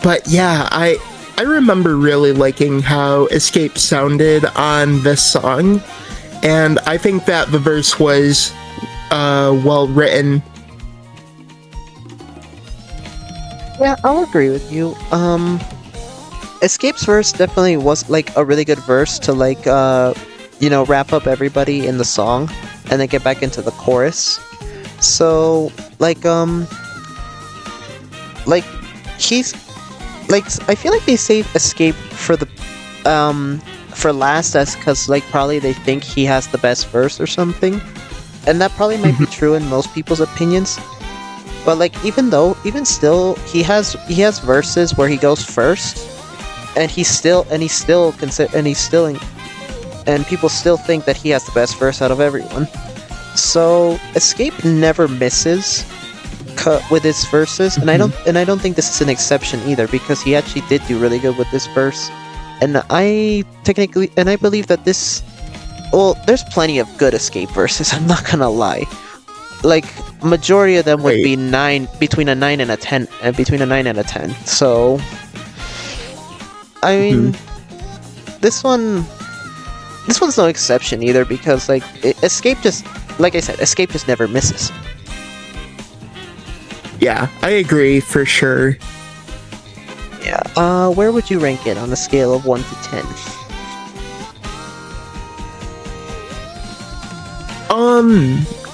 But yeah, I remember really liking how Escape sounded on this song, and I think that the verse was well written. Yeah, I'll agree with you. Escape's verse definitely was like a really good verse to like wrap up everybody in the song and then get back into the chorus. So he's like, I feel like they saved Escape for the for last, as because like probably they think he has the best verse or something, and that probably might be true in most people's opinions. But like, even still, he has verses where he goes first, and people still think that he has the best verse out of everyone. So Escape never misses with his verses, and I don't think this is an exception either, because he actually did do really good with this verse. And I believe that there's plenty of good Escape verses, I'm not gonna lie. Like, majority of them would be between a 9 and a 10, between a 9 and a 10. So, I mean, this one's no exception either, because like Escape just never misses. Yeah, I agree for sure. Yeah. Where would you rank it on a scale of 1 to 10?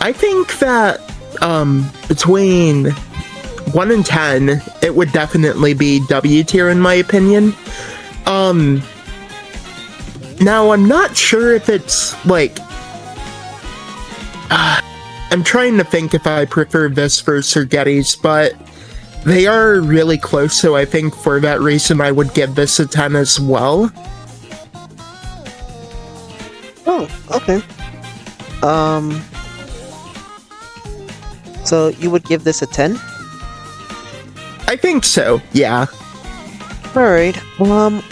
I think that between 1 and 10, it would definitely be W tier in my opinion. Now I'm not sure if it's like I'm trying to think if I prefer this versus Getty's, but they are really close, so I think for that reason I would give this a 10 as well. Oh, okay. So you would give this a 10? I think so, yeah. Alright, well,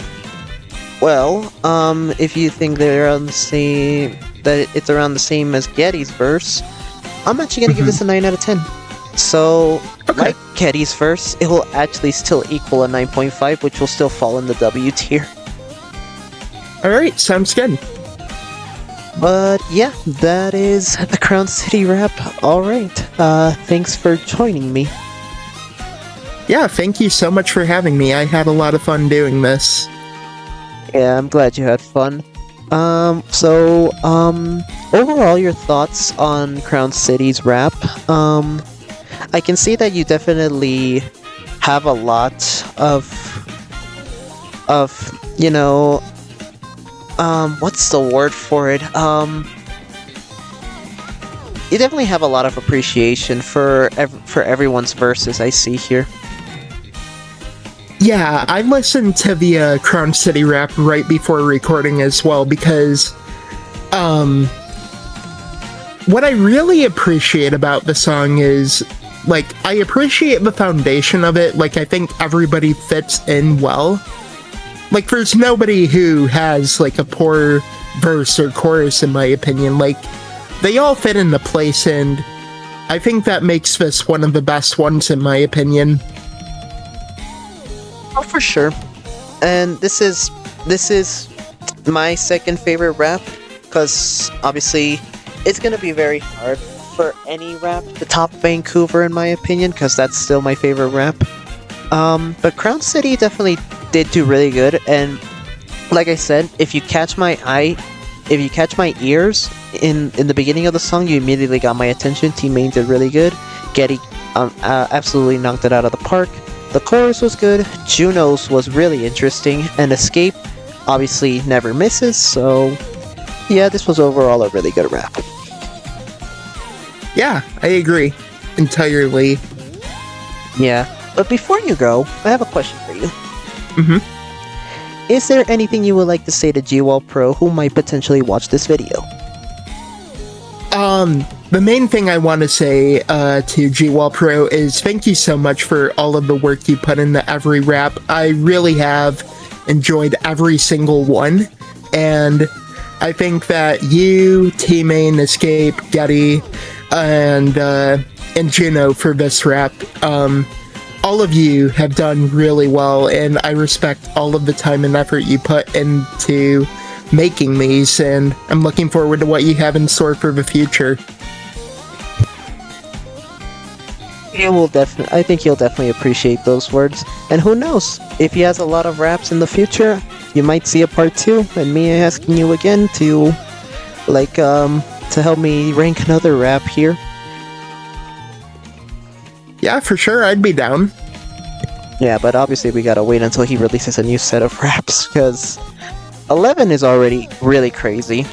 if you think they're on the same, that it's around the same as Getty's verse, I'm actually gonna give this a 9 out of 10. So, like Getty's verse, it will actually still equal a 9.5, which will still fall in the W tier. Alright, sounds good. But yeah, that is the Crown City wrap. Alright, thanks for joining me. Yeah, thank you so much for having me. I had a lot of fun doing this. Yeah, I'm glad you had fun. Overall, your thoughts on Crown City's wrap? I can see that you definitely have a lot of, you know, what's the word for it? You definitely have a lot of appreciation for everyone's verses I see here. Yeah, I listened to the Crown City rap right before recording as well because, what I really appreciate about the song is, like, I appreciate the foundation of it. Like, I think everybody fits in well. Like, there's nobody who has, like, a poor verse or chorus, in my opinion. Like, they all fit into place, and I think that makes this one of the best ones, in my opinion. Oh, for sure. And this is my second favorite rap, because obviously it's gonna be very hard for any rap to top Vancouver, in my opinion, because that's still my favorite rap. But Crown City definitely did do really good, and like I said, if you catch my ears in the beginning of the song, you immediately got my attention. T-Main did really good. Getty absolutely knocked it out of the park. The chorus was good, Juno's was really interesting, and Escape obviously never misses, so yeah, this was overall a really good rap. Yeah, I agree entirely. Yeah, but before you go, I have a question for you. Mm-hmm. Is there anything you would like to say to GWallPro who might potentially watch this video? The main thing I want to say to GWallPro is thank you so much for all of the work you put into every rap. I really have enjoyed every single one, and I think that you, T-Main, Escape, Getty, and Juno for this rap, all of you have done really well, and I respect all of the time and effort you put into making these, and I'm looking forward to what you have in store for the future. I think you'll definitely appreciate those words. And who knows, if he has a lot of raps in the future, you might see a part 2, and me asking you again to, like, to help me rank another rap here. Yeah, for sure, I'd be down. Yeah, but obviously we gotta wait until he releases a new set of raps, because 11 is already really crazy.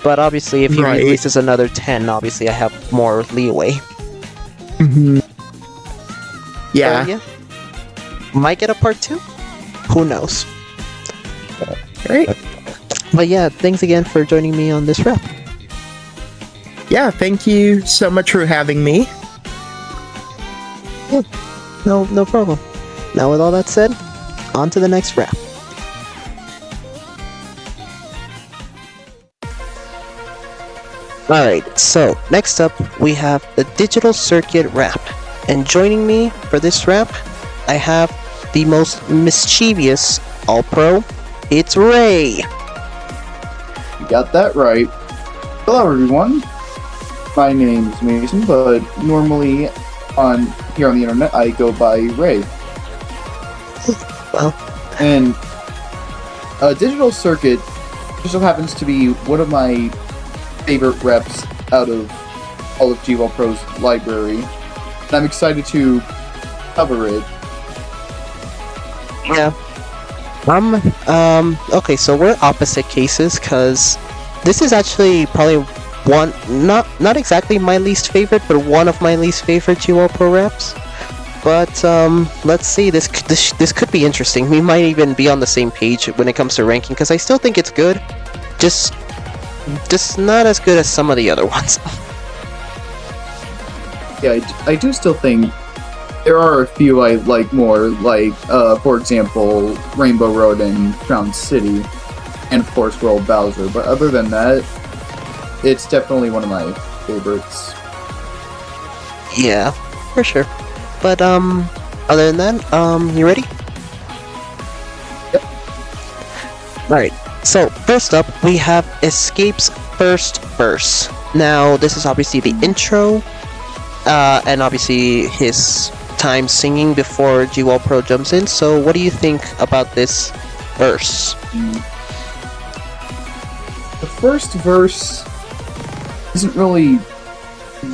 But obviously if he releases another 10, obviously I have more leeway. Mm-hmm. Yeah. So, yeah. Might get a part 2? Who knows? Right. But yeah, thanks again for joining me on this rap. Yeah, thank you so much for having me. Yeah, no problem. Now with all that said, on to the next rap. Alright, so next up we have the Digital Circuit rap. And joining me for this rap, I have the most mischievous AllPro. It's Ray! You got that right. Hello everyone. My name is Mason, but normally here on the internet I go by Ray. Well, And Digital Circuit just so happens to be one of my favorite reps out of all of GWallPro's library. And I'm excited to cover it. yeah. Okay, so we're opposite cases, because this is actually probably one, not exactly my least favorite, but one of my least favorite GWallPro reps. But let's see. This could be interesting. We might even be on the same page when it comes to ranking, because I still think it's good, just not as good as some of the other ones. Yeah, I do still think there are a few I like more, like, for example, Rainbow Road and Crown City, and of course World Bowser. But other than that, it's definitely one of my favorites. Yeah, for sure. But other than that, you ready? Yep. Alright, so first up we have Escape's first verse. Now this is obviously the intro, and obviously his time singing before GWallPro jumps in. So what do you think about this verse? The first verse isn't really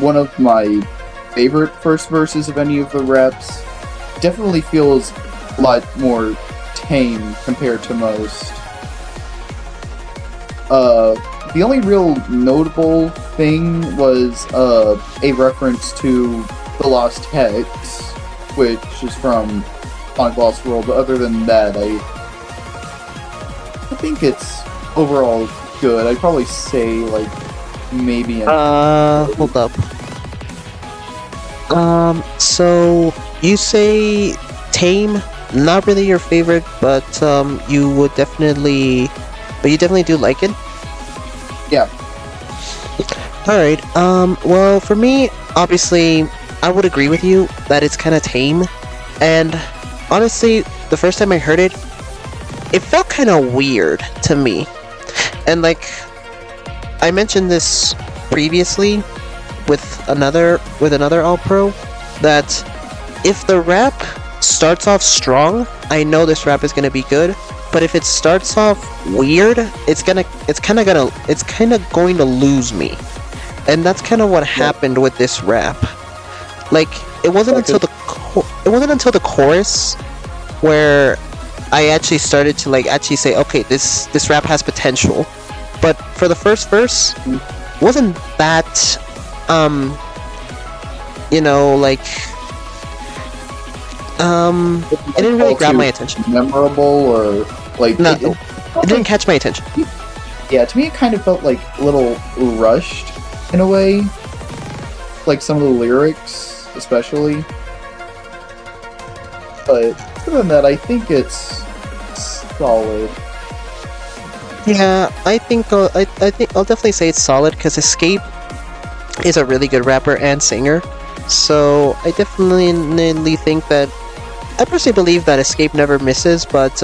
one of my favorite first verses of any of the reps. Definitely feels a lot more tame compared to most. The only real notable thing was a reference to The Lost Hex, which is from Sonic Lost World, but other than that, I think it's overall good. I'd probably say, like, maybe Hold up. So you say tame, not really your favorite, but you definitely do like it? Yeah. Alright, well, for me, obviously, I would agree with you that it's kind of tame, and honestly, the first time I heard it, it felt kind of weird to me. And like, I mentioned this previously with another AllPro, that if the rap starts off strong, I know this rap is gonna be good. But if it starts off weird, it's kind of going to lose me, and that's kind of what happened with this rap. Like, it wasn't until the chorus where I actually started to actually say, okay, this rap has potential. But for the first verse, wasn't that it didn't really grab my attention. Memorable, or like no, it didn't catch my attention. Yeah, to me it kind of felt like a little rushed in a way, like some of the lyrics especially. But other than that, I think it's solid. Yeah, I think I'll definitely say it's solid, because Escape is a really good rapper and singer. So I definitely think that, I personally believe that Escape never misses, but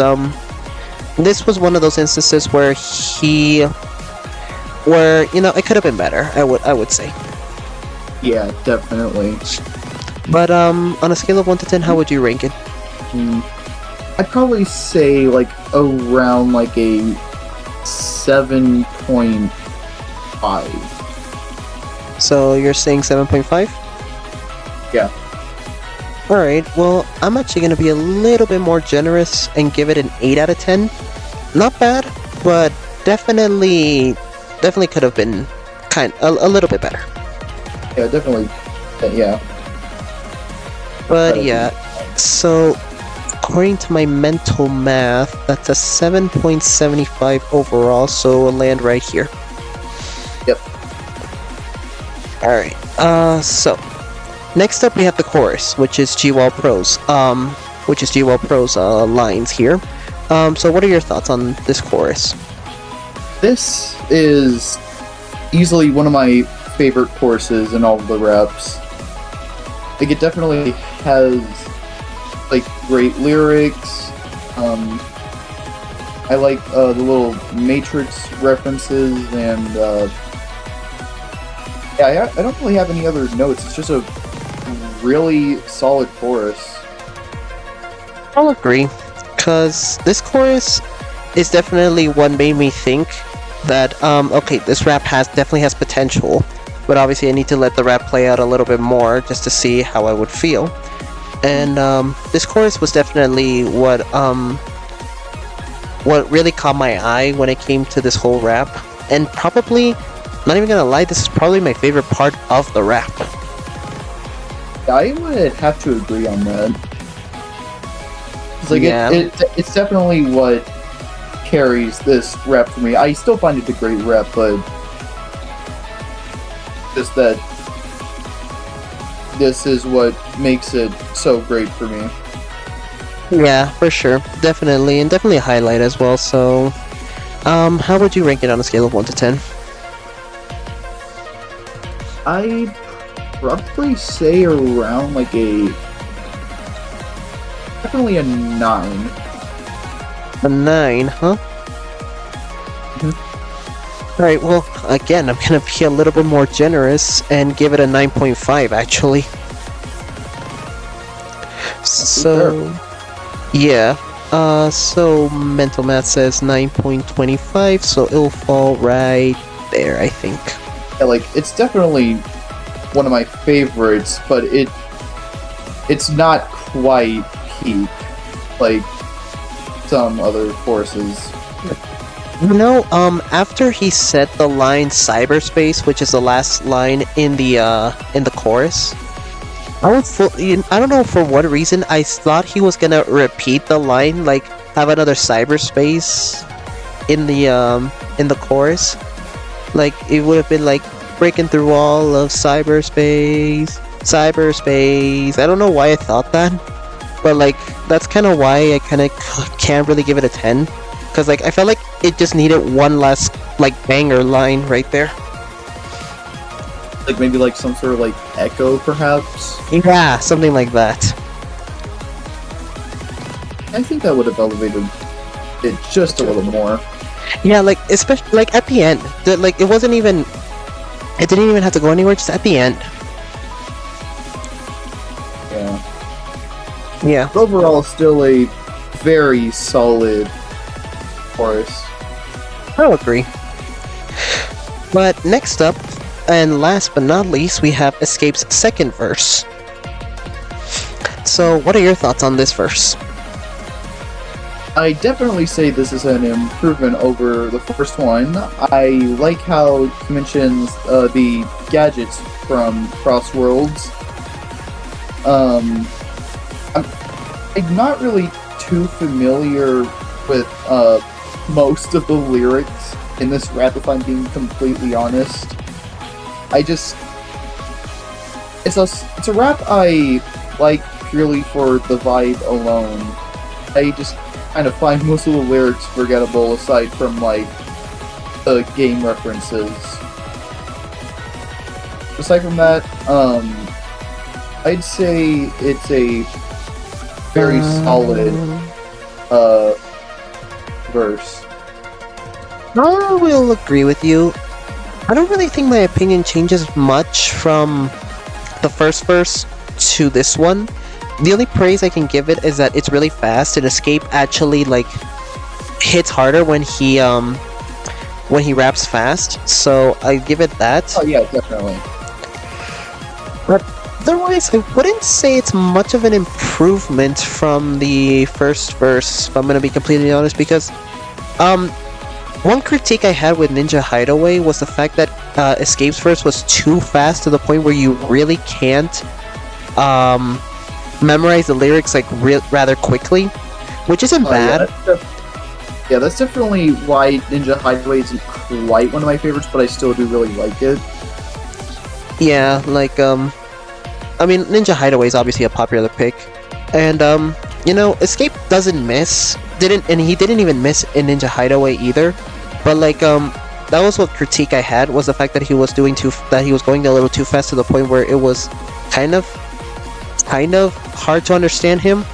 this was one of those instances where it could have been better. I would say. Yeah, definitely. But on a scale of 1 to 10, how would you rank it? I'd probably say like around like a 7.5. So you're saying 7.5? Yeah. Alright, well, I'm actually going to be a little bit more generous and give it an 8 out of 10. Not bad, but definitely could have been a little bit better. Yeah, definitely. Yeah. But yeah, so according to my mental math, that's a 7.75 overall, so we'll land right here. Yep. Alright, so next up we have the chorus, which is GWallPro's lines here. So what are your thoughts on this chorus? This is easily one of my favorite choruses in all of the reps. Like, it definitely has like great lyrics. I like the little Matrix references, and yeah, I don't really have any other notes. It's just a really solid chorus. I'll agree. because this chorus is definitely what made me think that okay, this rap definitely has potential, but obviously I need to let the rap play out a little bit more just to see how I would feel. And this chorus was definitely what really caught my eye when it came to this whole rap, and probably, not even gonna lie, this is probably my favorite part of the rap. I would have to agree on that. It's like Yeah. it's definitely what carries this rap for me. I still find it a great rap, but just that this is what makes it so great for me. Yeah, for sure, definitely, and definitely a highlight as well. So, how would you rank it on a scale of 1 to 10? I'd probably say around like definitely a 9. A 9, huh? Alright, well, again, I'm gonna be a little bit more generous and give it a 9.5, actually. So, yeah. So mental math says 9.25, so it'll fall right there, I think. Yeah, like it's definitely one of my favorites, but it's not quite peak like some other courses. You know, after he said the line cyberspace, which is the last line in the chorus, I don't know for what reason I thought he was gonna repeat the line, like have another cyberspace in the chorus. Like it would have been like breaking through all of cyberspace. I don't know why I thought that, but like that's kind of why I kind of can't really give it a 10, because like I felt like it just needed one last like banger line right there. Like maybe like some sort of like echo, perhaps. Yeah, something like that. I think that would have elevated it just a little more. Yeah, like especially like at the end, like it didn't even have to go anywhere. Just at the end. Yeah. Yeah. But overall, still a very solid chorus. I'll agree. But next up, and last but not least, we have Escape's second verse. So, what are your thoughts on this verse? I definitely say this is an improvement over the first one. I like how he mentions the gadgets from Cross Worlds. I'm not really too familiar with most of the lyrics in this rap, if I'm being completely honest. It's a rap I like purely for the vibe alone. I just kind of find most of the lyrics forgettable aside from like the game references. Aside from that, I'd say it's a very solid verse. I will agree with you. I don't really think my opinion changes much from the first verse to this one. The only praise I can give it is that it's really fast, and Escape actually like hits harder when he raps fast. So I give it that. Oh yeah, definitely. But otherwise, I wouldn't say it's much of an improvement from the first verse, if I'm gonna be completely honest, because one critique I had with Ninja Hideaway was the fact that Escape's verse was too fast to the point where you really can't memorize the lyrics like rather quickly, which isn't bad. Yeah, that's definitely why Ninja Hideaway isn't quite one of my favorites, but I still do really like it. Yeah, like I mean, Ninja Hideaway is obviously a popular pick, and you know, Escape doesn't miss, and he didn't even miss in Ninja Hideaway either. But like that was what critique I had, was the fact that he was going a little too fast to the point where it was kind of hard to understand him.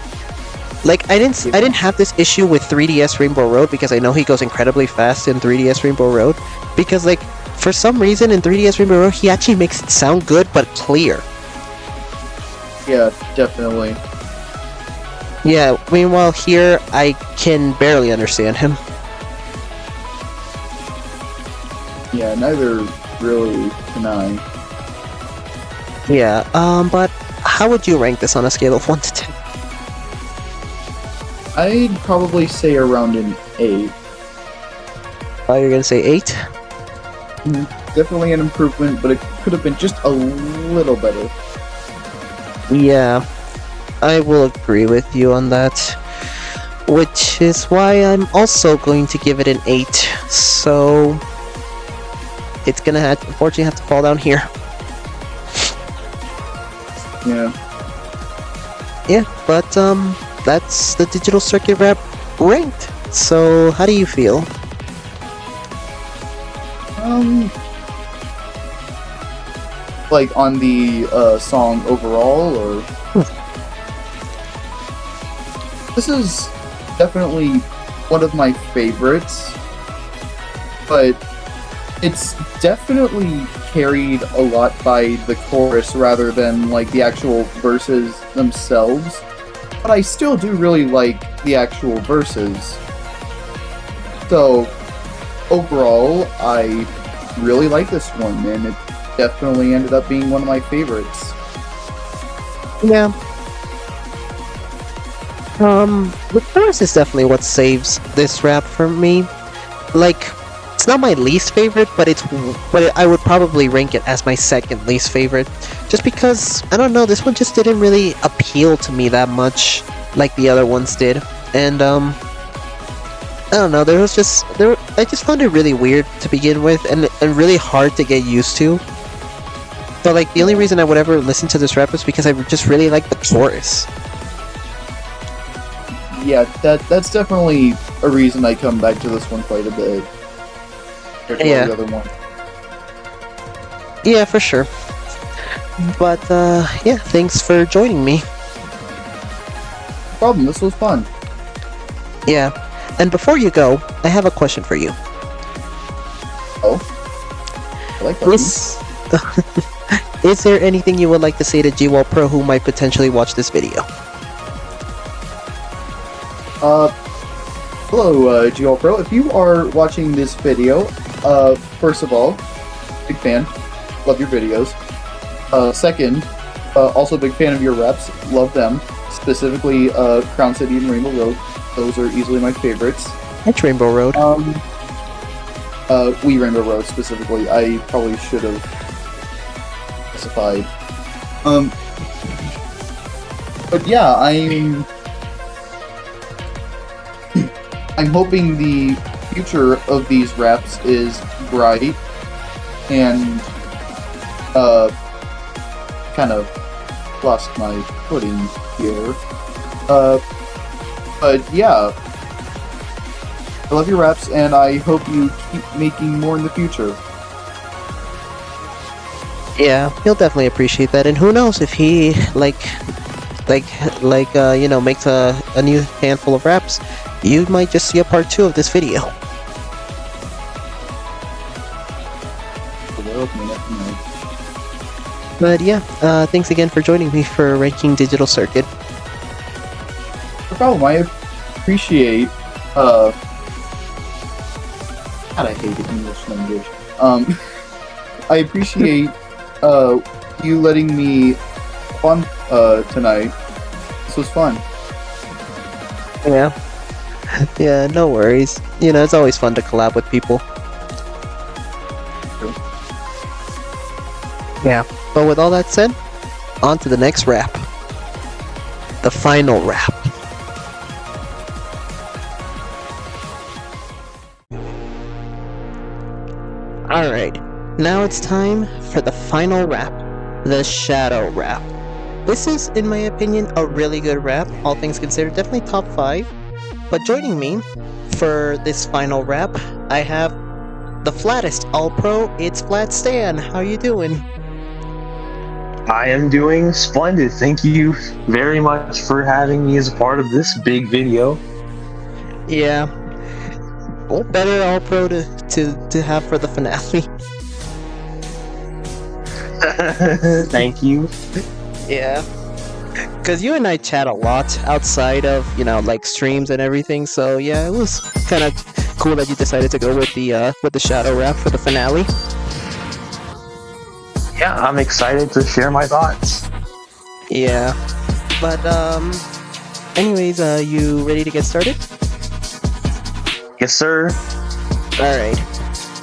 Like I didn't have this issue with 3DS Rainbow Road, because I know he goes incredibly fast in 3DS Rainbow Road, because like for some reason in 3DS Rainbow Road he actually makes it sound good but clear. Yeah, definitely. Yeah, meanwhile here, I can barely understand him. Yeah, neither really can I. Yeah, but how would you rank this on a scale of 1 to 10? I'd probably say around an 8. Oh, you're gonna say 8? Definitely an improvement, but it could have been just a little better. Yeah, I will agree with you on that. Which is why I'm also going to give it an 8. So it's gonna unfortunately have to fall down here. Yeah. Yeah, but that's the digital circuit rap ranked. So how do you feel? Like on the song overall, or this is definitely one of my favorites, but it's definitely carried a lot by the chorus rather than like the actual verses themselves. But I still do really like the actual verses. So overall, I really like this one, and it definitely ended up being one of my favorites. Yeah. The chorus is definitely what saves this rap for me. Like, it's not my least favorite, but I would probably rank it as my second least favorite. Just because, I don't know, this one just didn't really appeal to me that much like the other ones did. And, I don't know, I just found it really weird to begin with, and really hard to get used to. So, like, the only reason I would ever listen to this rap is because I just really like the chorus. Yeah, that's definitely a reason I come back to this one quite a bit. Compared to Yeah. the other one. Yeah, for sure. But, yeah, thanks for joining me. No problem, this was fun. Yeah. And before you go, I have a question for you. Oh? I like that. Is there anything you would like to say to GWallPro who might potentially watch this video? Hello, GWallPro. If you are watching this video, first of all, big fan. Love your videos. Second, also big fan of your reps. Love them. Specifically, Crown City and Rainbow Road. Those are easily my favorites. It's Rainbow Road. We Rainbow Road specifically. I probably should have specified. But yeah, I'm hoping the future of these reps is bright and kind of lost my footing here. But yeah, I love your reps, and I hope you keep making more in the future. Yeah, he'll definitely appreciate that. And who knows if he makes a new handful of raps, you might just see a part 2 of this video. But yeah, thanks again for joining me for ranking Digital Circuit. No problem. I appreciate. God, I hate the English language. I appreciate you letting me fun tonight. This was fun. Yeah. Yeah, no worries. You know, it's always fun to collab with people. Yeah. But with all that said, on to the next rap. The final rap. Alright, now it's time for the final rap, the Shadow rap. This is, in my opinion, a really good rap, all things considered, definitely top 5. But joining me for this final rap, I have the flattest AllPro, it's Flat Stan. How you doing? I am doing splendid. Thank you very much for having me as a part of this big video. Yeah. What better AllPro to have for the finale? Thank you. Yeah. because you and I chat a lot outside of, like streams and everything. So yeah, it was kind of cool that you decided to go with the shadow rap for the finale. Yeah, I'm excited to share my thoughts. Yeah, but anyways, you ready to get started? Yes, sir. Alright,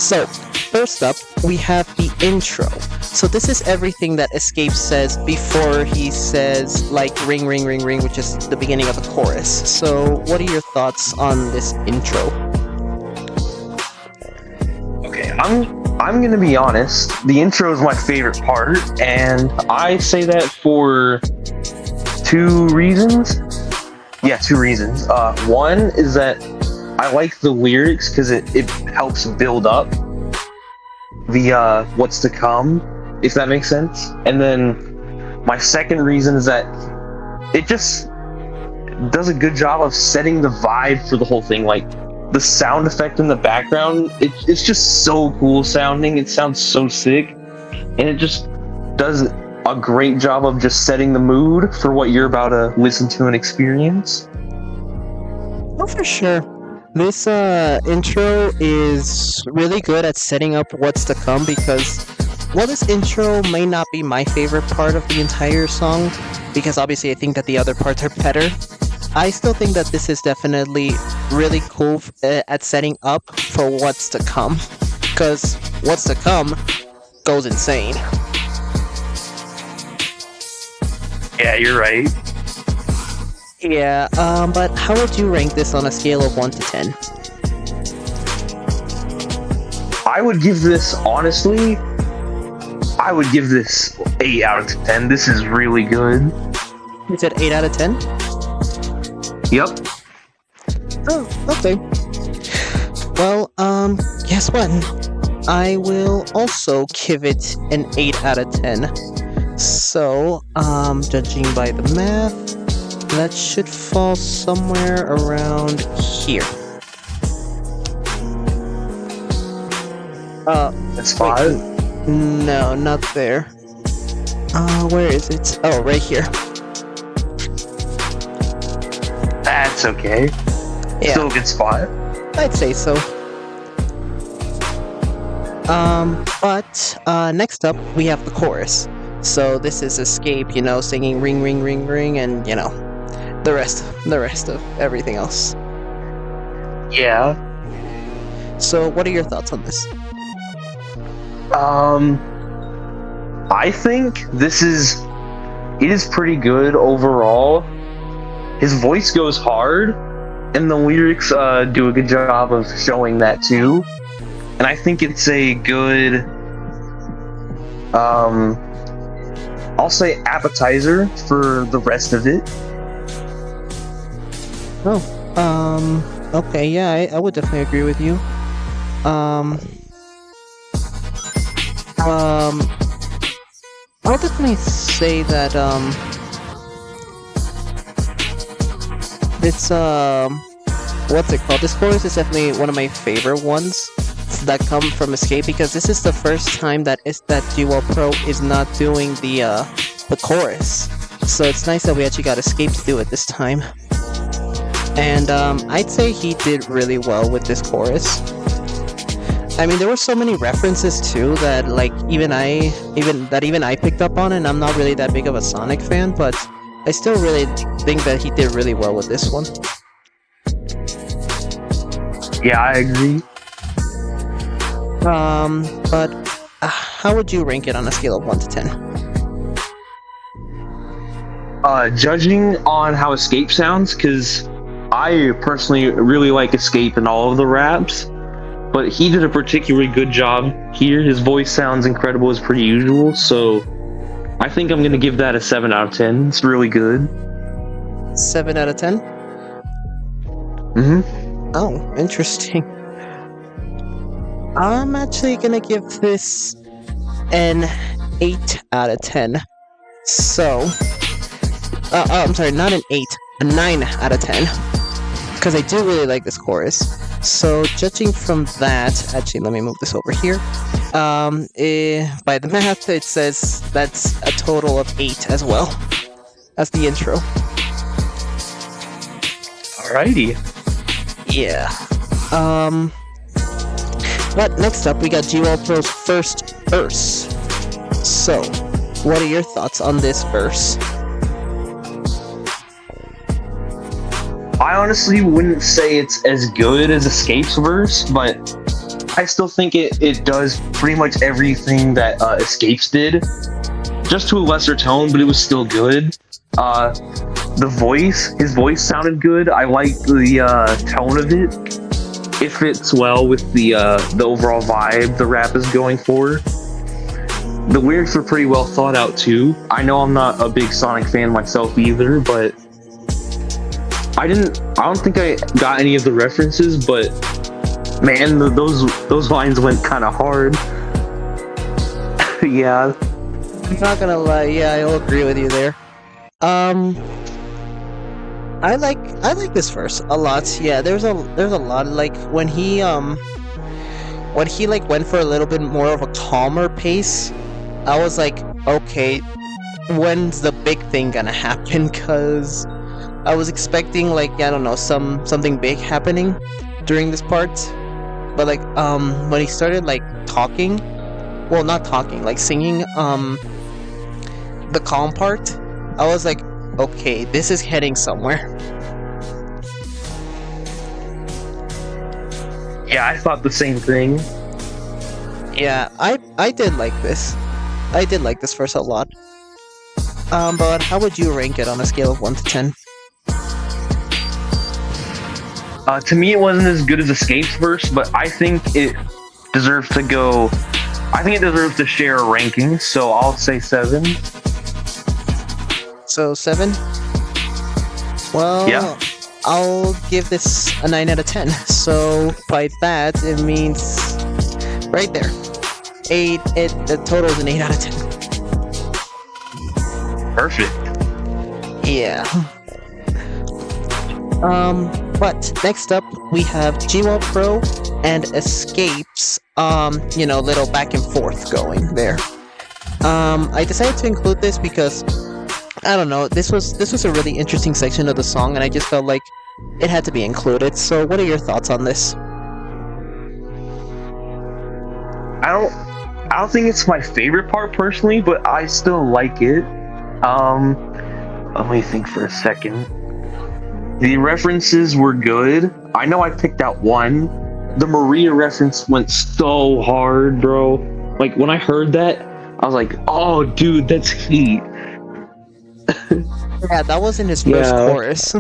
so first up, we have the intro. So this is everything that Escape says before he says, like, ring, ring, ring, ring, which is the beginning of the chorus. So what are your thoughts on this intro? Okay, I'm gonna be honest. The intro is my favorite part, and I say that for two reasons. Yeah, two reasons. One is that I like the lyrics because it helps build up the what's to come, if that makes sense. And then my second reason is that it just does a good job of setting the vibe for the whole thing. Like the sound effect in the background, it's just so cool sounding. It sounds so sick, and it just does a great job of just setting the mood for what you're about to listen to and experience. Oh, for sure. This intro is really good at setting up what's to come because, while this intro may not be my favorite part of the entire song, because obviously I think that the other parts are better, I still think that this is definitely really cool at setting up for what's to come, because what's to come goes insane. Yeah, you're right. Yeah, but how would you rank this on a scale of 1 to 10? I would give this, honestly, I would give this 8 out of 10. This is really good. You said 8 out of 10? Yep. Oh, okay. Well, guess what? I will also give it an 8 out of 10. So, judging by the math, that should fall somewhere around here. That's 5. No, not there. Where is it? Oh, right here. That's okay. Yeah. Still a good spot. I'd say so. But next up we have the chorus. So this is Escape, singing ring, ring, ring, ring, and the rest of everything else. Yeah. So what are your thoughts on this? I think it is pretty good overall. His voice goes hard, and the lyrics do a good job of showing that too. And I think it's a good, I'll say appetizer for the rest of it. Oh, okay, yeah, I would definitely agree with you. I'll definitely say that, it's, what's it called? This chorus is definitely one of my favorite ones that come from Escape, because this is the first time that GWallPro is not doing the chorus. So it's nice that we actually got Escape to do it this time. And I'd say he did really well with this chorus. I mean, there were so many references too that even I picked up on, and I'm not really that big of a Sonic fan, but I still really think that he did really well with this one. Yeah, I agree. But how would you rank it on a scale of 1 to 10? Judging on how Escape sounds, because I personally really like Escape in all of the raps, but he did a particularly good job here. His voice sounds incredible as per usual, so I think I'm gonna give that a 7 out of 10. It's really good. 7 out of 10? Mm-hmm. Oh, interesting. I'm actually gonna give this an 8 out of 10. So, I'm sorry, not an 8, a 9 out of 10. Because I do really like this chorus. So, judging from that, actually, let me move this over here. By the math, it says that's a total of 8 as well. as the intro. Alrighty. Yeah. But next up, we got GWallPro's first verse. So, what are your thoughts on this verse? I honestly wouldn't say it's as good as Escape's verse, but I still think it does pretty much everything that Escape's did. Just to a lesser tone, but it was still good. His voice sounded good. I liked the tone of it. It fits well with the overall vibe the rap is going for. The lyrics were pretty well thought out too. I know I'm not a big Sonic fan myself either, but I don't think I got any of the references, but man, those lines went kind of hard. Yeah. I'm not gonna lie, yeah, I'll agree with you there. I like this verse a lot. Yeah, there's a lot, like when he like went for a little bit more of a calmer pace. I was like, okay, when's the big thing gonna happen? Cause I was expecting, like, I don't know, something big happening during this part. But like when he started like talking, well, not talking, like singing the calm part, I was like, okay, this is heading somewhere. Yeah, I thought the same thing. Yeah, I did like this. I did like this verse a lot. But how would you rank it on a scale of 1 to 10? To me, it wasn't as good as Escape's verse, but I think it deserves to go. I think it deserves to share a ranking, so I'll say 7. So 7? Well, yeah. I'll give this a 9 out of 10. So by that, it means right there. 8. The total is an 8 out of 10. Perfect. Yeah. But next up we have GWallPro and Escape's little back and forth going there. I decided to include this because I don't know, this was a really interesting section of the song and I just felt like it had to be included. So what are your thoughts on this? I don't think it's my favorite part personally, but I still like it. Let me think for a second. The references were good. I know I picked out one. The Maria reference went so hard, bro. Like, when I heard that, I was like, oh, dude, that's heat. Yeah, that was in his first chorus.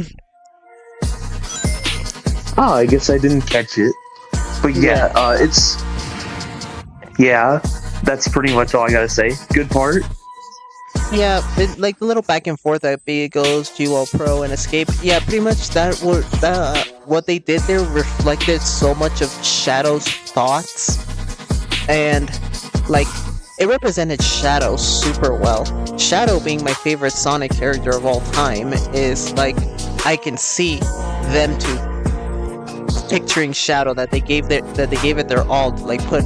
Oh, I guess I didn't catch it. But yeah, yeah, that's pretty much all I gotta say. Good part. Yeah, like the little back and forth that goes GWallPro and Escape. Yeah, pretty much what they did there reflected so much of Shadow's thoughts, and like it represented Shadow super well. Shadow, being my favorite Sonic character of all time, is like I can see them two picturing Shadow, that they gave it their all to like put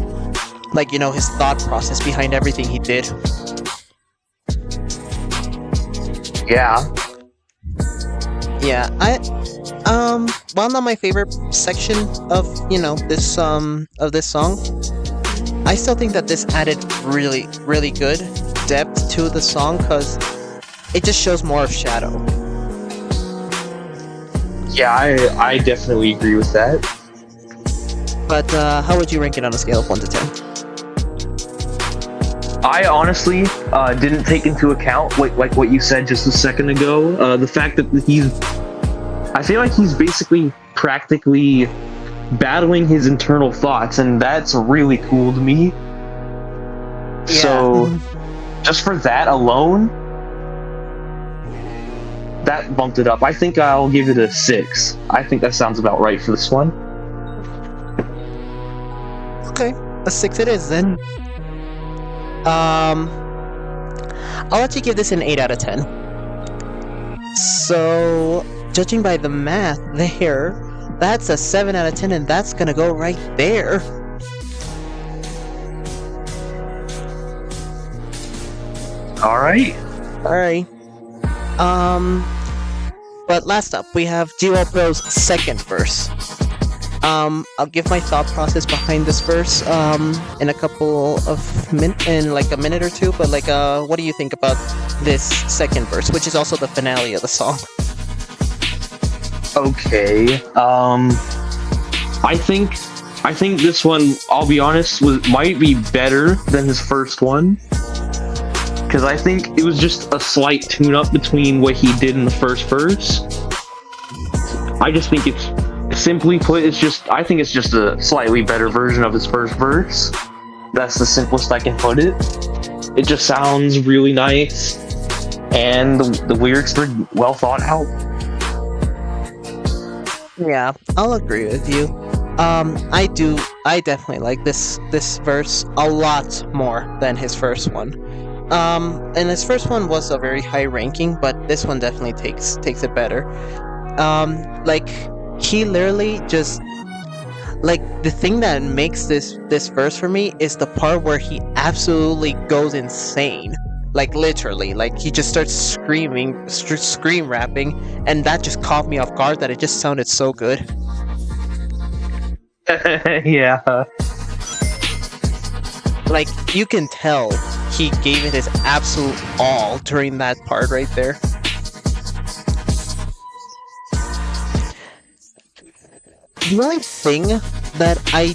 like his thought process behind everything he did. Yeah. Yeah, while not my favorite section of this song, I still think that this added really, really good depth to the song because it just shows more of Shadow. Yeah, I definitely agree with that. But how would you rank it on a scale of 1 to 10? I honestly didn't take into account like what you said just a second ago. The fact that I feel like he's basically practically battling his internal thoughts, and that's really cool to me. Yeah. So, just for that alone, that bumped it up. I think I'll give it a 6. I think that sounds about right for this one. Okay, a 6 it is then. I'll let you give this an 8 out of 10. So, judging by the math there, that's a 7 out of 10, and that's gonna go right there. Alright. But last up, we have GWallPro's second verse. I'll give my thought process behind this verse in a couple of in like a minute or two. But like, what do you think about this second verse, which is also the finale of the song? Okay. I think this one, I'll be honest, might be better than his first one. Because I think it was just a slight tune-up between what he did in the first verse. I just think it's, simply put, I think it's just a slightly better version of his first verse. That's the simplest I can put it. It just sounds really nice, and the lyrics were well thought out. Yeah, I'll agree with you. I definitely like this verse a lot more than his first one. And his first one was a very high ranking, but this one definitely takes it better. Like, he literally just, like, the thing that makes this verse for me is the part where he absolutely goes insane. Like, literally, like, he just starts scream rapping, and that just caught me off guard that it just sounded so good. Yeah. Like, you can tell he gave it his absolute all during that part right there. The only thing that I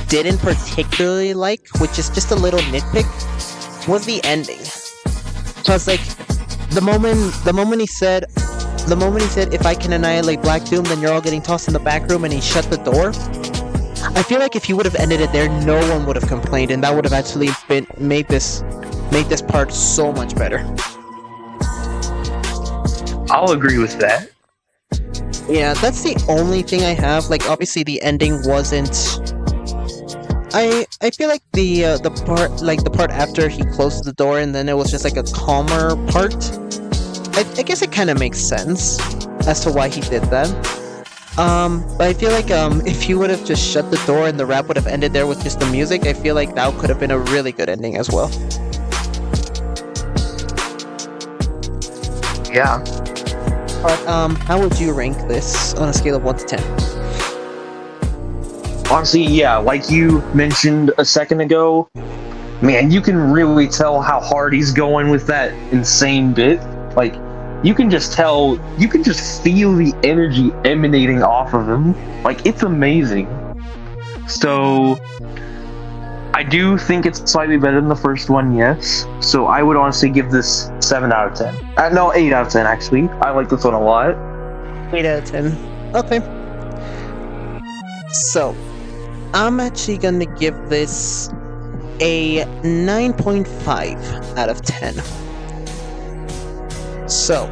didn't particularly like, which is just a little nitpick, was the ending. So it's like, the moment he said, if I can annihilate Black Doom, then you're all getting tossed in the back room, and he shut the door. I feel like if he would have ended it there, no one would have complained, and that would have actually made this part so much better. I'll agree with that. Yeah, that's the only thing I have. Like, obviously the ending wasn't. I feel like the part after he closed the door and then it was just like a calmer part. I guess it kind of makes sense as to why he did that. But I feel like if he would have just shut the door and the rap would have ended there with just the music, I feel like that could have been a really good ending as well. Yeah. But how would you rank this on a scale of 1 to 10? Honestly, yeah, like you mentioned a second ago, man, you can really tell how hard he's going with that insane bit. Like, you can just tell, you can just feel the energy emanating off of him. Like, it's amazing. So, I do think it's slightly better than the first one, yes. So I would honestly give this 7 out of 10. No, 8 out of 10, actually. I like this one a lot. 8 out of 10. Okay. So, I'm actually gonna give this a 9.5 out of 10. So,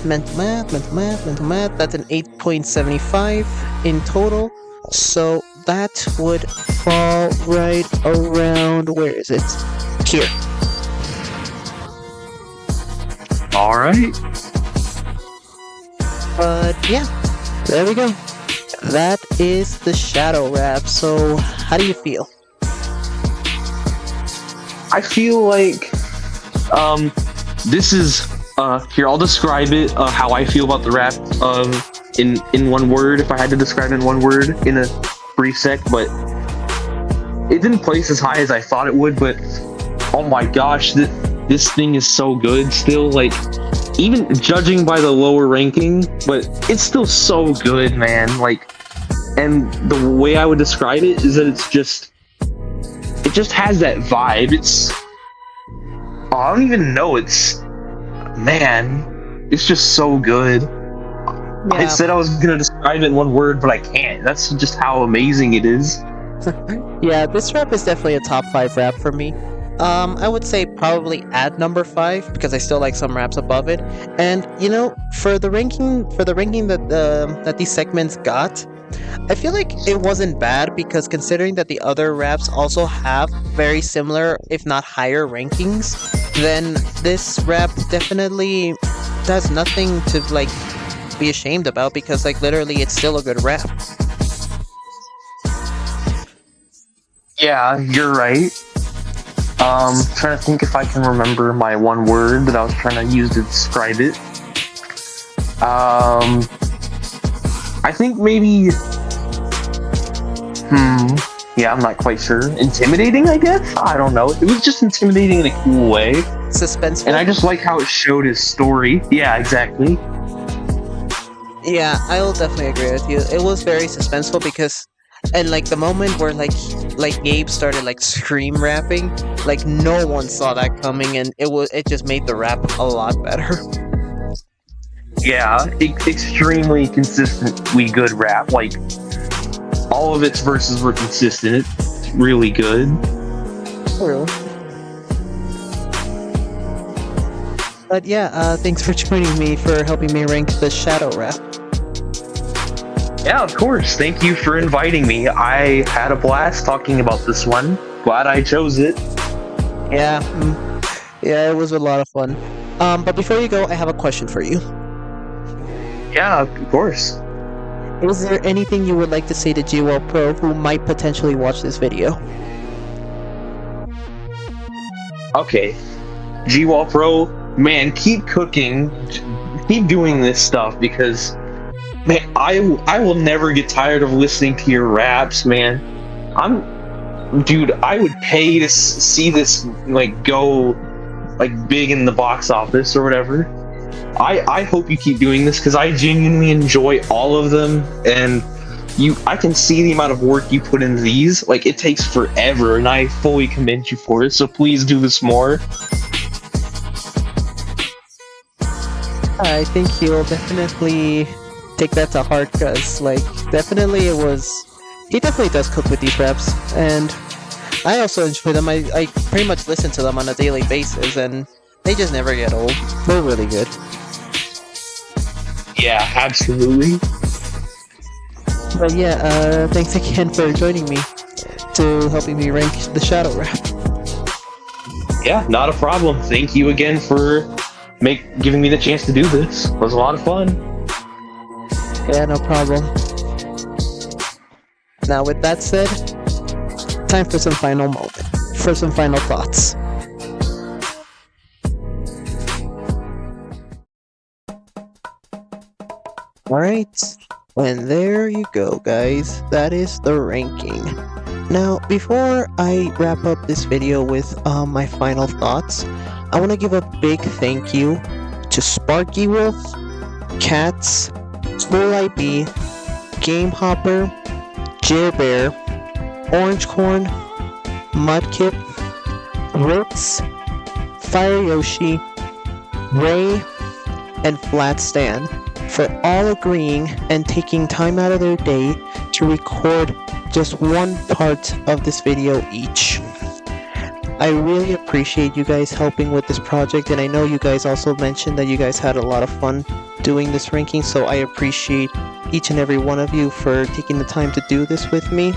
mental math, that's an 8.75 in total. So, that would fall right around, where is it? Here. Alright. But yeah, there we go. That is the Shadow Rap. So, how do you feel? I feel like, this is, here, I'll describe it, how I feel about the rap, in one word, if I had to describe it in one word, in a brief sec, but it didn't place as high as I thought it would, but oh my gosh, this thing is so good still, like, even judging by the lower ranking, but it's still so good, man, like, and the way I would describe it is that it just has that vibe. I don't even know, man, it's just so good. Yeah. I said I was gonna describe it in one word, but I can't. That's just how amazing it is. Yeah, this rap is definitely a top 5 rap for me. I would say probably at number 5 because I still like some raps above it. And you know, for the ranking that these segments got, I feel like it wasn't bad because considering that the other raps also have very similar, if not higher rankings, then this rap definitely does nothing to like be ashamed about because like literally it's still a good rap. Yeah, you're right. Trying to think if I can remember my one word that I was trying to use to describe it. I think maybe. Yeah, I'm not quite sure. Intimidating, I guess? I don't know. It was just intimidating in a cool way. Suspenseful. And I just like how it showed his story. Yeah, exactly. Yeah, I will definitely agree with you. It was very suspenseful because, and like the moment where like Gabe started like scream rapping, like no one saw that coming, and it just made the rap a lot better. Yeah, extremely consistently good rap. Like, all of its verses were consistent. It's really good. True. But yeah, thanks for joining me, for helping me rank the Shadow rap. Yeah, of course. Thank you for inviting me. I had a blast talking about this one. Glad I chose it. Yeah, yeah, it was a lot of fun. But before you go, I have a question for you. Yeah, of course. Is there anything you would like to say to GWallPro who might potentially watch this video? Okay. GWallPro, man, keep cooking. Keep doing this stuff because, man, I will never get tired of listening to your raps, man. Dude, I would pay to see this, like, go, like, big in the box office or whatever. I hope you keep doing this because I genuinely enjoy all of them, and I can see the amount of work you put into these. Like, it takes forever, and I fully commend you for it, so please do this more. I think he'll definitely take that to heart because, like, he definitely does cook with these raps, and I also enjoy them. I pretty much listen to them on a daily basis, and they just never get old. They're really good. Yeah, absolutely. But yeah, thanks again for joining me to helping me rank the Shadow rap. Yeah, not a problem. Thank you again for giving me the chance to do this. It was a lot of fun. Yeah, no problem. Now with that said, time for some final thoughts. Alright, and there you go, guys. That is the ranking. Now, before I wrap up this video with my final thoughts, I want to give a big thank you to Sparky Wolf, Cats, School IB, Game Hopper, Bear, Orange Corn, Mudkip, Ritz, FireYoshi, Ray, and Flatstan for all agreeing and taking time out of their day to record just one part of this video each. I really appreciate you guys helping with this project, and I know you guys also mentioned that you guys had a lot of fun doing this ranking, so I appreciate each and every one of you for taking the time to do this with me.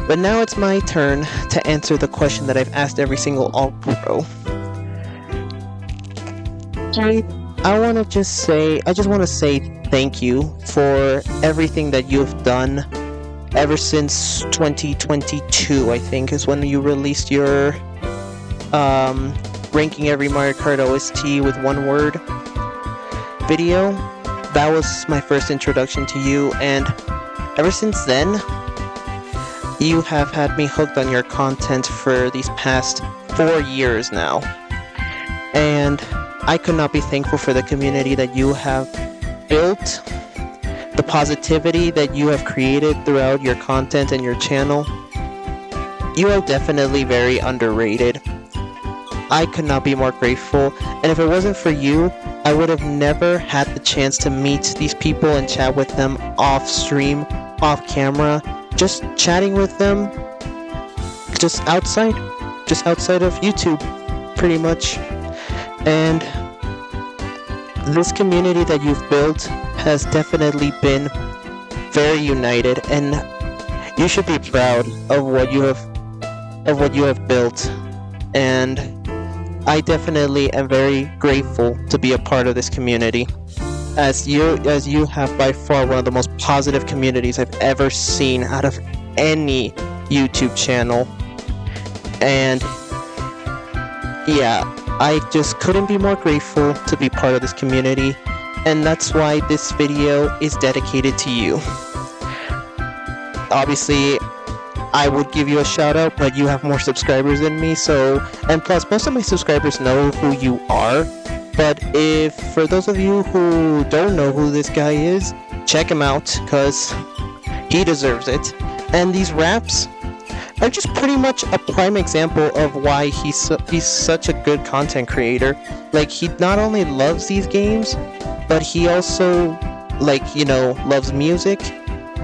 But now it's my turn to answer the question that I've asked every single AllPro. I just want to say thank you for everything that you've done ever since 2022, I think, is when you released your ranking every Mario Kart OST with one word video. That was my first introduction to you, and ever since then, you have had me hooked on your content for these past 4 years now. And I could not be thankful for the community that you have built, the positivity that you have created throughout your content and your channel. You are definitely very underrated. I could not be more grateful, and if it wasn't for you, I would have never had the chance to meet these people and chat with them off stream, off camera, just chatting with them, just outside of YouTube, pretty much. And this community that you've built has definitely been very united, and you should be proud of what you have built. And I definitely am very grateful to be a part of this community, as you have by far one of the most positive communities I've ever seen out of any YouTube channel. And yeah, I just couldn't be more grateful to be part of this community, and that's why this video is dedicated to you. Obviously, I would give you a shout out, but you have more subscribers than me, so, and plus most of my subscribers know who you are, but if, for those of you who don't know who this guy is, check him out, cause he deserves it. And these raps are just pretty much a prime example of why he's such a good content creator. Like, he not only loves these games, but he also, like, you know, loves music,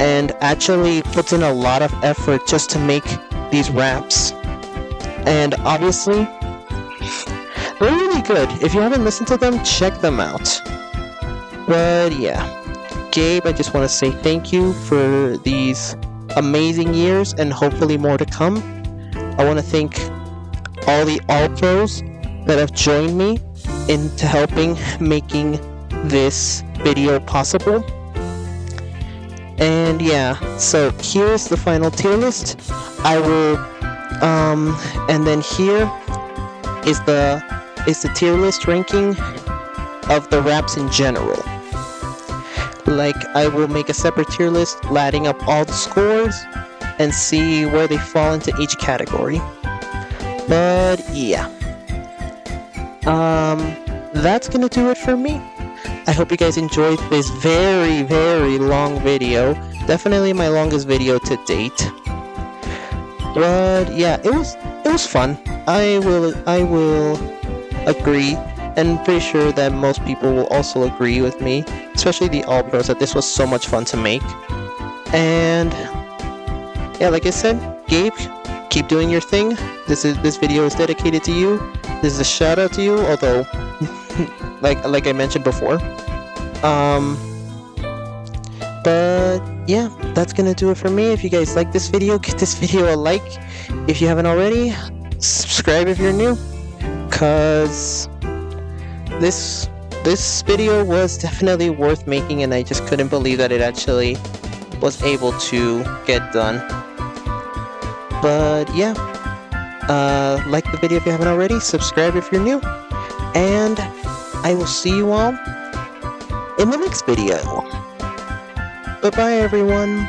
and actually puts in a lot of effort just to make these raps. And obviously, they're really good. If you haven't listened to them, check them out. But yeah, Gabe, I just want to say thank you for these amazing years and hopefully more to come. I want to thank all the AllPros that have joined me into helping making this video possible. And yeah, so here's the final tier list. I will, and then here is the tier list ranking of the raps in general. Like, I will make a separate tier list, adding up all the scores and see where they fall into each category. But yeah, that's gonna do it for me. I hope you guys enjoyed this very, very long video. Definitely my longest video to date. But yeah, it was fun. I will agree, and pretty sure that most people will also agree with me, especially the AllPros, that this was so much fun to make. And yeah, like I said, Gabe, keep doing your thing. This video is dedicated to you. This is a shout out to you, although like I mentioned before. But yeah, that's gonna do it for me. If you guys like this video, give this video a like. If you haven't already, subscribe if you're new, cause this video was definitely worth making, and I just couldn't believe that it actually was able to get done. But yeah, like the video if you haven't already, subscribe if you're new, and I will see you all in the next video. Bye-bye, everyone.